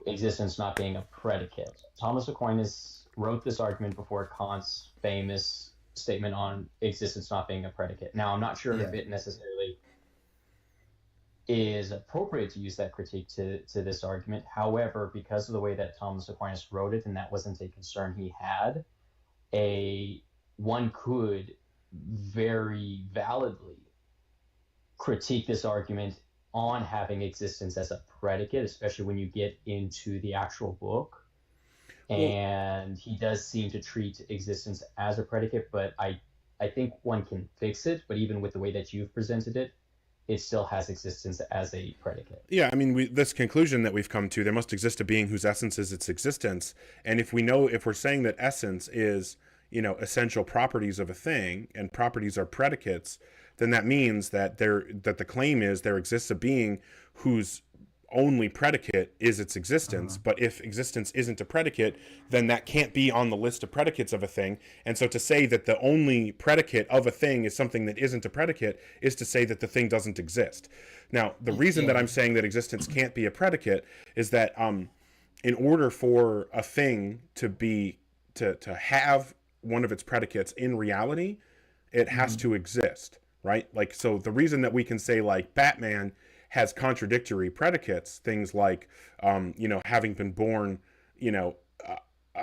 existence not being a predicate. Thomas Aquinas wrote this argument before Kant's famous statement on existence not being a predicate. Now, I'm not sure if it necessarily is appropriate to use that critique to this argument. However, because of the way that Thomas Aquinas wrote it, and that wasn't a concern he had, one could very validly critique this argument on having existence as a predicate, especially when you get into the actual book. and he does seem to treat existence as a predicate, but I think one can fix it, but even with the way that you've presented it, it still has existence as a predicate. Yeah, I mean, this conclusion that we've come to, there must exist a being whose essence is its existence. And if we're saying that essence is, essential properties of a thing, and properties are predicates, then that means that the claim is there exists a being whose only predicate is its existence. But if existence isn't a predicate, then that can't be on the list of predicates of a thing. And so to say that the only predicate of a thing is something that isn't a predicate is to say that the thing doesn't exist. Now, the reason that I'm saying that existence can't be a predicate is that in order for a thing to have one of its predicates in reality, it has to exist, right? Like, so the reason that we can say, like, Batman has contradictory predicates, things like, having been born,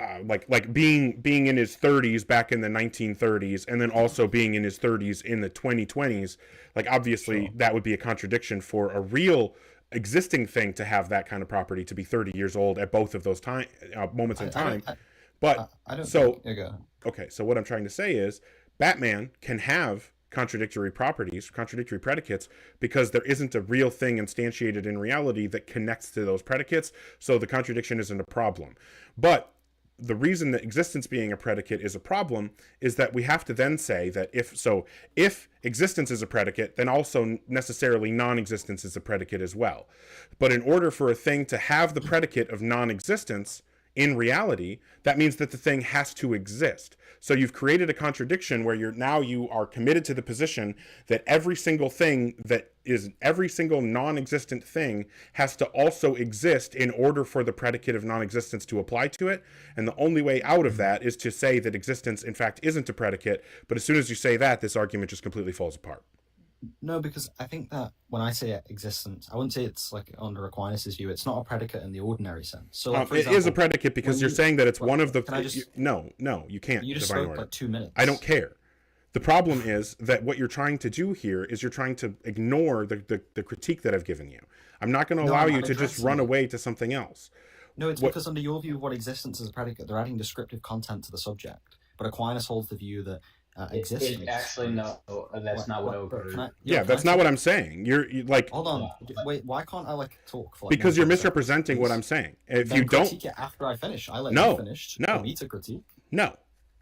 like being in his 30s back in the 1930s, and then also being in his 30s in the 2020s. Like, obviously, that would be a contradiction for a real existing thing to have that kind of property, to be 30 years old at both of those moments in time. Okay, so what I'm trying to say is Batman can have contradictory properties, contradictory predicates, because there isn't a real thing instantiated in reality that connects to those predicates, so the contradiction isn't a problem. But the reason that existence being a predicate is a problem is that we have to then say that if existence is a predicate, then also necessarily non-existence is a predicate as well. But in order for a thing to have the predicate of non-existence in reality, that means that the thing has to exist. So you've created a contradiction where you are committed to the position that every single non-existent thing has to also exist in order for the predicate of non-existence to apply to it. And the only way out of that is to say that existence, in fact, isn't a predicate. But as soon as you say that, this argument just completely falls apart. No, because I think that when I say existence, I wouldn't say it's like under Aquinas' view, it's not a predicate in the ordinary sense. So like, for it is a predicate because you're saying that it's one of the... No, you can't. You just spoke like 2 minutes. I don't care. The problem is that what you're trying to do here is you're trying to ignore the critique that I've given you. I'm not going to allow you to just run away to something else. No, it's because under your view of what existence is a predicate, they're adding descriptive content to the subject. But Aquinas holds the view that existence. Actually, no, that's not what Ogar. That's not what I'm saying. You're like. Hold on. Wait, why can't I talk for? Because you're misrepresenting what I'm saying. If then you don't critique it after I finish, I let you finish. For me to critique. No,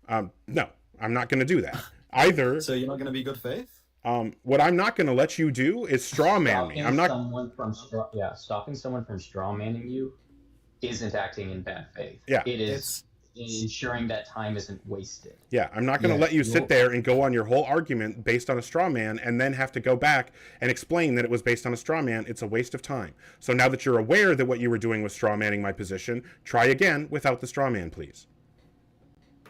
I'm not going to do that either. So you're not going to be good faith. What I'm not going to let you do is straw man me. I'm not. Stopping someone from straw manning you isn't acting in bad faith. Yeah, it is. Ensuring that time isn't wasted. Yeah, I'm not going to let you sit there and go on your whole argument based on a straw man and then have to go back and explain that it was based on a straw man. It's a waste of time. So now that you're aware that what you were doing was straw manning my position, try again without the straw man, please.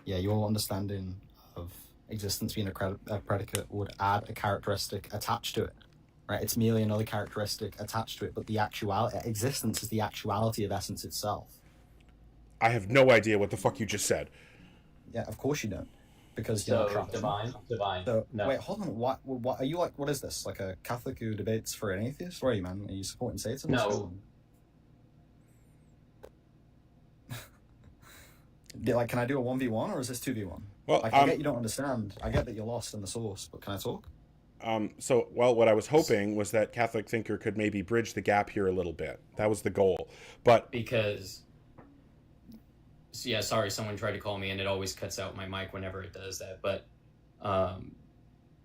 Yeah, your understanding of existence being a predicate would add a characteristic attached to it. Right? It's merely another characteristic attached to it, but the existence is the actuality of essence itself. I have no idea what the fuck you just said. Yeah, of course you don't, because you're divine. So, no. Wait, hold on. What are you like? What is this? Like a Catholic who debates for an atheist? Where are you, man? Are you supporting Satan? No. Like, can I do a 1v1 or is this 2v1? Well, I get you don't understand. I get that you're lost in the source, but can I talk? What I was hoping was that Catholic Thinker could maybe bridge the gap here a little bit. That was the goal, but because. Yeah, sorry, someone tried to call me and it always cuts out my mic whenever it does that. But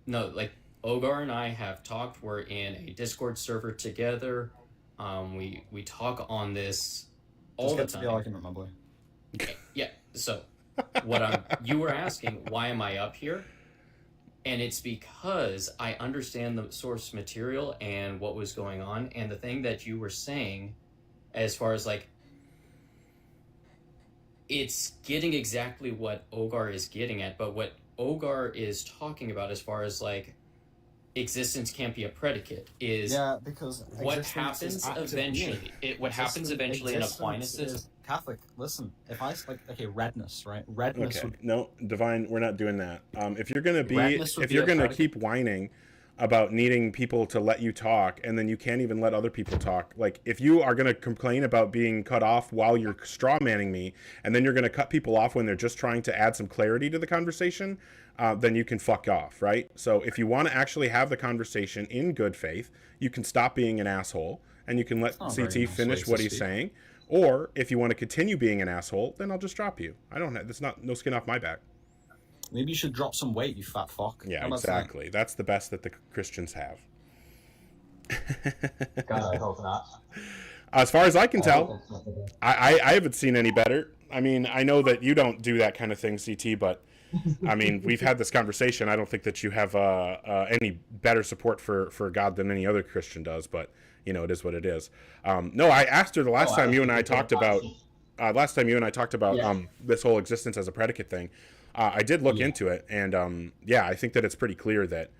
no, like Ogar and I have talked. We're in a Discord server together. We talk on this all the time. To the argument, my boy. Yeah. So you were asking, why am I up here? And it's because I understand the source material and what was going on, and the thing that you were saying, as far as like. It's getting exactly what Ogar is getting at, but what Ogar is talking about as far as like existence can't be a predicate is because what happens eventually. What happens eventually in Aquinas. Catholic, listen. If I redness, right? Redness. Okay. No, Divine, we're not doing that. If you're gonna keep whining about needing people to let you talk, and then you can't even let other people talk. Like, if you are going to complain about being cut off while you're straw manning me, and then you're going to cut people off when they're just trying to add some clarity to the conversation, then you can fuck off, right? So if you want to actually have the conversation in good faith, you can stop being an asshole, and you can let CT finish what he's saying. Or if you want to continue being an asshole, then I'll just drop you. I don't have, that's not, no skin off my back. Maybe you should drop some weight, you fat fuck. Yeah, exactly. That's the best that the Christians have. God, I hope not. As far as I can tell, I haven't seen any better. I mean, I know that you don't do that kind of thing, CT, but I mean, we've had this conversation. I don't think that you have any better support for God than any other Christian does, but you know, it is what it is. No, I asked her the last time you and I talked about this whole existence as a predicate thing. I did look into it, and yeah, I think that it's pretty clear that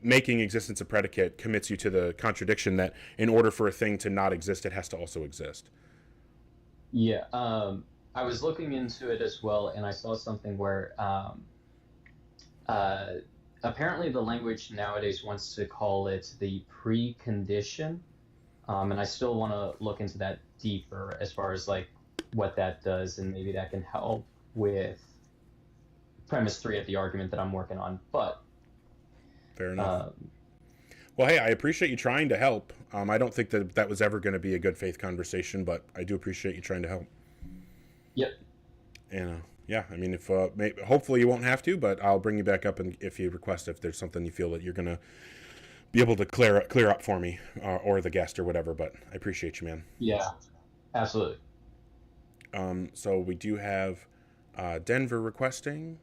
making existence a predicate commits you to the contradiction that in order for a thing to not exist, it has to also exist. Yeah, I was looking into it as well, and I saw something where apparently the language nowadays wants to call it the precondition, and I still want to look into that deeper as far as like what that does, and maybe that can help with premise 3 of the argument that I'm working on. But fair enough. Well, hey, I appreciate you trying to help. I don't think that that was ever going to be a good faith conversation, but I do appreciate you trying to help. Yep. And yeah, I mean, if hopefully you won't have to, but I'll bring you back up, and if you request, if there's something you feel that you're going to be able to clear up for me, or the guest or whatever. But I appreciate you, man. Yeah, absolutely. So we do have Denver requesting.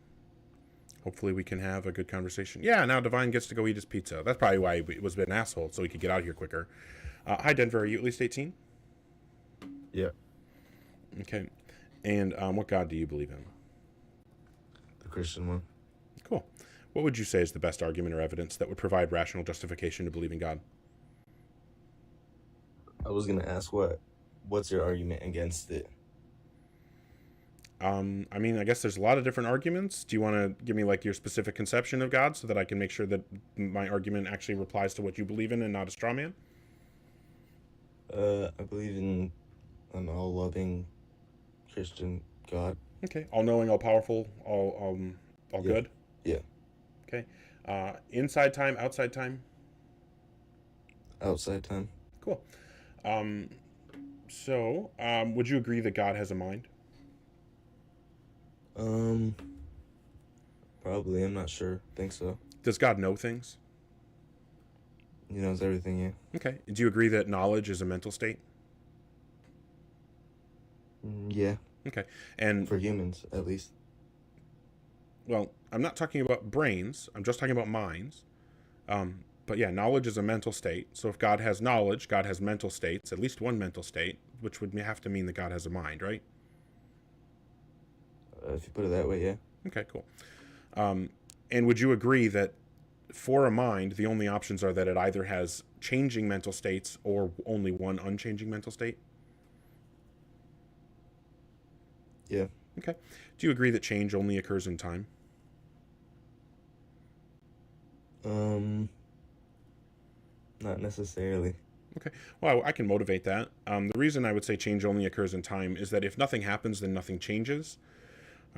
Hopefully we can have a good conversation. Yeah, now Divine gets to go eat his pizza. That's probably why he was an asshole, so he could get out of here quicker. Hi, Denver. Are you at least 18? Yeah. Okay. And what God do you believe in? The Christian one. Cool. What would you say is the best argument or evidence that would provide rational justification to believe in God? I was going to ask what's your argument against it? I mean, I guess there's a lot of different arguments. Do you want to give me like your specific conception of God so that I can make sure that my argument actually replies to what you believe in and not a straw man? I believe in an all-loving Christian God. Okay. All-knowing, all-powerful, all good? Yeah. Okay. Inside time, outside time? Outside time. Cool. So, would you agree that God has a mind? Probably. I'm not sure. Think so. Does God know things? He knows everything, yeah. Okay. Do you agree that knowledge is a mental state? Yeah. Okay. And for humans, at least. Well, I'm not talking about brains. I'm just talking about minds. But yeah, knowledge is a mental state. So if God has knowledge, God has mental states, at least one mental state, which would have to mean that God has a mind, right? If you put it that way, yeah. Okay, cool. And would you agree that for a mind, the only options are that it either has changing mental states or only one unchanging mental state? Yeah. Okay. Do you agree that change only occurs in time? Not necessarily. Okay. Well, I can motivate that. The reason I would say change only occurs in time is that if nothing happens, then nothing changes.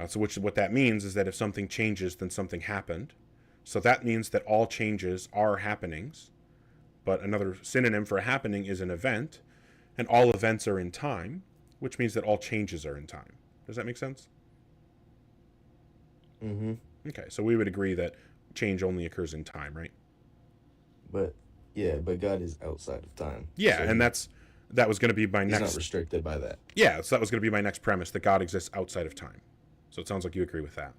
So what that means is that if something changes, then something happened. So that means that all changes are happenings. But another synonym for a happening is an event. And all events are in time, which means that all changes are in time. Does that make sense? Mm-hmm. Okay, so we would agree that change only occurs in time, right? But God is outside of time. Yeah, so and that was going to be my next... He's not restricted by that. Yeah, so that was going to be my next premise, that God exists outside of time. So it sounds like you agree with that.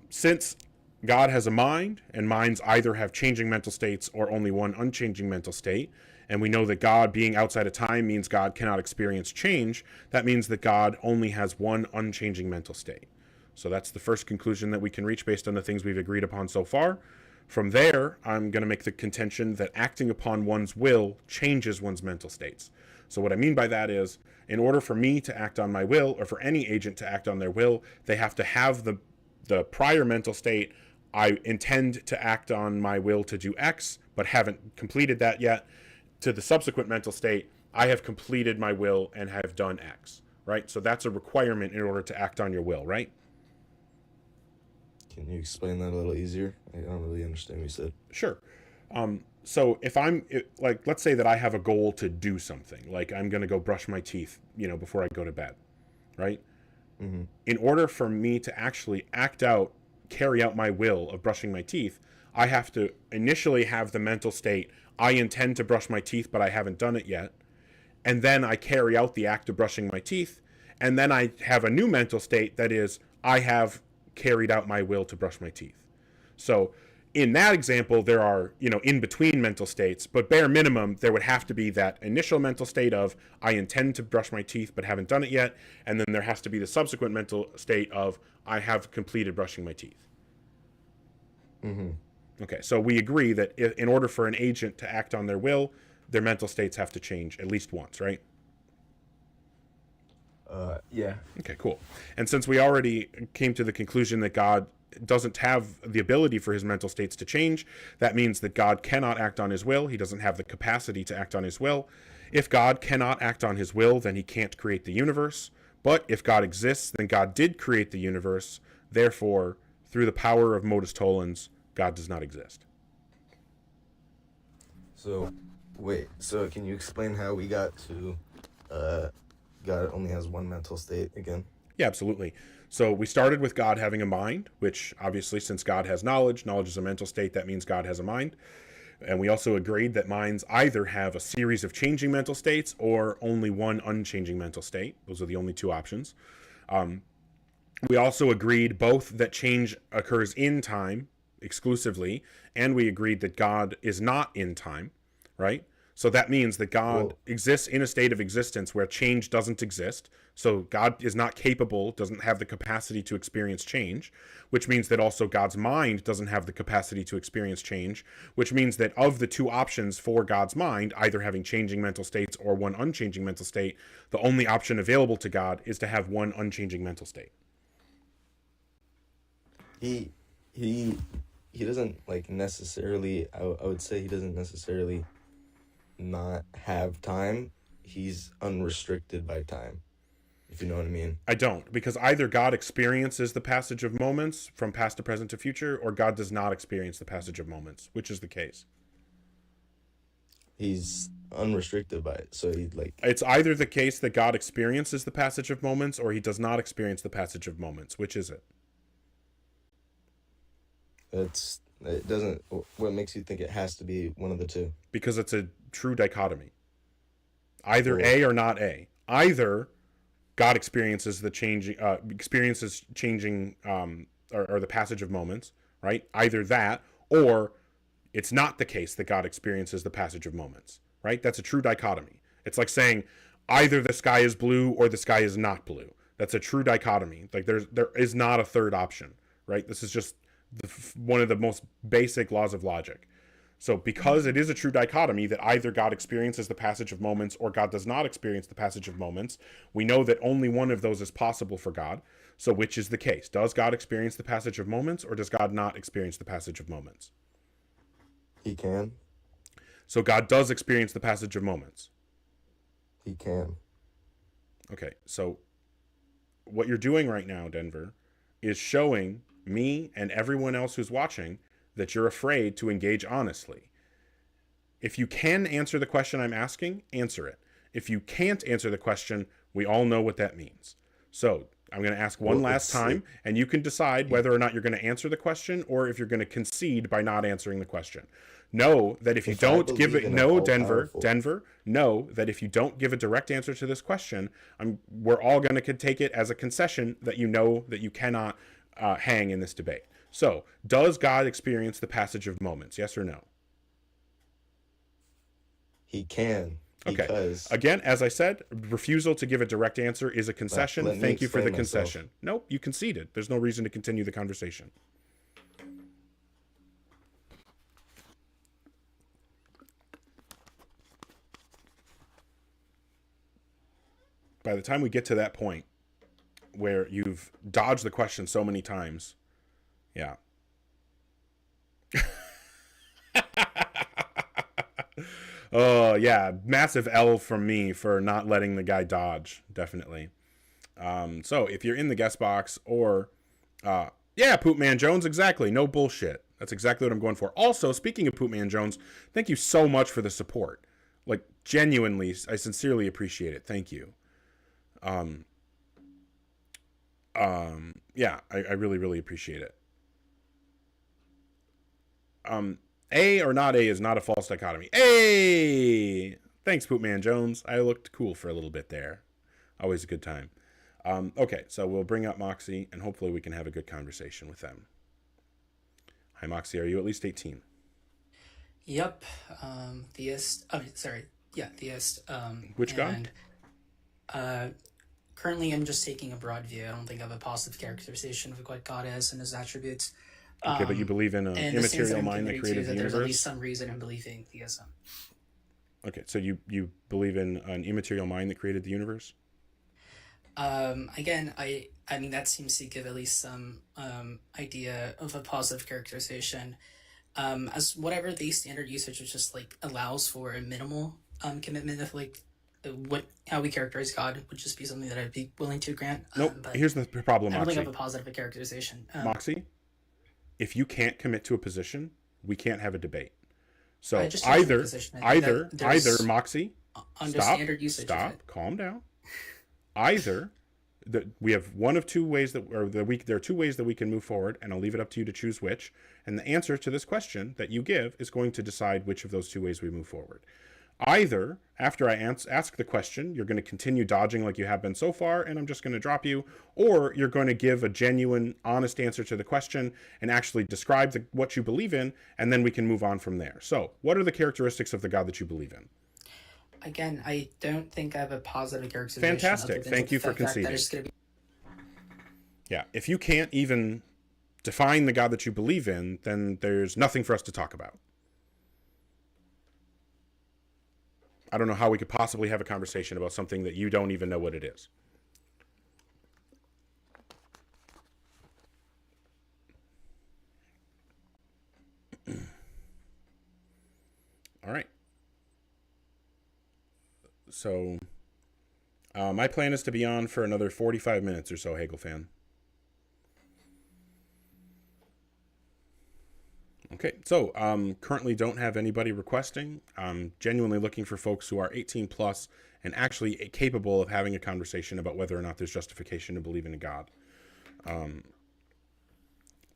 Since God has a mind, and minds either have changing mental states or only one unchanging mental state, and we know that God being outside of time means God cannot experience change, that means that God only has one unchanging mental state. So that's the first conclusion that we can reach based on the things we've agreed upon so far. From there, I'm going to make the contention that acting upon one's will changes one's mental states. So what I mean by that is, in order for me to act on my will, or for any agent to act on their will, they have to have the prior mental state I intend to act on my will to do X, but haven't completed that yet, to the subsequent mental state, I have completed my will and have done X, right? So that's a requirement in order to act on your will, right? Can you explain that a little easier? I don't really understand what you said. Sure. So if like, let's say that I have a goal to do something, like I'm going to go brush my teeth, before I go to bed, right? Mm-hmm. In order for me to actually carry out my will of brushing my teeth, I have to initially have the mental state, I intend to brush my teeth, but I haven't done it yet. And then I carry out the act of brushing my teeth. And then I have a new mental state that is, I have carried out my will to brush my teeth. So in that example, there are, in between mental states, but bare minimum, there would have to be that initial mental state of, I intend to brush my teeth, but haven't done it yet. And then there has to be the subsequent mental state of, I have completed brushing my teeth. Mm-hmm. Okay, so we agree that in order for an agent to act on their will, their mental states have to change at least once, right? Yeah. Okay, cool. And since we already came to the conclusion that God doesn't have the ability for his mental states to change, that means that God cannot act on his will. He doesn't have the capacity to act on his will. If God cannot act on his will, then he can't create the universe. But if God exists, then God did create the universe. Therefore, through the power of modus tollens, God does not exist. So, wait. So, can you explain how we got to God only has one mental state again? Yeah, absolutely. So we started with God having a mind, which obviously, since God has knowledge is a mental state, that means God has a mind. And we also agreed that minds either have a series of changing mental states or only one unchanging mental state. Those are the only two options. We also agreed both that change occurs in time exclusively, and we agreed that God is not in time, right? So that means that God exists in a state of existence where change doesn't exist. So God is not capable, doesn't have the capacity to experience change, which means that also God's mind doesn't have the capacity to experience change, which means that of the two options for God's mind, either having changing mental states or one unchanging mental state, the only option available to God is to have one unchanging mental state. He doesn't necessarily, I would say he doesn't necessarily not have time. He's unrestricted by time, if you know what I mean. I don't, because either God experiences the passage of moments from past to present to future, or God does not experience the passage of moments, which is the case. He's unrestricted by it, so it's either the case that God experiences the passage of moments, or he does not experience the passage of moments. Which is it? It doesn't. What makes you think it has to be one of the two? Because it's a true dichotomy. Either A or not A. Either God experiences the changing, or the passage of moments, right? Either that, or it's not the case that God experiences the passage of moments, right? That's a true dichotomy. It's like saying either the sky is blue or the sky is not blue. That's a true dichotomy. Like there is not a third option, right? This is just one of the most basic laws of logic. So because it is a true dichotomy that either God experiences the passage of moments or God does not experience the passage of moments, we know that only one of those is possible for God. So which is the case? Does God experience the passage of moments, or does God not experience the passage of moments? He can. So God does experience the passage of moments. He can. Okay, so what you're doing right now, Denver, is showing me and everyone else who's watching that you're afraid to engage honestly. If you can answer the question I'm asking, answer it. If you can't answer the question, we all know what that means. So I'm going to ask one last time, and you can decide whether or not you're going to answer the question or if you're going to concede by not answering the question. Know that if you don't give it, no, Denver, know that if you don't give a direct answer to this question, we're all going to take it as a concession that you know that you cannot hang in this debate. So, does God experience the passage of moments? Yes or no? He can. Okay. Because again, as I said, refusal to give a direct answer is a concession. Let me Thank you for the explain myself. concession. Nope, you conceded. There's no reason to continue the conversation. By the time we get to that point where you've dodged the question so many times, yeah, Oh, yeah. Massive L from me for not letting the guy dodge. Definitely. So if you're in the guest box or, yeah, Poop Man Jones, exactly. No bullshit. That's exactly what I'm going for. Also, speaking of Poop Man Jones, thank you so much for the support. Like, genuinely, I sincerely appreciate it. Thank you. Yeah, I really, really appreciate it. A or not A is not a false dichotomy. A! Thanks, Poop Man Jones. I looked cool for a little bit there. Always a good time. Okay, so we'll bring up Moxie, and hopefully we can have a good conversation with them. Hi, Moxie. Are you at least 18? Yep. Theist. Theist. Which god? Currently, I'm just taking a broad view. I don't think I have a positive characterization of what God is and his attributes. Okay, but you believe in an and immaterial mind that created the There's universe? at least some reason in believing theism. Okay, so you believe in an immaterial mind that created the universe? Again, I mean, that seems to give at least some idea of a positive characterization. As whatever the standard usage is just like allows for a minimal commitment of like how we characterize God would just be something that I'd be willing to grant. Nope. But Here's the problem, I don't Moxie. think I have a positive characterization. Moxie, if you can't commit to a position, we can't have a debate. So I just changed my either, position. I think that there's Moxie, under stop, standard usage of stop, it. calm down. Either we have one of two ways there are two ways that we can move forward, and I'll leave it up to you to choose which. And the answer to this question that you give is going to decide which of those two ways we move forward. Either after I ask the question, you're going to continue dodging like you have been so far, and I'm just going to drop you, or you're going to give a genuine, honest answer to the question and actually describe what you believe in, and then we can move on from there. So, what are the characteristics of the God that you believe in? Again, I don't think I have a positive characterization. Fantastic. other than Thank the you for fact that conceding. it's gonna be- Yeah, if you can't even define the God that you believe in, then there's nothing for us to talk about. I don't know how we could possibly have a conversation about something that you don't even know what it is. All right. So, my plan is to be on for another 45 minutes or so, Hegel fan. Okay, so currently don't have anybody requesting. I'm genuinely looking for folks who are 18 plus and actually capable of having a conversation about whether or not there's justification to believe in a God.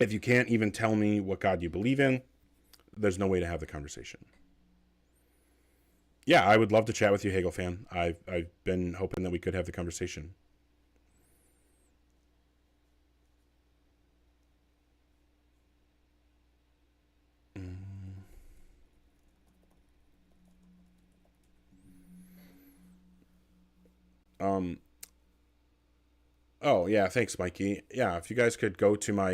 If you can't even tell me what God you believe in, there's no way to have the conversation. Yeah, I would love to chat with you, Hegel fan. I've been hoping that we could have the conversation. Oh yeah, thanks, Mikey. Yeah, if you guys could go to my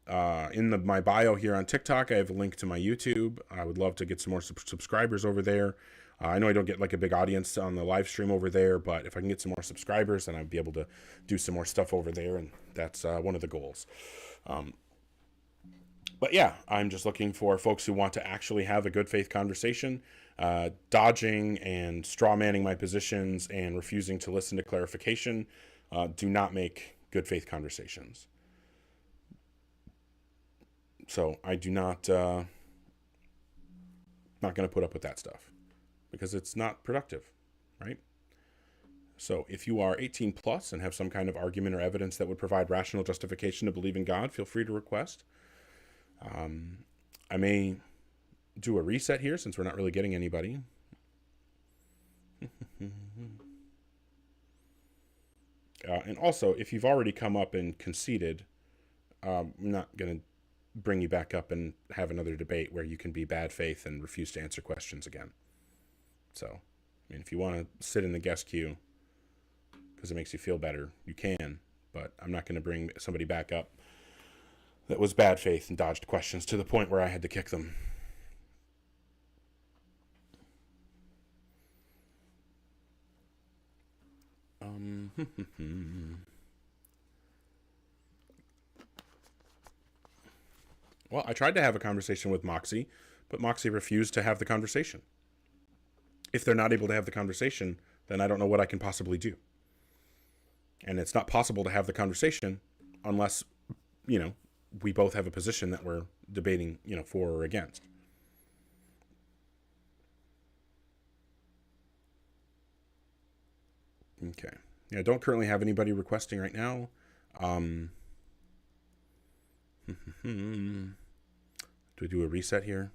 my bio here on TikTok, I have a link to my YouTube. I would love to get some more subscribers over there. I know I don't get like a big audience on the live stream over there, but if I can get some more subscribers, then I'd be able to do some more stuff over there, and that's one of the goals. But yeah, I'm just looking for folks who want to actually have a good faith conversation. Dodging and straw manning my positions and refusing to listen to clarification do not make good faith conversations. So I do not going to put up with that stuff because it's not productive, right? So if you are 18 plus and have some kind of argument or evidence that would provide rational justification to believe in God, feel free to request. I may do a reset here since we're not really getting anybody. And also, if you've already come up and conceded, I'm not going to bring you back up and have another debate where you can be bad faith and refuse to answer questions again. So, I mean, if you want to sit in the guest queue because it makes you feel better, you can. But I'm not going to bring somebody back up that was bad faith and dodged questions to the point where I had to kick them. Well, I tried to have a conversation with Moxie, but Moxie refused to have the conversation. if they're not able to have the conversation, then I don't know what I can possibly do. And it's not possible to have the conversation unless, you know, we both have a position that we're debating, you know, for or against. Okay. Yeah, I don't currently have anybody requesting right now. Do we do a reset here?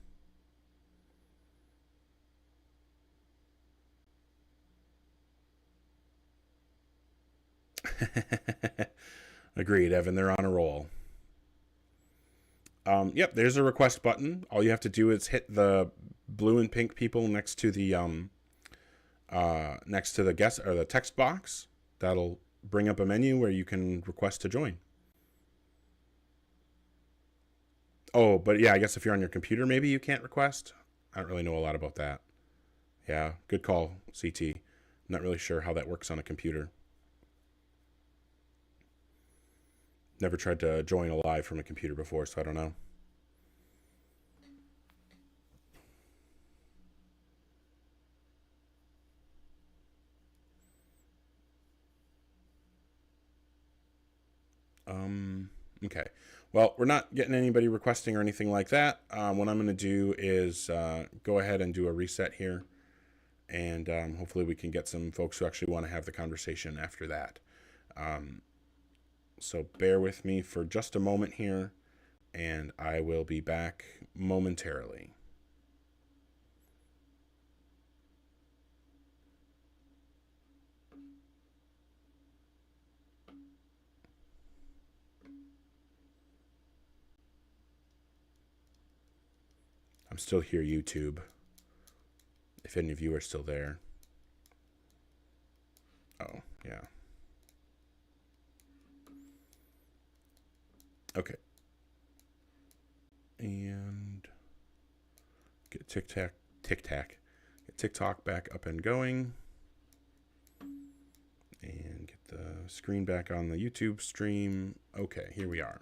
Agreed, Evan. They're on a roll. Yep, there's a request button. All you have to do is hit the blue and pink people next to the guest or the text box. That'll bring up a menu where you can request to join. Oh, but yeah, I guess if you're on your computer, maybe you can't request. I don't really know a lot about that. Yeah, good call, CT. Not really sure how that works on a computer. Never tried to join a live from a computer before, so I don't know. Okay. Well, we're not getting anybody requesting or anything like that. What I'm going to do is go ahead and do a reset here. And hopefully we can get some folks who actually want to have the conversation after that. So bear with me for just a moment here, and I will be back momentarily. I'm still here, YouTube, if any of you are still there. Oh, yeah. Okay. And get TikTok back up and going. And get the screen back on the YouTube stream. Okay, here we are.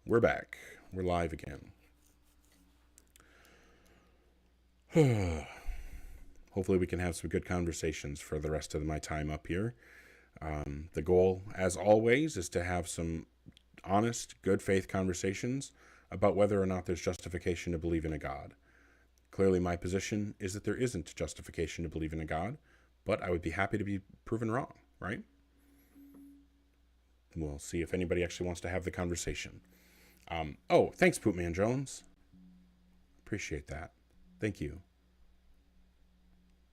We're back. We're live again. Hopefully we can have some good conversations for the rest of my time up here. The goal, as always, is to have some honest, good faith conversations about whether or not there's justification to believe in a God. Clearly my position is that there isn't justification to believe in a God, but I would be happy to be proven wrong, right? We'll see if anybody actually wants to have the conversation. Oh, thanks, Poopman Jones. Appreciate that. Thank you.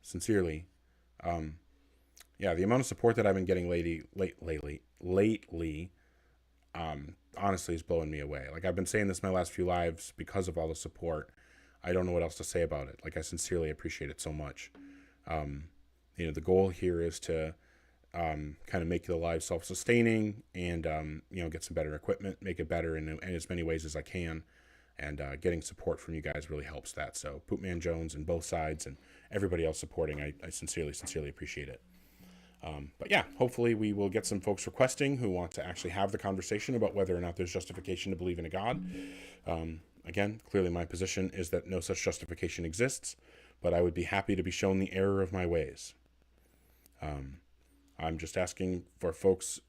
Sincerely. Yeah, the amount of support that I've been getting lately, honestly is blowing me away. Like, I've been saying this my last few lives because of all the support. I don't know what else to say about it. Like, I sincerely appreciate it so much. You know, the goal here is to kind of make the live self-sustaining and, you know, get some better equipment, make it better in as many ways as I can. And getting support from you guys really helps that. So Poopman Jones and both sides and everybody else supporting, I sincerely appreciate it. But yeah, hopefully we will get some folks requesting who want to actually have the conversation about whether or not there's justification to believe in a God. Again, clearly my position is that no such justification exists, but I would be happy to be shown the error of my ways. I'm just asking for folks.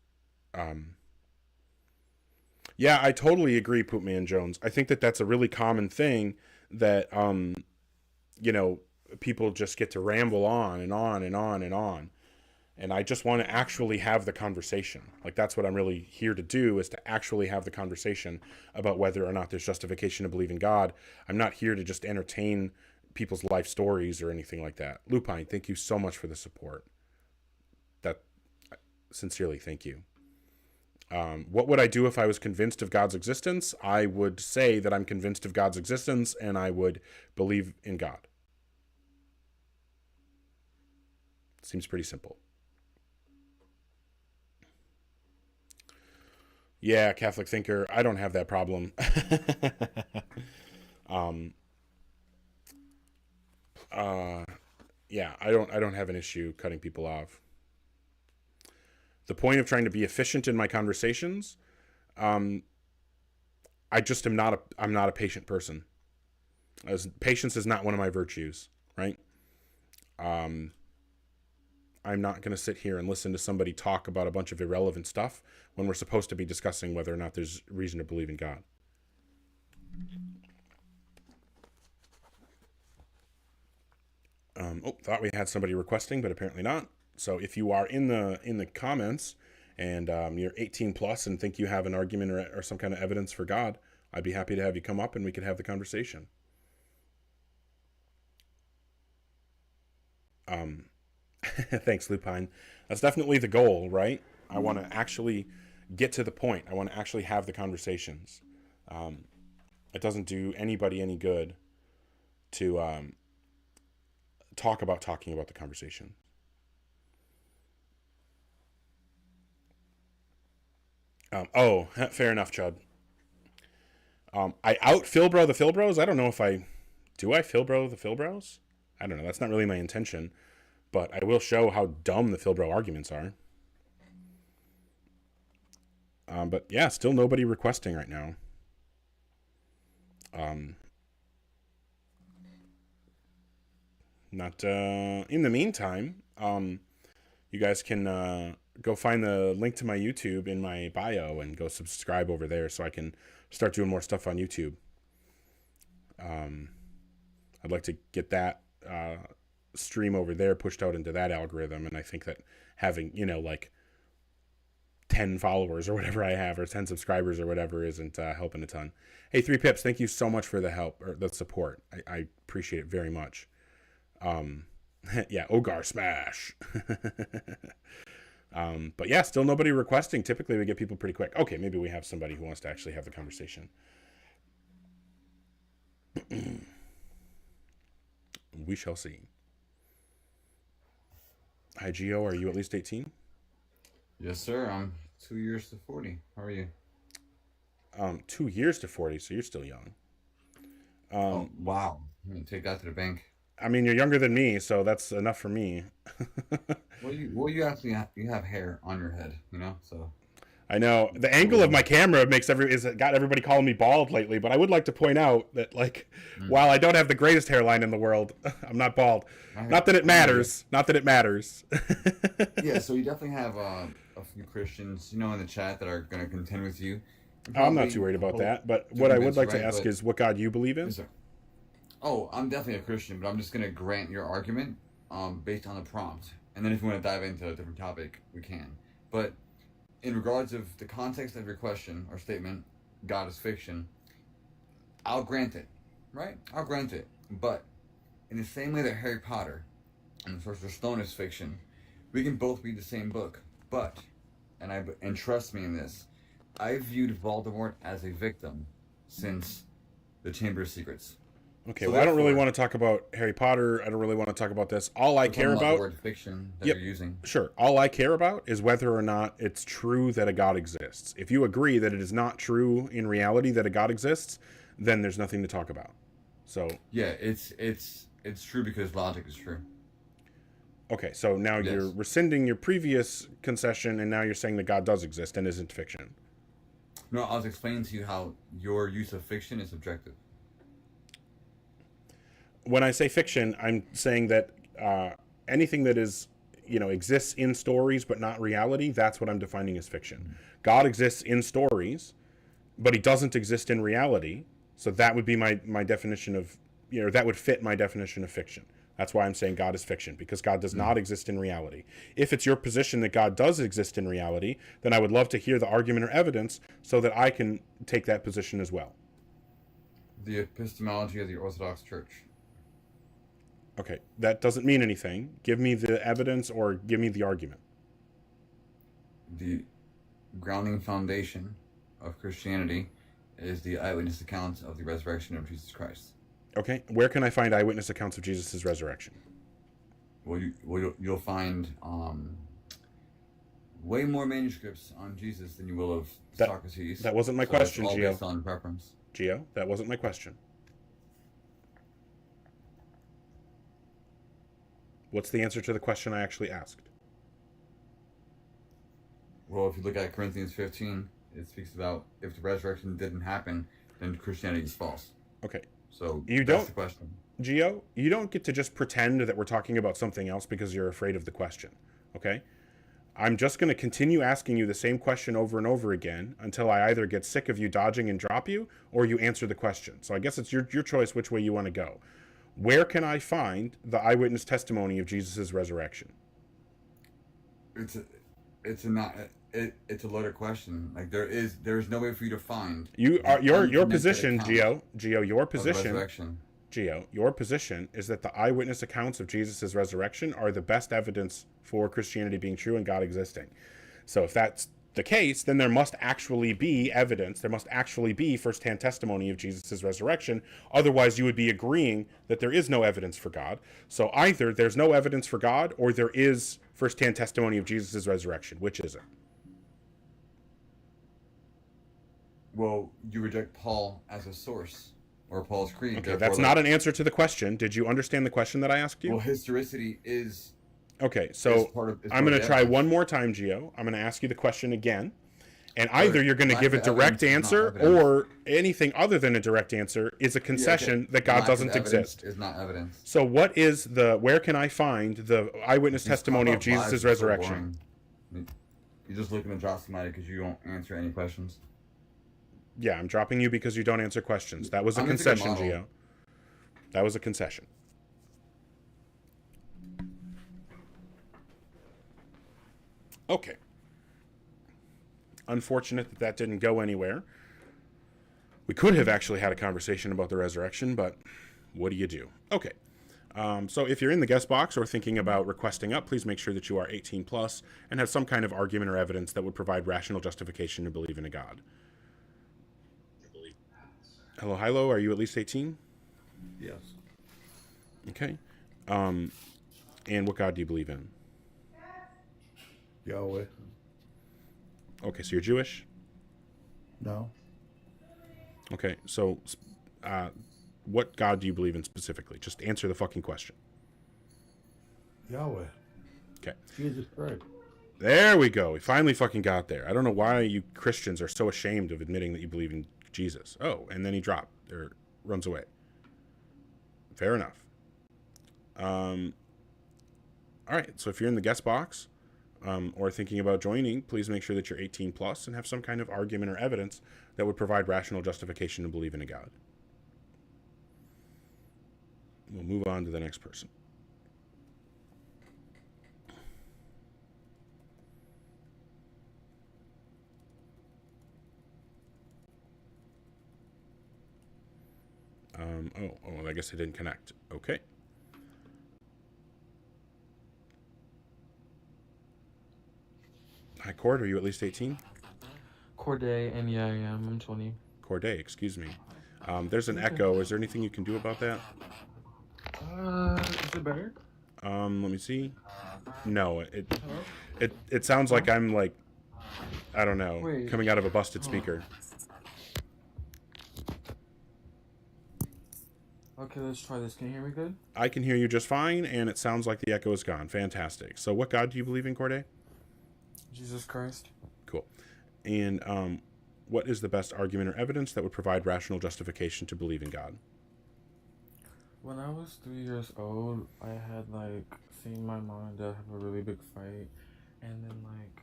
Yeah, I totally agree, Poopman Jones. I think that that's a really common thing that, you know, people just get to ramble on and on and on and on. And I just want to actually have the conversation. Like, that's what I'm really here to do, is to actually have the conversation about whether or not there's justification to believe in God. I'm not here to just entertain people's life stories or anything like that. Lupine, thank you so much for the support. Sincerely, thank you. What would I do if I was convinced of God's existence? I would say that I'm convinced of God's existence and I would believe in God. Seems pretty simple. Yeah, Catholic thinker, I don't have that problem. Yeah, I don't have an issue cutting people off. The point of trying to be efficient in my conversations, I just am not I'm not a patient person. Patience is not one of my virtues, right? I'm not going to sit here and listen to somebody talk about a bunch of irrelevant stuff when we're supposed to be discussing whether or not there's reason to believe in God. Thought we had somebody requesting, but apparently not. So if you are in the comments and you're 18 plus and think you have an argument or some kind of evidence for God, I'd be happy to have you come up and we could have the conversation. Thanks, Lupine. That's definitely the goal, right? I want to actually get to the point. I want to actually have the conversations. It doesn't do anybody any good to talking about the conversation. Fair enough, Chud. I out Philbro the Philbros? I don't know if I Philbro the Philbros? I don't know. That's not really my intention. But I will show how dumb the Philbro arguments are. But yeah, still nobody requesting right now. In the meantime, you guys can go find the link to my YouTube in my bio and go subscribe over there so I can start doing more stuff on YouTube. I'd like to get that stream over there pushed out into that algorithm, and I think that having, like 10 followers or whatever I have, or 10 subscribers or whatever, isn't helping a ton. Hey, 3 Pips, thank you so much for the help or the support. I appreciate it very much. Yeah, Ogar smash. But yeah, still nobody requesting. Typically we get people pretty quick. Okay, maybe we have somebody who wants to actually have the conversation. We shall see. Hi, Gio. Are you at least 18? Yes, sir. I'm 2 years to 40. How are you? 2 years to 40, so you're still young. Oh, wow. I'm gonna take that to the bank. I mean, you're younger than me, so that's enough for me. Well, you actually you have hair on your head, so. I know the angle of my camera got everybody calling me bald lately, but I would like to point out that, while I don't have the greatest hairline in the world, I'm not bald. Not that it matters. Not that it matters. Yeah, so you definitely have a few Christians, in the chat that are going to contend with you. I'm not too worried about that, but what I would like to ask is what God you believe in? Yes, oh, I'm definitely a Christian, but I'm just going to grant your argument based on the prompt. And then if you want to dive into a different topic, we can. But in regards of the context of your question or statement, God is fiction, I'll grant it, right? I'll grant it. But in the same way that Harry Potter and the Sorcerer's Stone is fiction, we can both read the same book. But, and trust me in this, I viewed Voldemort as a victim since the Chamber of Secrets. Okay, so well, I don't really want to talk about Harry Potter. I don't really want to talk about this. All I care about, the word fiction that you're using. Sure. All I care about is whether or not it's true that a God exists. If you agree that it is not true in reality that a God exists, then there's nothing to talk about. So yeah, it's true because logic is true. Okay, so now you're rescinding your previous concession, and now you're saying that God does exist and isn't fiction. No, I was explaining to you how your use of fiction is subjective. When I say fiction, I'm saying that anything that is, exists in stories but not reality, that's what I'm defining as fiction. God exists in stories, but he doesn't exist in reality. So that would be my definition of, that would fit my definition of fiction. That's why I'm saying God is fiction, because God does not exist in reality. If it's your position that God does exist in reality, then I would love to hear the argument or evidence so that I can take that position as well. The epistemology of the Orthodox Church. Okay, that doesn't mean anything. Give me the evidence or give me the argument. The grounding foundation of Christianity is the eyewitness accounts of the resurrection of Jesus Christ. Okay, where can I find eyewitness accounts of Jesus' resurrection? Well, you'll find way more manuscripts on Jesus than you will of Socrates. That wasn't my question, all Gio. Based on preference. Gio, that wasn't my question. What's the answer to the question I actually asked? Well, if you look at Corinthians 15, it speaks about if the resurrection didn't happen, then Christianity is false. Okay, So You that's don't, the question. Gio, you don't get to just pretend that we're talking about something else because you're afraid of the question. Okay? I'm just going to continue asking you the same question over and over again until I either get sick of you dodging and drop you, or you answer the question. So I guess it's your choice which way you want to go. Where can I find the eyewitness testimony of Jesus' resurrection? It's a loaded question. Like there's no way for you to find Your unconnected position, account Gio, your of the position, resurrection. Gio, your position is that the eyewitness accounts of Jesus' resurrection are the best evidence for Christianity being true and God existing. So if that's the case, then there must actually be evidence. There must actually be firsthand testimony of Jesus' resurrection. Otherwise, you would be agreeing that there is no evidence for God. So either there's no evidence for God, or there is firsthand testimony of Jesus' resurrection. Which is it? Well, you reject Paul as a source or Paul's creed. Okay, that's not an answer to the question. Did you understand the question that I asked you? Well, historicity is. Okay, so I'm going to try one more time, Gio. I'm going to ask you the question again. And either you're going to give a direct answer, or anything other than a direct answer is a concession that God doesn't exist. Is not evidence. So what is where can I find the eyewitness testimony of Jesus' resurrection? You're just looking to drop somebody because you don't answer any questions. Yeah, I'm dropping you because you don't answer questions. That was a concession, Gio. That was a concession. Okay. Unfortunate that didn't go anywhere. We could have actually had a conversation about the resurrection, but what do you do? Okay. So if you're in the guest box or thinking about requesting up, please make sure that you are 18 plus and have some kind of argument or evidence that would provide rational justification to believe in a God. Hello, Hilo, are you at least 18? Yes. Okay. And what God do you believe in? Yahweh. Okay, so you're Jewish? No. Okay, so what God do you believe in specifically? Just answer the fucking question. Yahweh. Okay. Jesus Christ. There we go. We finally fucking got there. I don't know why you Christians are so ashamed of admitting that you believe in Jesus. Oh, and then he dropped or runs away. Fair enough. All right, so if you're in the guest box or thinking about joining, please make sure that you're 18 plus and have some kind of argument or evidence that would provide rational justification to believe in a God. We'll move on to the next person. I guess it didn't connect. Okay. Hi, Cord, are you at least 18? Corday, and yeah, I am. I'm 20. Corday, excuse me. There's an echo. Is there anything you can do about that? Is it better? Let me see. No, it sounds like I'm like, I don't know, Wait. coming out of a busted speaker. Okay, let's try this. Can you hear me good? I can hear you just fine, and it sounds like the echo is gone. Fantastic. So what God do you believe in, Corday? Jesus Christ. Cool. And what is the best argument or evidence that would provide rational justification to believe in God? When I was 3 years old, I had like seen my mom and dad have a really big fight, and then like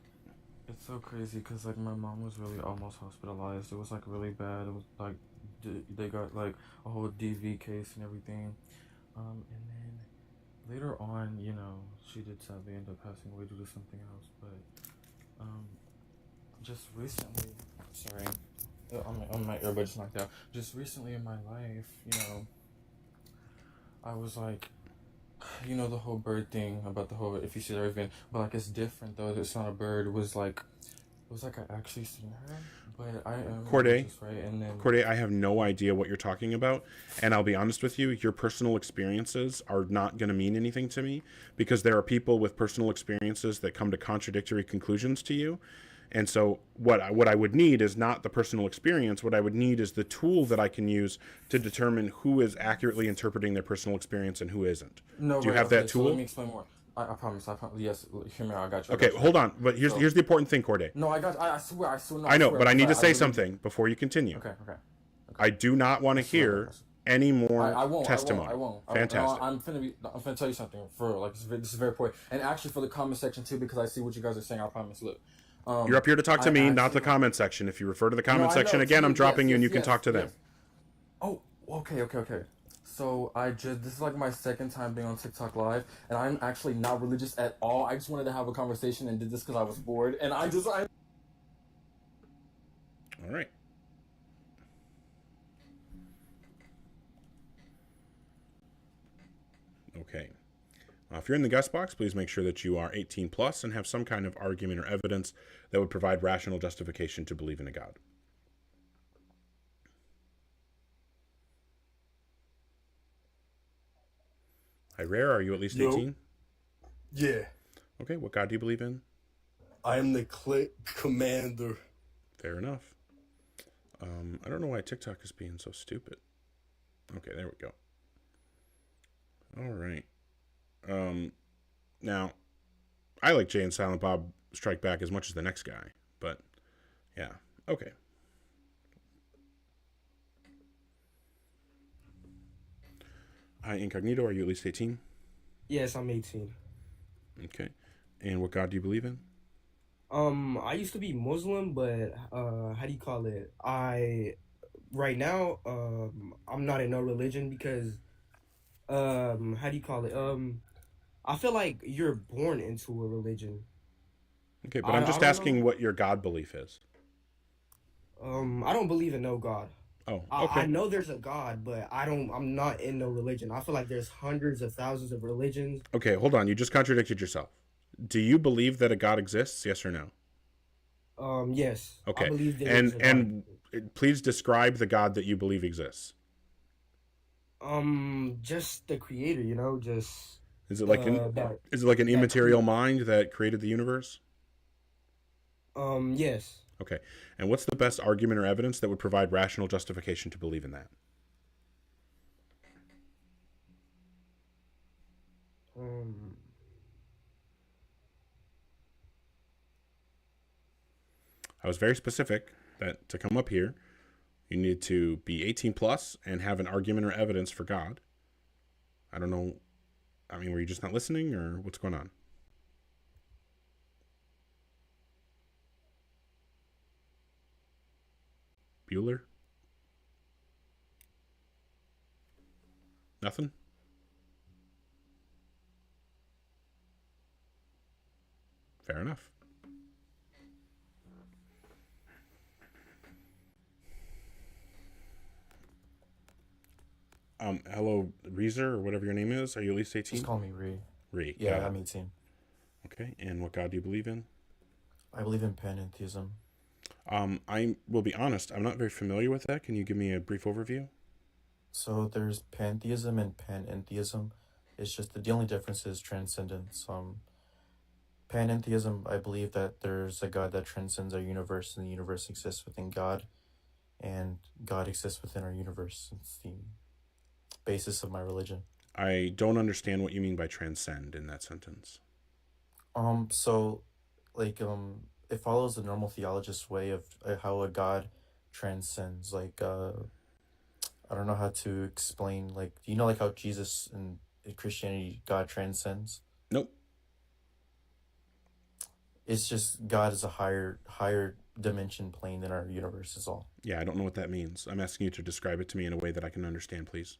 it's so crazy because like my mom was really almost hospitalized. It was like really bad. It was like they got like a whole DV case and everything, and then later on, you know, she did sadly end up passing away due to something else. But just recently, sorry, on my earbuds knocked out. Just recently in my life, you know, I was like, you know, the whole bird thing about the whole if you see the raven, but like it's different though. It's not a bird. It was like I actually seen her, but I am Corday, right? And then Corday, I have no idea what you're talking about, and I'll be honest with you. Your personal experiences are not going to mean anything to me because there are people with personal experiences that come to contradictory conclusions to you. And so what I would need is not the personal experience. What I would need is the tool that I can use to determine who is accurately interpreting their personal experience and who isn't. No, do you right, have okay, that tool? So let me explain more. I promise. Yes, hear me out. I got you. Okay, hold on. But here's the important thing, Corday. No, I got. I swear. I know, swear, but I need to say really- something before you continue. Okay. I do not want to hear any more I won't. testimony. I won't. Fantastic. I'm finna tell you something for like this is very important, and actually for the comment section too, because I see what you guys are saying. I promise. Look, You're up here to talk to me, not the actually- comment section. If you refer to the No, comment I section know. again, I'm Yes, dropping you and yes, you can yes, talk to them. yes. Oh, okay. So this is like my second time being on TikTok live, and I'm actually not religious at all. I just wanted to have a conversation and did this because I was bored, and I. All right. Okay. If you're in the guest box, please make sure that you are 18 plus and have some kind of argument or evidence that would provide rational justification to believe in a God. Hi, Rare. Are you at least Yo. 18? Yeah, Okay. What God do you believe in? I am the commander. Fair enough. I don't know why TikTok is being so stupid. Okay, there we go. All right. Now, I like Jay and Silent Bob Strike Back as much as the next guy, but yeah, okay. Hi, Incognito. Are you at least 18? Yes, I'm 18. Okay. And what God do you believe in? I used to be Muslim, but how do you call it? Right now, I'm not in no religion because how do you call it? I feel like you're born into a religion. Okay, but I'm just I don't asking know. what your God belief is. I don't believe in no God. Oh, I okay. know there's a God, but I'm not in no religion. I feel like there's hundreds of thousands of religions. Okay, hold on. You just contradicted yourself. Do you believe that a God exists? Yes or no? Yes. Okay. I believe there and is a God. and please describe the God that you believe exists. Just the creator, just Is it like that is it like an immaterial mind that created the universe? Yes. Okay. And what's the best argument or evidence that would provide rational justification to believe in that? I was very specific that to come up here, you need to be 18 plus and have an argument or evidence for God. I don't know. I mean, were you just not listening or what's going on? Bueller? Nothing? Fair enough. Hello, Reezer, or whatever your name is. Are you at least 18? Just call me Ree. Ree. Yeah, got it. I'm 18. Okay, and what God do you believe in? I believe in panentheism. I will be honest, I'm not very familiar with that. Can you give me a brief overview? So there's pantheism and panentheism. It's just the only difference is transcendence. Panentheism, I believe that there's a God that transcends our universe, and the universe exists within God, and God exists within our universe. It's the basis of my religion. I don't understand what you mean by transcend in that sentence. So, like, it follows the normal theologist's way of how a God transcends. Like, I don't know how to explain. Like, you know, like how Jesus and in Christianity, God transcends. Nope. It's just God is a higher dimension plane than our universe is all. Yeah, I don't know what that means. I'm asking you to describe it to me in a way that I can understand, please.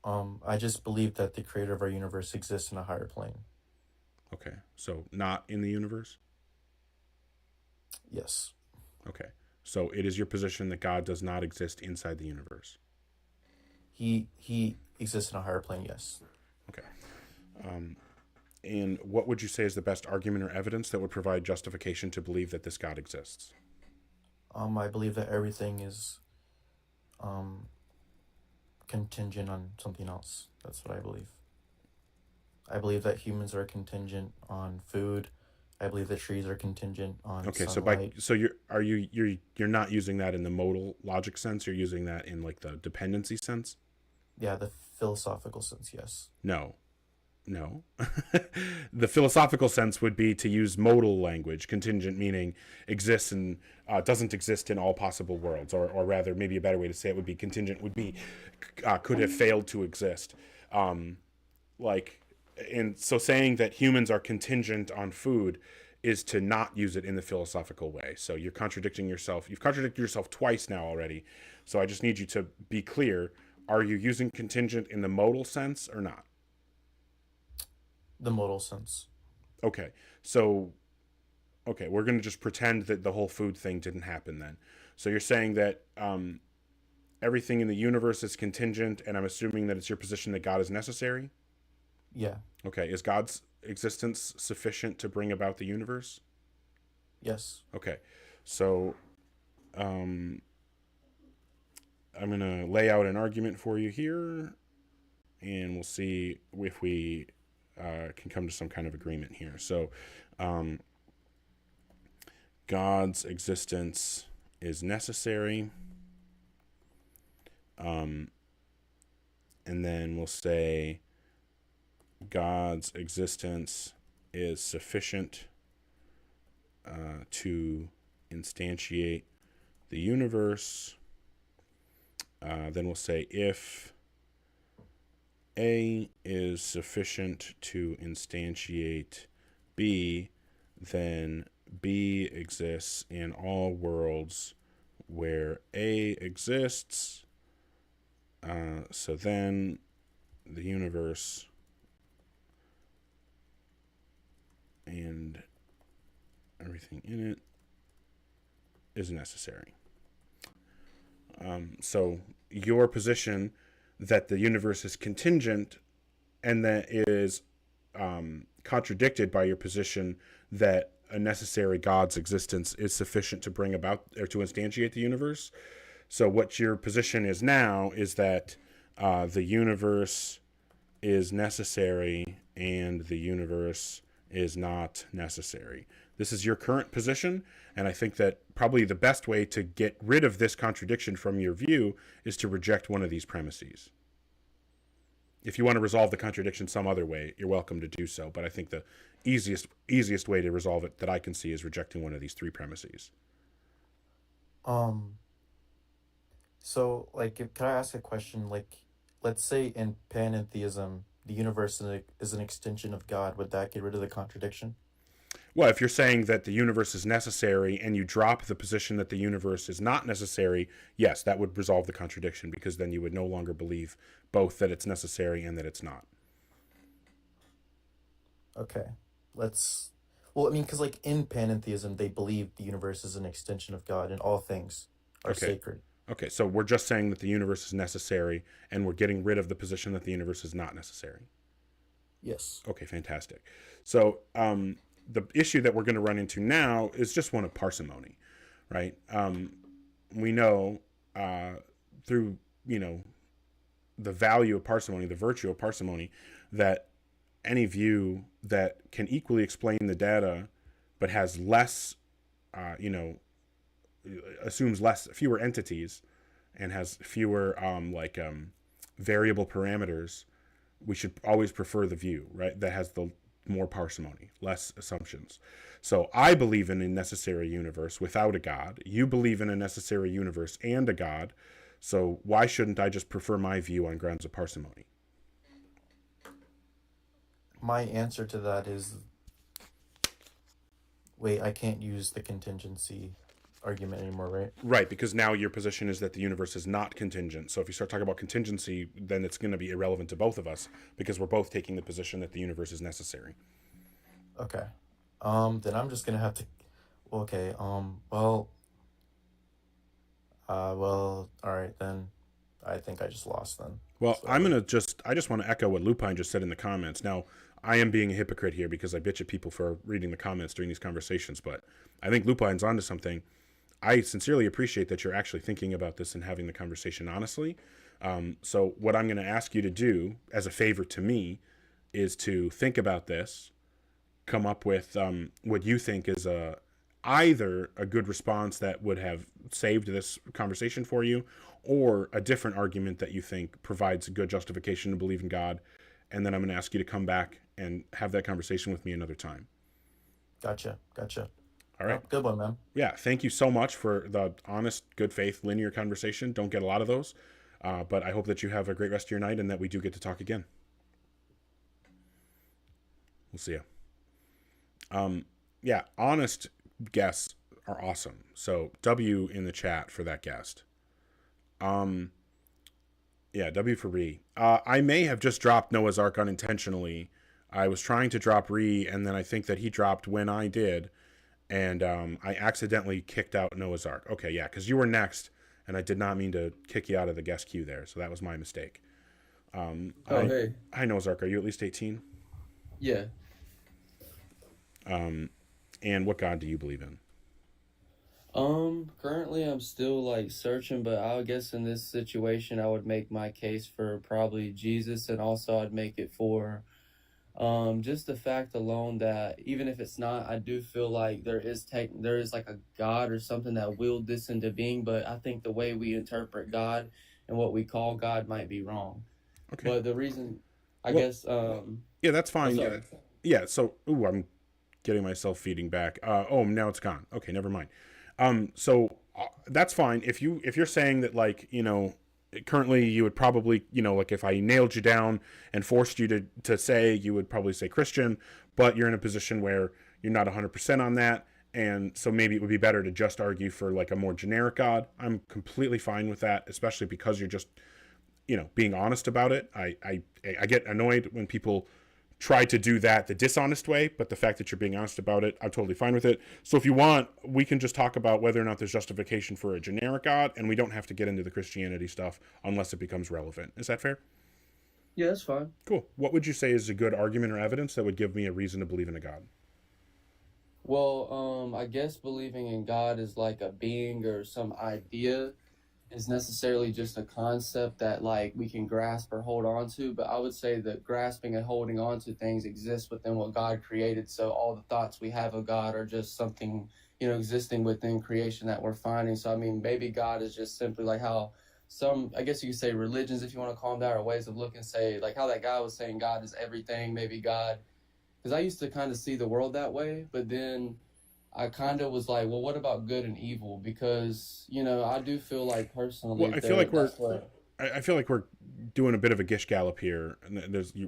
I just believe that the creator of our universe exists in a higher plane. Okay, so not in the universe? Yes. Okay, so it is your position that God does not exist inside the universe? He exists in a higher plane, yes. Okay. And what would you say is the best argument or evidence that would provide justification to believe that this God exists? I believe that everything is contingent on something else. That's what I believe. I believe that humans are contingent on food. I believe that trees are contingent on Okay, sunlight. so you're not using that in the modal logic sense, you're using that in like the dependency sense? Yeah, the philosophical sense, yes. No. No. The philosophical sense would be to use modal language, contingent meaning exists and doesn't exist in all possible worlds, or rather, maybe a better way to say it would be contingent would be could have failed to exist. And so saying that humans are contingent on food is to not use it in the philosophical way. So you're contradicting yourself. You've contradicted yourself twice now already. So I just need you to be clear. Are you using contingent in the modal sense or not? The modal sense. Okay. So, okay, we're going to just pretend that the whole food thing didn't happen then. So you're saying that everything in the universe is contingent, and I'm assuming that it's your position that God is necessary? Yeah. Okay. Is God's existence sufficient to bring about the universe? Yes. Okay. So I'm going to lay out an argument for you here, and we'll see if we can come to some kind of agreement here. So God's existence is necessary. And then we'll say God's existence is sufficient to instantiate the universe. Then we'll say if A is sufficient to instantiate B, then B exists in all worlds where A exists. So then the universe and everything in it is necessary. So your position that the universe is contingent and that is contradicted by your position that a necessary God's existence is sufficient to bring about or to instantiate the universe. So what your position is now is that the universe is necessary and the universe is not necessary. This is your current position, and I think that probably the best way to get rid of this contradiction from your view is to reject one of these premises. If you want to resolve the contradiction some other way, you're welcome to do so, but I think the easiest way to resolve it that I can see is rejecting one of these three premises. So, like, can I ask a question? Like, let's say in panentheism, the universe is an extension of God. Would that get rid of the contradiction? Well, if you're saying that the universe is necessary and you drop the position that the universe is not necessary, yes, that would resolve the contradiction, because then you would no longer believe both that it's necessary and that it's not. Okay. Well, I mean, because, like, in panentheism, they believe the universe is an extension of God and all things are sacred. Okay, so we're just saying that the universe is necessary, and we're getting rid of the position that the universe is not necessary. Yes. Okay, fantastic. So the issue that we're going to run into now is just one of parsimony, right? We know through, the value of parsimony, the virtue of parsimony, that any view that can equally explain the data but has less, assumes fewer entities and has fewer variable parameters, we should always prefer the view, right, that has the more parsimony, less assumptions. So I believe in a necessary universe without a God. You believe in a necessary universe and a God. So why shouldn't I just prefer my view on grounds of parsimony? My answer to that is, wait, I can't use the contingency argument anymore, right? Right, because now your position is that the universe is not contingent. So if you start talking about contingency, then it's going to be irrelevant to both of us, because we're both taking the position that the universe is necessary. Okay. Then I'm just gonna have to. Okay. Well, all right then. I think I just lost then. Well, so I just want to echo what Lupine just said in the comments. Now, I am being a hypocrite here because I bitch at people for reading the comments during these conversations, but I think Lupine's onto something. I sincerely appreciate that you're actually thinking about this and having the conversation honestly. So what I'm going to ask you to do as a favor to me is to think about this, come up with what you think is either a good response that would have saved this conversation for you, or a different argument that you think provides a good justification to believe in God, and then I'm going to ask you to come back and have that conversation with me another time. Gotcha. All right. Good one, man. Yeah, thank you so much for the honest, good faith, linear conversation. Don't get a lot of those, but I hope that you have a great rest of your night and that we do get to talk again. We'll see you. Yeah, honest guests are awesome. So W in the chat for that guest. Yeah, W for Ree. I may have just dropped Noah's Ark unintentionally. I was trying to drop Ree, and then I think that he dropped when I did, and I accidentally kicked out Noah's Ark. Okay, yeah, because you were next, and I did not mean to kick you out of the guest queue there, so that was my mistake. Hey. Hi, Noah's Ark. Are you at least 18? Yeah. And what God do you believe in? Currently I'm still like searching, but I guess in this situation I would make my case for probably Jesus, and also I'd make it for just the fact alone that even if it's not, I do feel like there is like a God or something that willed this into being, but I think the way we interpret God and what we call God might be wrong. Okay. But the reason I guess yeah, that's fine. oh, sorry. Yeah, so I'm getting myself feeding back. Oh, now it's gone. Okay, never mind. So that's fine. If you're saying that, like, you know, currently you would probably, you know, like if I nailed you down and forced you to say, you would probably say Christian, but you're in a position where you're not 100% on that. And so maybe it would be better to just argue for like a more generic God. I'm completely fine with that, especially because you're just, you know, being honest about it. I get annoyed when people try to do that the dishonest way, but the fact that you're being honest about it, I'm totally fine with it. So if you want, we can just talk about whether or not there's justification for a generic God, and we don't have to get into the Christianity stuff unless it becomes relevant. Is that fair? Yeah, that's fine. Cool. What would you say is a good argument or evidence that would give me a reason to believe in a God? Well, I guess believing in God is like a being or some idea is necessarily just a concept that like we can grasp or hold on to, but I would say that grasping and holding on to things exists within what God created. So all the thoughts we have of God are just something, you know, existing within creation that we're finding. So I mean, maybe God is just simply like how some, I guess you could say religions, if you want to call them that, or ways of looking, say like how that guy was saying God is everything. Maybe God, because I used to kind of see the world that way, but then I kind of was like, well, what about good and evil? Because, you know, I do feel like personally, Well, I feel like we're doing a bit of a gish gallop here.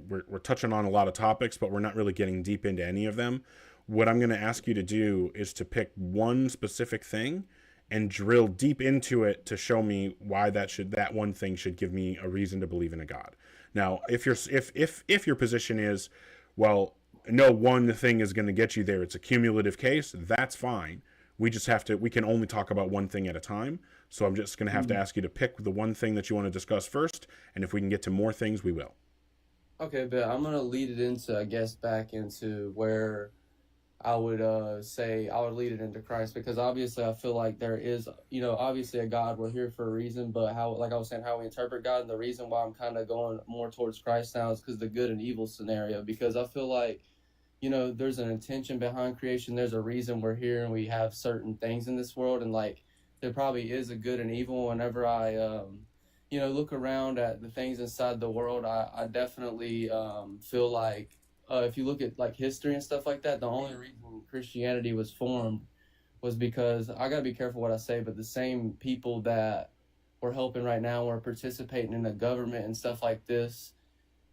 We're touching on a lot of topics, but we're not really getting deep into any of them. What I'm going to ask you to do is to pick one specific thing and drill deep into it to show me why that one thing should give me a reason to believe in a God. Now, if your position is, well, no one thing is going to get you there, it's a cumulative case, that's fine. We can only talk about one thing at a time. So I'm just going to have to ask you to pick the one thing that you want to discuss first. And if we can get to more things, we will. Okay, but I'm going to lead it into, I guess, back into where I would say I would lead it into Christ, because obviously I feel like there is, you know, obviously a God, we're here for a reason, but how, like I was saying, how we interpret God, and the reason why I'm kind of going more towards Christ now is because the good and evil scenario, because I feel like, you know, there's an intention behind creation. There's a reason we're here and we have certain things in this world. And like, there probably is a good and evil. Whenever I, you know, look around at the things inside the world, I definitely feel like if you look at like history and stuff like that, the only reason Christianity was formed was because, I got to be careful what I say, but the same people that we're helping right now, we're participating in the government and stuff like this,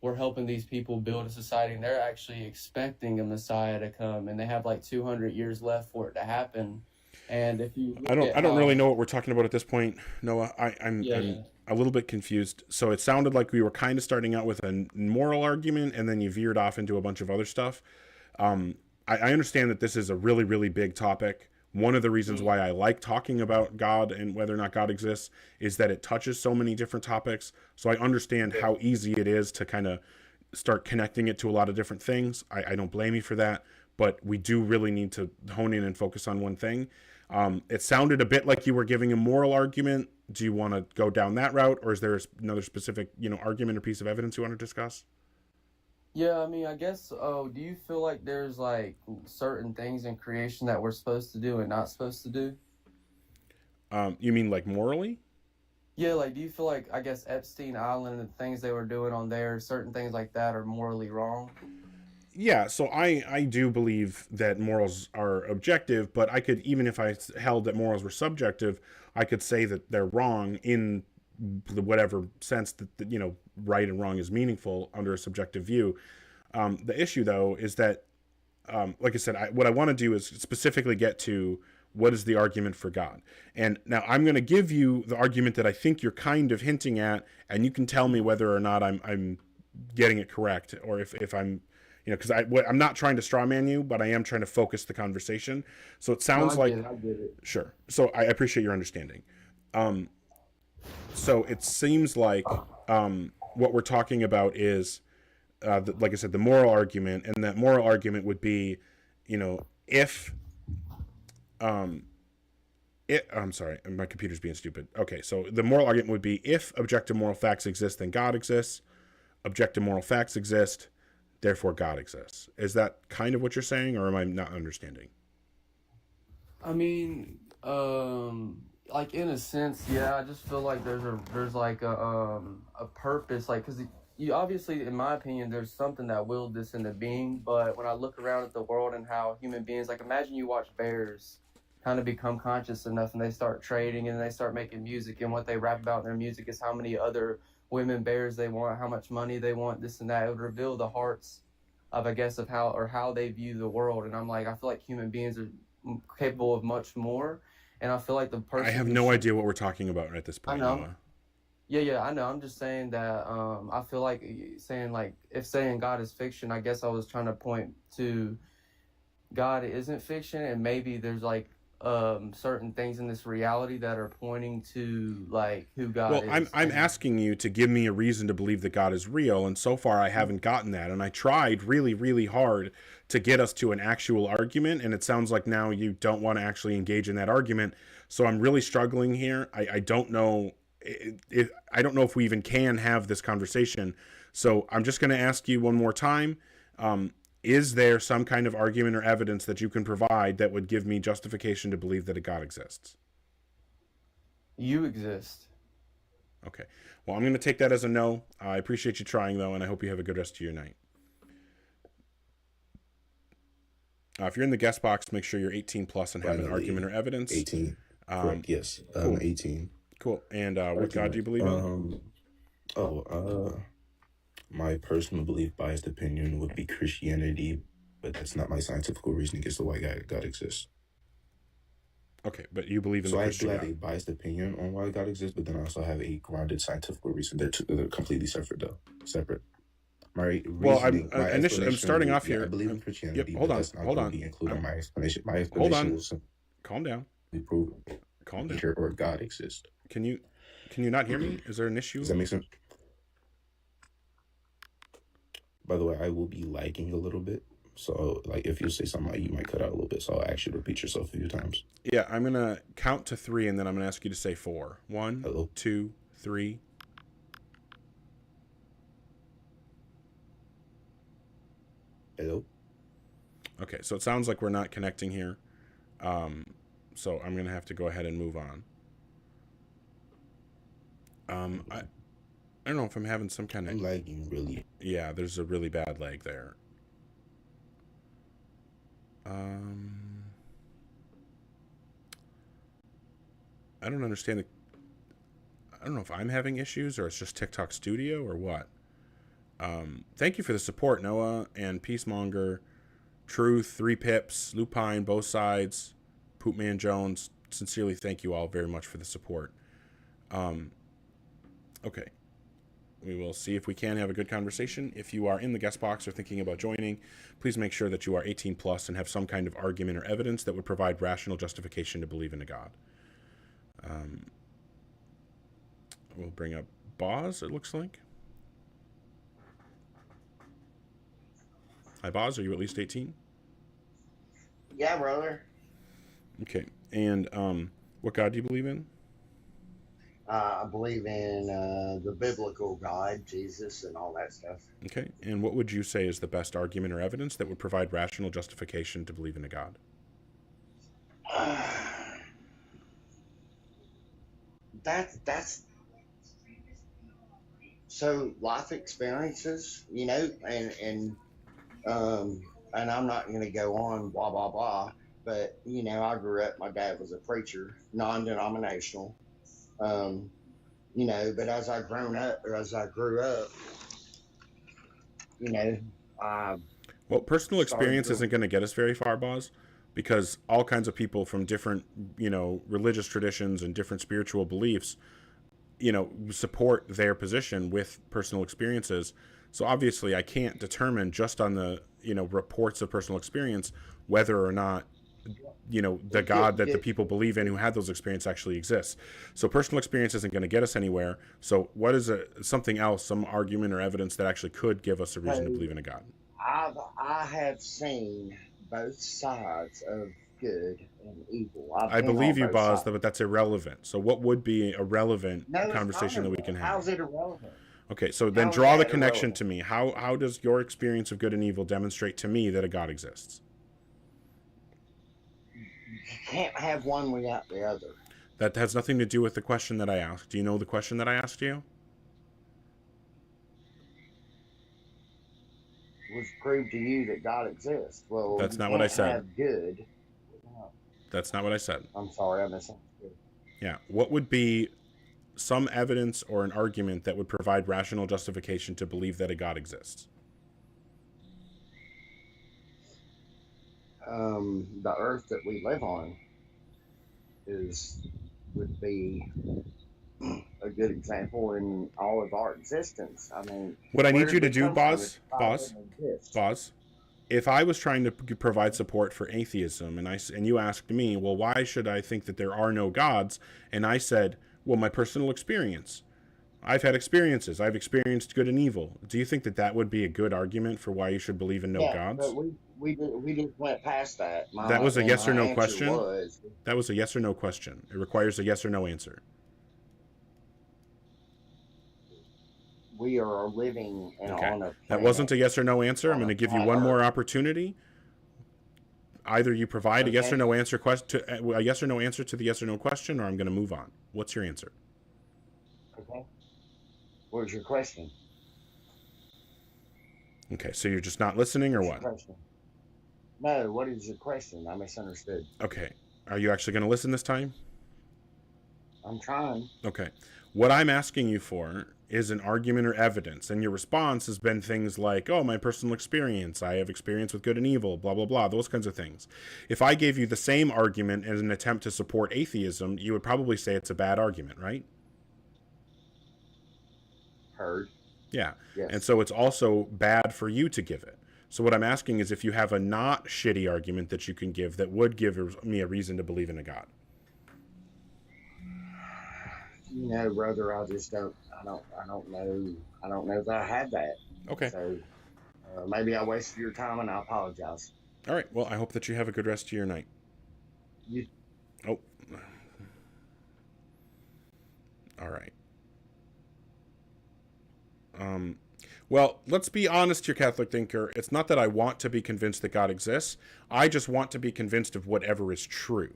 we're helping these people build a society, and they're actually expecting a Messiah to come, and they have like 200 years left for it to happen. And if you I don't really know what we're talking about at this point, Noah. I'm a little bit confused. So it sounded like we were kind of starting out with a moral argument, and then you veered off into a bunch of other stuff. I understand that this is a really, really big topic. One of the reasons why I like talking about God and whether or not God exists is that it touches so many different topics. So I understand how easy it is to kind of start connecting it to a lot of different things. I don't blame you for that, but we do really need to hone in and focus on one thing. It sounded a bit like you were giving a moral argument. Do you want to go down that route, or is there another specific, you know, argument or piece of evidence you want to discuss? Yeah, I mean, I guess, do you feel like there's like certain things in creation that we're supposed to do and not supposed to do? You mean like morally? Yeah, like, do you feel like, I guess, Epstein Island and the things they were doing on there, certain things like that are morally wrong? Yeah, so I do believe that morals are objective, but I could, even if I held that morals were subjective, I could say that they're wrong in the whatever sense that you know, right and wrong is meaningful under a subjective view. The issue, though, is that, like I said, what I want to do is specifically get to what is the argument for God. And now I'm going to give you the argument that I think you're kind of hinting at, and you can tell me whether or not I'm getting it correct, or if I'm, you know, because I'm not trying to straw man you, but I am trying to focus the conversation. So it sounds No, I like, get it, I get it. sure. So I appreciate your understanding. So it seems like what we're talking about is, like I said, the moral argument, and that moral argument would be, you know, if, I'm sorry, my computer's being stupid. Okay, so the moral argument would be, if objective moral facts exist, then God exists. Objective moral facts exist, therefore God exists. Is that kind of what you're saying, or am I not understanding? I mean, like, in a sense, yeah. I just feel like there's like a purpose, like, because you obviously, in my opinion, there's something that willed this into being. But when I look around at the world and how human beings, like, imagine you watch bears kind of become conscious enough and they start trading and they start making music, and what they rap about in their music is how many other women bears they want, how much money they want, this and that. It would reveal the hearts of, I guess, of how they view the world. And I'm like, I feel like human beings are capable of much more. And I feel like the person, I have no idea what we're talking about at this point. I know. Noah. Yeah, I know. I'm just saying that I feel like saying, like, if saying God is fiction, I guess I was trying to point to God isn't fiction, and maybe there's like certain things in this reality that are pointing to, like, who God is. Well, I'm asking you to give me a reason to believe that God is real, and so far I haven't gotten that. And I tried really, really hard to get us to an actual argument, and it sounds like now you don't want to actually engage in that argument. So I'm really struggling here. I don't know if we even can have this conversation. So I'm just going to ask you one more time. Is there some kind of argument or evidence that you can provide that would give me justification to believe that a God exists? You exist. Okay. Well, I'm going to take that as a no. I appreciate you trying, though, and I hope you have a good rest of your night. If you're in the guest box, make sure you're 18 plus and have an argument or evidence. 18. Correct, yes. Cool. 18. Cool. And what God do you believe in? My personal belief, biased opinion, would be Christianity, but that's not my scientific reasoning as to why God exists. Okay, but you believe in the I Christian do have God. a biased opinion on why God exists, but then I also have a grounded scientific reason. They're completely separate, though. Separate. My Well, reasoning, my I'm explanation starting would off be- here. I believe in Christianity, Hold but on, that's not hold going on. to be included in my explanation. My Hold explanation on. will simply Calm down. prove Calm down. Peter or God exists. Can you not hear me? Is there an issue? Does that make sense? By the way, I will be lagging a little bit. So, like, if you say something, you might cut out a little bit. So I'll ask you to repeat yourself a few times. Yeah, I'm going to count to 3, and then I'm going to ask you to say 4. 1, 2, 3. Hello? Okay, so it sounds like we're not connecting here. So I'm going to have to go ahead and move on. I don't know if I'm having some kind of... I'm lagging really. Yeah, there's a really bad lag there. I don't understand I don't know if I'm having issues or it's just TikTok Studio or what. Thank you for the support, Noah and Peacemonger, Truth, 3 Pips, Lupine, both sides, Poopman Jones. Sincerely, thank you all very much for the support. Okay. We will see if we can have a good conversation. If you are in the guest box or thinking about joining, please make sure that you are 18 plus and have some kind of argument or evidence that would provide rational justification to believe in a God. We'll bring up Boz, it looks like. Hi, Boz. Are you at least 18? Yeah, brother. Okay. And what God do you believe in? I believe in the biblical God, Jesus, and all that stuff. Okay. And what would you say is the best argument or evidence that would provide rational justification to believe in a God? That's so life experiences, you know, and I'm not going to go on blah blah blah, but you know, I grew up. My dad was a preacher, non-denominational, you know. But as I grew up, you know, Well, personal started experience doing- isn't going to get us very far, Boz, because all kinds of people from different, you know, religious traditions and different spiritual beliefs, you know, support their position with personal experiences. So obviously I can't determine just on the, you know, reports of personal experience whether or not, you know, the God that the people believe in who had those experiences actually exists. So personal experience isn't going to get us anywhere. So what is something else, some argument or evidence that actually could give us a reason to believe in a God? I have seen both sides of good and evil. I been believe on you, both Boz, sides. but that's irrelevant. So what would be a relevant No, it's conversation not that we can have? How's it irrelevant? Okay, so then How is draw the that connection irrelevant? to me. How does your experience of good and evil demonstrate to me that a God exists? You can't have one without the other. That has nothing to do with the question that I asked. Do you know the question that I asked you? Was prove to you that God exists. Well, That's you not what I can't said. have good. That's not what I said. I'm sorry, I misunderstood. Yeah. What would be some evidence or an argument that would provide rational justification to believe that a God exists? The earth that we live on would be a good example in all of our existence. I mean, What I where need you did to we do, come from Boz, if God didn't exist? if I was trying to provide support for atheism and you asked me, well, why should I think that there are no gods? And I said, well, my personal experience. I've had experiences. I've experienced good and evil. Do you think that that would be a good argument for why you should believe in no Yeah, gods? but we just went past that. That was a yes or my no answer question? was, That was a yes or no question. It requires a yes or no answer. we are living on a That planet. wasn't a yes or no answer. I'm on going a to give you flat one more Earth. opportunity. Either you provide a yes Okay. or no answer a yes or no answer to the yes or no question, or I'm going to move on. What's your answer? Okay. What was your question? Okay, so you're just not listening, or What's your what? question? No, what is your question? I misunderstood. Okay, are you actually going to listen this time? I'm trying. Okay. What I'm asking you for is an argument or evidence, and your response has been things like, oh, my personal experience, I have experience with good and evil, blah, blah, blah, those kinds of things. If I gave you the same argument as an attempt to support atheism, you would probably say it's a bad argument, right? Heard. Yeah. Yes. And so it's also bad for you to give it. So what I'm asking is if you have a not shitty argument that you can give that would give me a reason to believe in a God. You know, brother, I just don't know. I don't know that I had that. Okay. So maybe I wasted your time, and I apologize. All right. Well, I hope that you have a good rest of your night. You. Oh. All right. Well, let's be honest here, Catholic thinker. It's not that I want to be convinced that God exists. I just want to be convinced of whatever is true.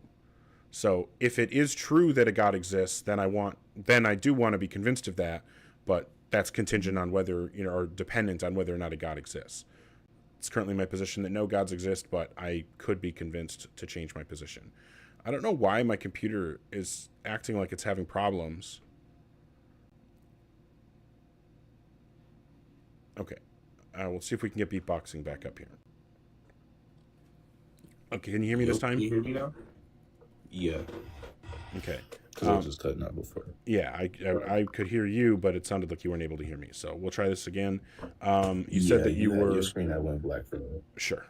So if it is true that a God exists, then I do want to be convinced of that, but that's contingent on whether, or dependent on whether or not a God exists. It's currently my position that no gods exist, but I could be convinced to change my position. I don't know why my computer is acting like it's having problems. Okay. We'll see if we can get beatboxing back up here. Okay, can you hear me this time? Can you hear me now? Yeah. Okay. Because I was just cutting out before. Yeah, I could hear you, but it sounded like you weren't able to hear me. So we'll try this again. You said that you were... Your screen that went black for a minute. Sure.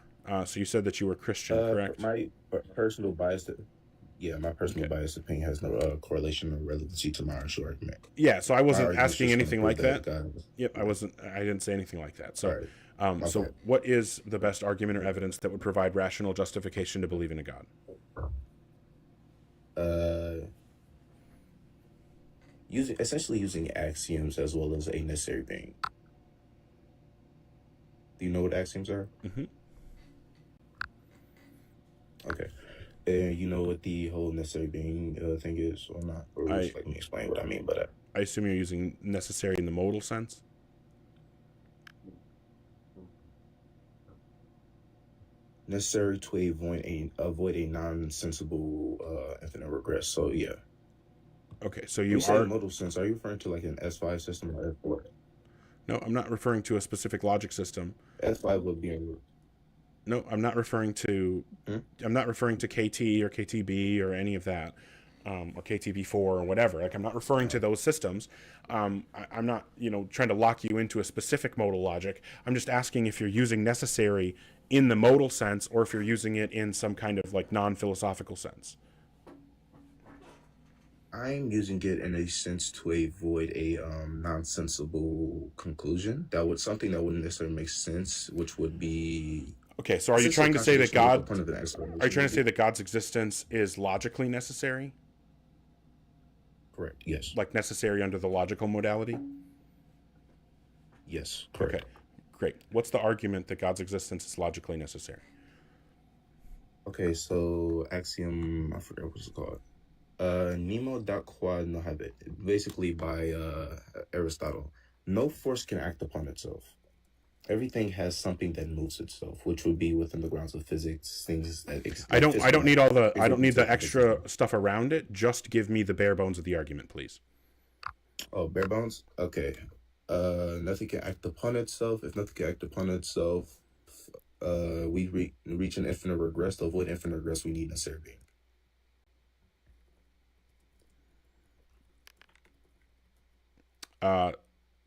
So you said that you were Christian, correct? My personal bias... my personal bias opinion has no correlation or relevancy to my actual argument. Yeah, so I wasn't argument's asking just anything gonna like prove that. Yep, I didn't say anything like that. So, Right. so Okay. what is the best argument or evidence that would provide rational justification to believe in a God? Essentially using axioms as well as a necessary being. Do you know what axioms are? Mm-hmm. Okay. And you know what the whole necessary being thing is or not? Or would you like me to explain what I mean by that? I assume you're using necessary in the modal sense. Necessary to avoid a nonsensible infinite regress. So yeah. Okay, so When you say are. modal sense, are you referring to like an S5 system or F4? No, I'm not referring to a specific logic system. S5 would be a No, I'm not referring to. I'm not referring to KT or KTB or any of that, or KTB4 or whatever. Like, I'm not referring to those systems. I'm not, trying to lock you into a specific modal logic. I'm just asking if you're using necessary in the modal sense, or if you're using it in some kind of like non-philosophical sense. I'm using it in a sense to avoid a nonsensible conclusion. Something that wouldn't necessarily make sense, which would be. Okay, so are you essentially trying to say that contradiction with God? the point of an explanation. Are you trying to say that God's existence is logically necessary? Correct. Yes. Like necessary under the logical modality? Yes. Correct. Okay, great. What's the argument that God's existence is logically necessary? Okay, so axiom, I forgot what it's called. Nemo dat quod no habet, basically by Aristotle. No force can act upon itself. Everything has something that moves itself, which would be within the grounds of physics. Things that I don't need all the I don't need the extra stuff around it. Just give me the bare bones of the argument, please. Oh, bare bones. Okay. Nothing can act upon itself. If nothing can act upon itself, we reach an infinite regress. To avoid infinite regress, we need necessary being.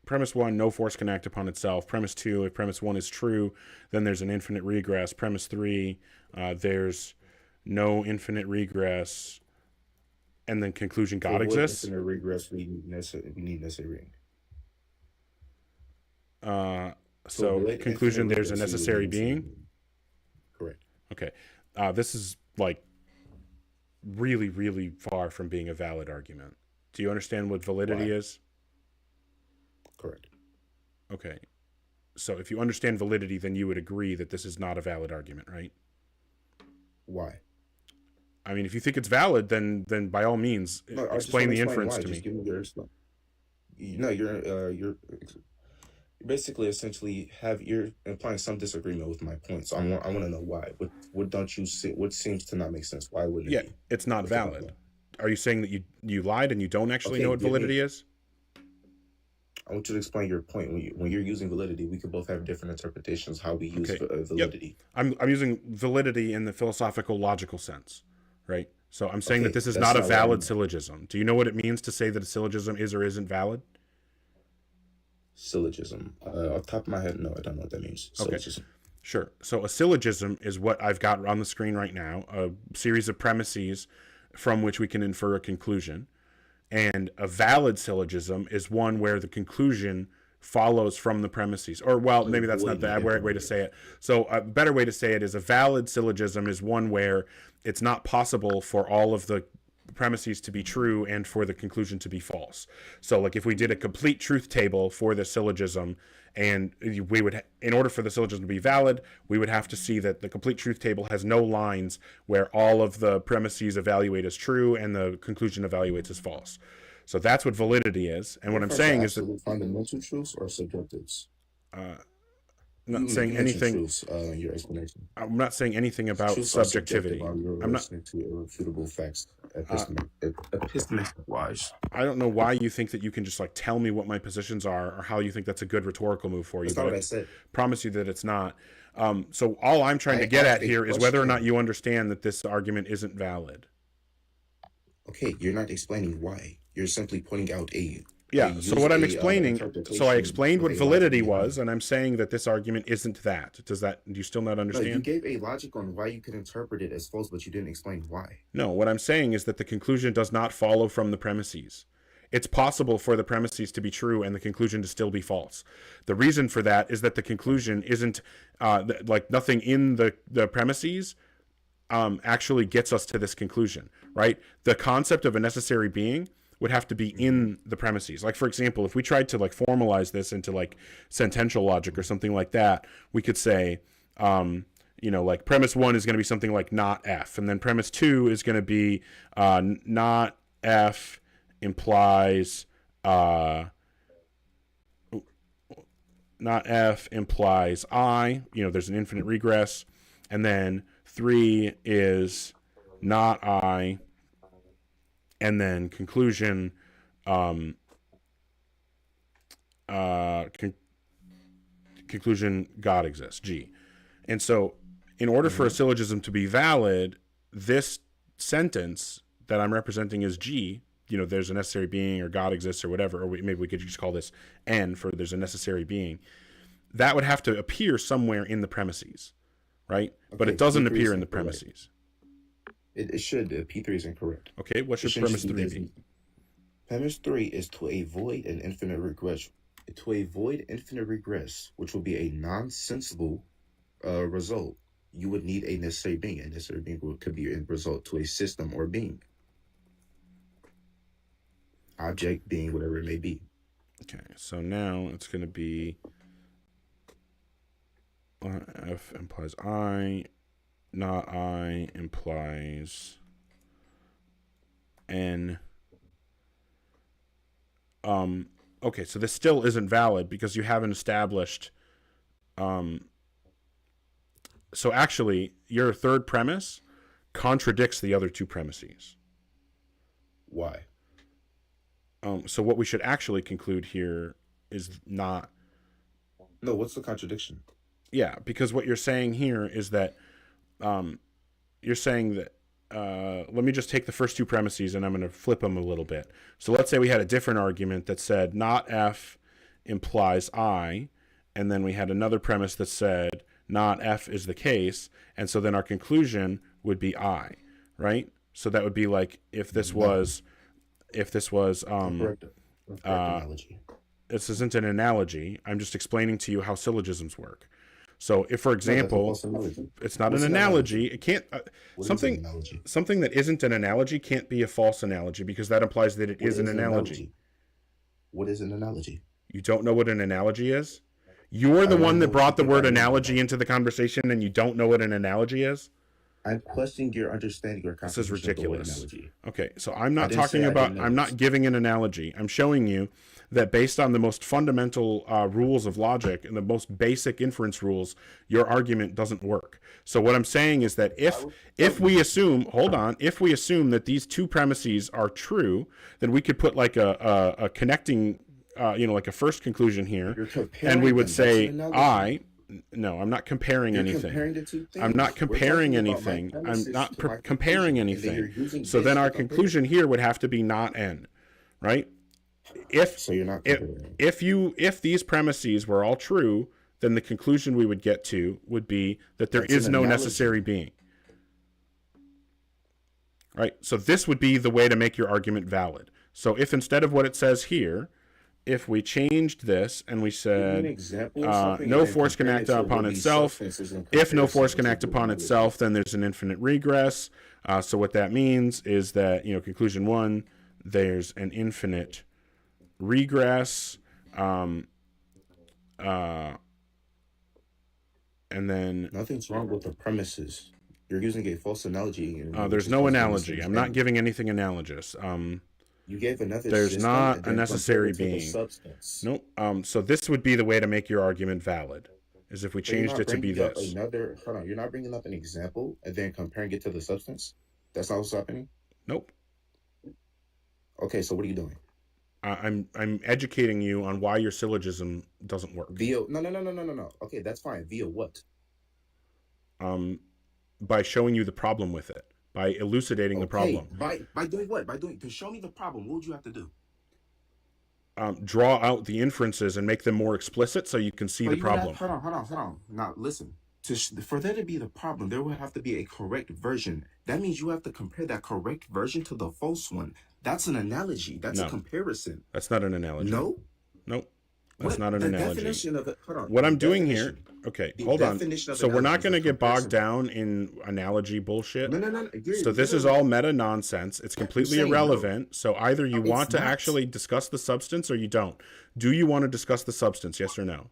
Premise 1, no force can act upon itself. Premise 2, if premise 1 is true, then there's an infinite regress. Premise 3, there's no infinite regress. And then conclusion, God exists. Infinite regress, we need necessary being. So conclusion, there's a necessary being. Correct. Okay. This is like really, really far from being a valid argument. Do you understand what validity is? Correct. Okay. So if you understand validity, then you would agree that this is not a valid argument, right? Why? I mean, if you think it's valid, then by all means, explain the inference to me. Just give me your explain. No, you're basically essentially you're implying some disagreement with my point. So I want to know why. What don't you see? What seems to not make sense? Why wouldn't it be? It's not valid. Are you saying that you lied and you don't actually know what validity is? I want you to explain your point. When you're using validity, we could both have different interpretations how we use validity. Yep. I'm using validity in the philosophical logical sense, right? So I'm saying that this is not a valid syllogism. Do you know what it means to say that a syllogism is or isn't valid? Syllogism. Off the top of my head, no, I don't know what that means. Syllogism. Okay. Sure. So a syllogism is what I've got on the screen right now, a series of premises from which we can infer a conclusion. And a valid syllogism is one where the conclusion follows from the premises. Or, well, maybe that's not the right way to say it. So a better way to say it is a valid syllogism is one where it's not possible for all of the premises to be true and for the conclusion to be false. So, like, if we did a complete truth table for the syllogism, and we would, in order for the syllogism to be valid, we would have to see that the complete truth table has no lines where all of the premises evaluate as true and the conclusion evaluates as false. So that's what validity is. And what I'm saying is that fundamental truths or subjectives. I'm not saying anything. Truths, your explanation. I'm not saying anything about Truths subjectivity. I'm not listening to irrefutable facts, epistemological wise. I don't know why you think that you can just like tell me what my positions are, or how you think that's a good rhetorical move for you. That's not what I said. Promise you that it's not. So all I'm trying to get at here is whether or not you understand that this argument isn't valid. Okay, you're not explaining why. You're simply pointing out so what I'm explaining, so I explained what validity was, and I'm saying that this argument isn't that. Do you still not understand? No, you gave a logic on why you could interpret it as false, but you didn't explain why. No, what I'm saying is that the conclusion does not follow from the premises. It's possible for the premises to be true and the conclusion to still be false. The reason for that is that the conclusion isn't, like nothing in the premises actually gets us to this conclusion, right? The concept of a necessary being would have to be in the premises. Like, for example, if we tried to like formalize this into like sentential logic or something like that, we could say, like premise 1 is going to be something like not F, and then premise 2 is going to be not F implies not F implies I, there's an infinite regress, and then 3 is not I, and then conclusion, conclusion, God exists, G. And so in order for a syllogism to be valid, this sentence that I'm representing as G, there's a necessary being, or God exists, or whatever, or maybe we could just call this N for there's a necessary being, that would have to appear somewhere in the premises, right? But it doesn't appear in the premises. It should. P3 is incorrect. Okay, what should premise 3 be? Premise 3 is to avoid an infinite regress. To avoid infinite regress, which will be a nonsensical result, you would need a necessary being. A necessary being could be a result to a system or being. Object, being, whatever it may be. Okay, so now it's going to be F implies I, not I implies N. Okay, so this still isn't valid because you haven't established. So actually, your third premise contradicts the other two premises. Why? So what we should actually conclude here is not. No, what's the contradiction? Yeah, because what you're saying here is that you're saying that. Let me just take the first two premises and I'm going to flip them a little bit. So let's say we had a different argument that said not F implies I, and then we had another premise that said not F is the case, and so then our conclusion would be I, right? So that would be like if this was Correct analogy. This isn't an analogy. I'm just explaining to you how syllogisms work. So if, for example, it's not an analogy, it can't something that isn't an analogy can't be a false analogy because that implies that it is an analogy. What is an analogy? You don't know what an analogy is? You're the one that brought the word analogy into the conversation and you don't know what an analogy is? I'm questioning your understanding or comprehension. This is ridiculous. Of the word analogy. Okay, so I'm not talking about, I'm not giving an analogy. I'm showing you that based on the most fundamental rules of logic and the most basic inference rules, your argument doesn't work. So what I'm saying is that if we assume, if we assume that these two premises are true, then we could put like a connecting, like a first conclusion here, and we would say No, I'm not comparing anything. Comparing the two things. I'm not comparing anything. I'm not comparing anything. So then our conclusion here would have to be not N, right? So you're not if these premises were all true, then the conclusion we would get to would be that there is no necessary being. Right? So this would be the way to make your argument valid. So if instead of what it says here, if we changed this and we said no force can act upon itself, if no force can act upon itself, then there's an infinite regress. So what that means is that, conclusion 1, there's an infinite regress, and then nothing's wrong with the premises. You're using a false analogy. There's no analogy. I'm not giving anything analogous. You gave another. There's not a necessary being. Nope. So this would be the way to make your argument valid, is if we changed it to be this. Hold on. You're not bringing up an example and then comparing it to the substance. That's not what's happening. Nope. Okay, so what are you doing? I'm educating you on why your syllogism doesn't work. Via no. Okay, that's fine. Via what? By showing you the problem with it. By elucidating the problem. By doing what? To show me the problem, what would you have to do? Draw out the inferences and make them more explicit so you can see the problem. Hold on. Now listen. For there to be the problem, there would have to be a correct version. That means you have to compare that correct version to the false one. That's an analogy. That's a comparison. That's not an analogy. No? Nope. That's not an analogy. Definition of it, hold on. What I'm doing here, okay, hold on. So we're not going to get bogged comparison. down in analogy bullshit. No. So this is all meta nonsense. It's completely irrelevant. So either you want to actually discuss the substance or you don't. Do you want to discuss the substance? Yes or no?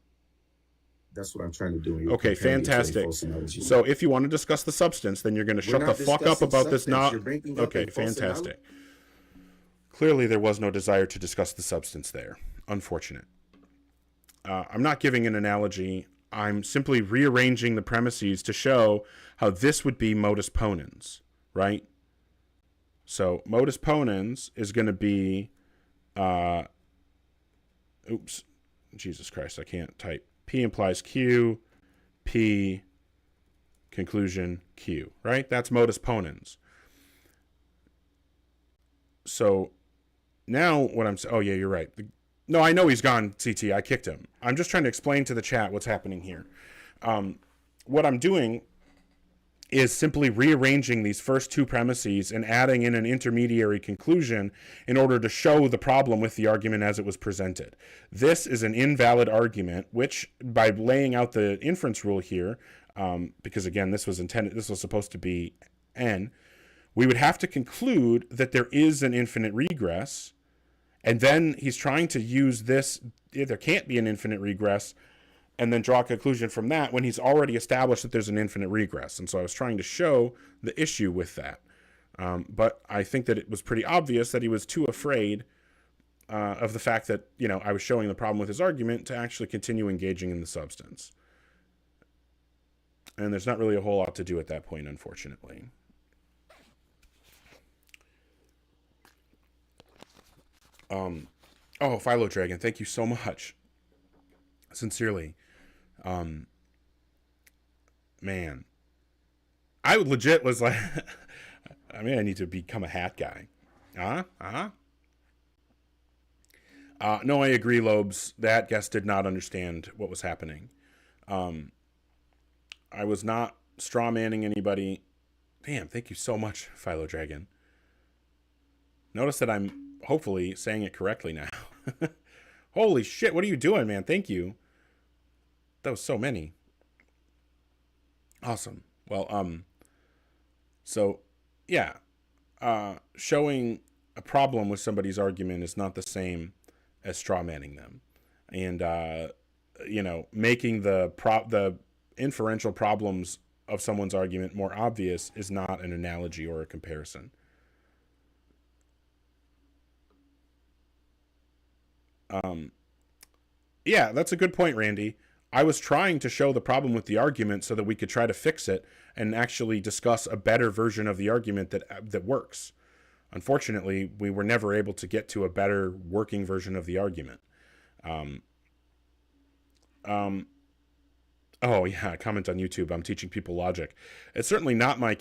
That's what I'm trying to do. Okay, fantastic. So if you want to discuss the substance, then you're going to shut the fuck up about this. Okay, fantastic. Clearly, there was no desire to discuss the substance there. Unfortunate. I'm not giving an analogy. I'm simply rearranging the premises to show how this would be modus ponens, right? So modus ponens is going to be, oops, Jesus Christ, I can't type. P implies Q, P, conclusion, Q, right? That's modus ponens. So now what I'm saying, oh yeah, you're right. No, I know he's gone, CT. I kicked him. I'm just trying to explain to the chat what's happening here. What I'm doing is simply rearranging these first two premises and adding in an intermediary conclusion in order to show the problem with the argument as it was presented. This is an invalid argument, which by laying out the inference rule here, because again, this was supposed to be N, we would have to conclude that there is an infinite regress. And then he's trying to use this, there can't be an infinite regress, and then draw a conclusion from that when he's already established that there's an infinite regress. And so I was trying to show the issue with that. But I think that it was pretty obvious that he was too afraid of the fact that, you know, I was showing the problem with his argument to actually continue engaging in the substance. And there's not really a whole lot to do at that point, unfortunately. Oh, Philo Dragon, thank you so much. Sincerely. Man. I legit was like, I mean, I need to become a hat guy. No, I agree, Lobes. That guest did not understand what was happening. I was not straw manning anybody. Damn, thank you so much, Philo Dragon. Notice that I'm hopefully saying it correctly now. Holy shit, what are you doing, man? Thank you. That was so many. Awesome. Well, so yeah, showing a problem with somebody's argument is not the same as straw manning them. And you know, making the inferential problems of someone's argument more obvious is not an analogy or a comparison. Yeah, that's a good point, Randy. I was trying to show the problem with the argument so that we could try to fix it and actually discuss a better version of the argument that works. Unfortunately, we were never able to get to a better working version of the argument. Oh yeah, comment on YouTube. I'm teaching people logic. It's certainly not my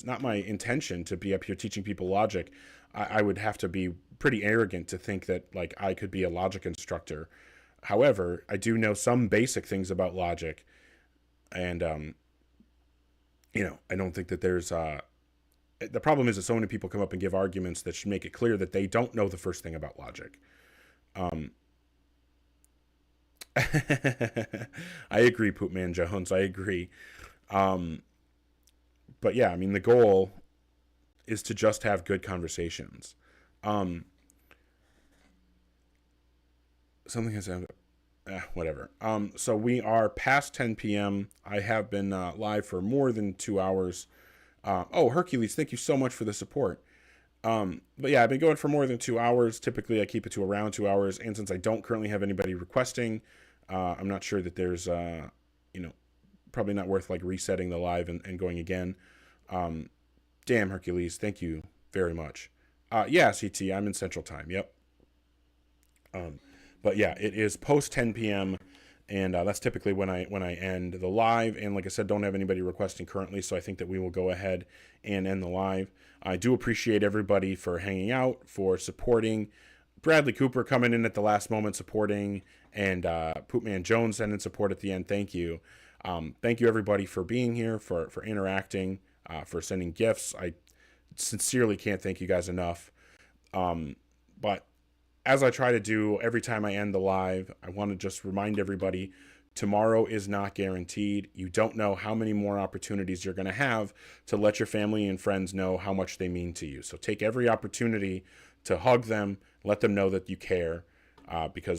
not my intention to be up here teaching people logic. I would have to be pretty arrogant to think that like I could be a logic instructor. However, I do know some basic things about logic, and you know, I don't think that there's the problem is that so many people come up and give arguments that should make it clear that they don't know the first thing about logic. I agree, Poopman Jones. I agree. But yeah, I mean, the goal is to just have good conversations. Something has whatever. So we are past 10 p.m. I have been live for more than 2 hours. Oh, Hercules, thank you so much for the support. But yeah, I've been going for more than 2 hours. Typically, I keep it to around 2 hours. And since I don't currently have anybody requesting, I'm not sure that there's, you know, probably not worth like resetting the live and going again. Damn, Hercules, thank you very much. Yeah, CT, I'm in Central Time. Yep. But yeah, it is post 10 p.m. and that's typically when I end the live. And like I said, don't have anybody requesting currently, so I think that we will go ahead and end the live. I do appreciate everybody for hanging out, for supporting. Bradley Cooper coming in at the last moment supporting, and Poopman Jones sending support at the end. Thank you. Thank you everybody for being here, for interacting, for sending gifts. I sincerely can't thank you guys enough. But as I try to do every time I end the live, I want to just remind everybody, tomorrow is not guaranteed. You don't know how many more opportunities you're going to have to let your family and friends know how much they mean to you. So take every opportunity to hug them, let them know that you care, because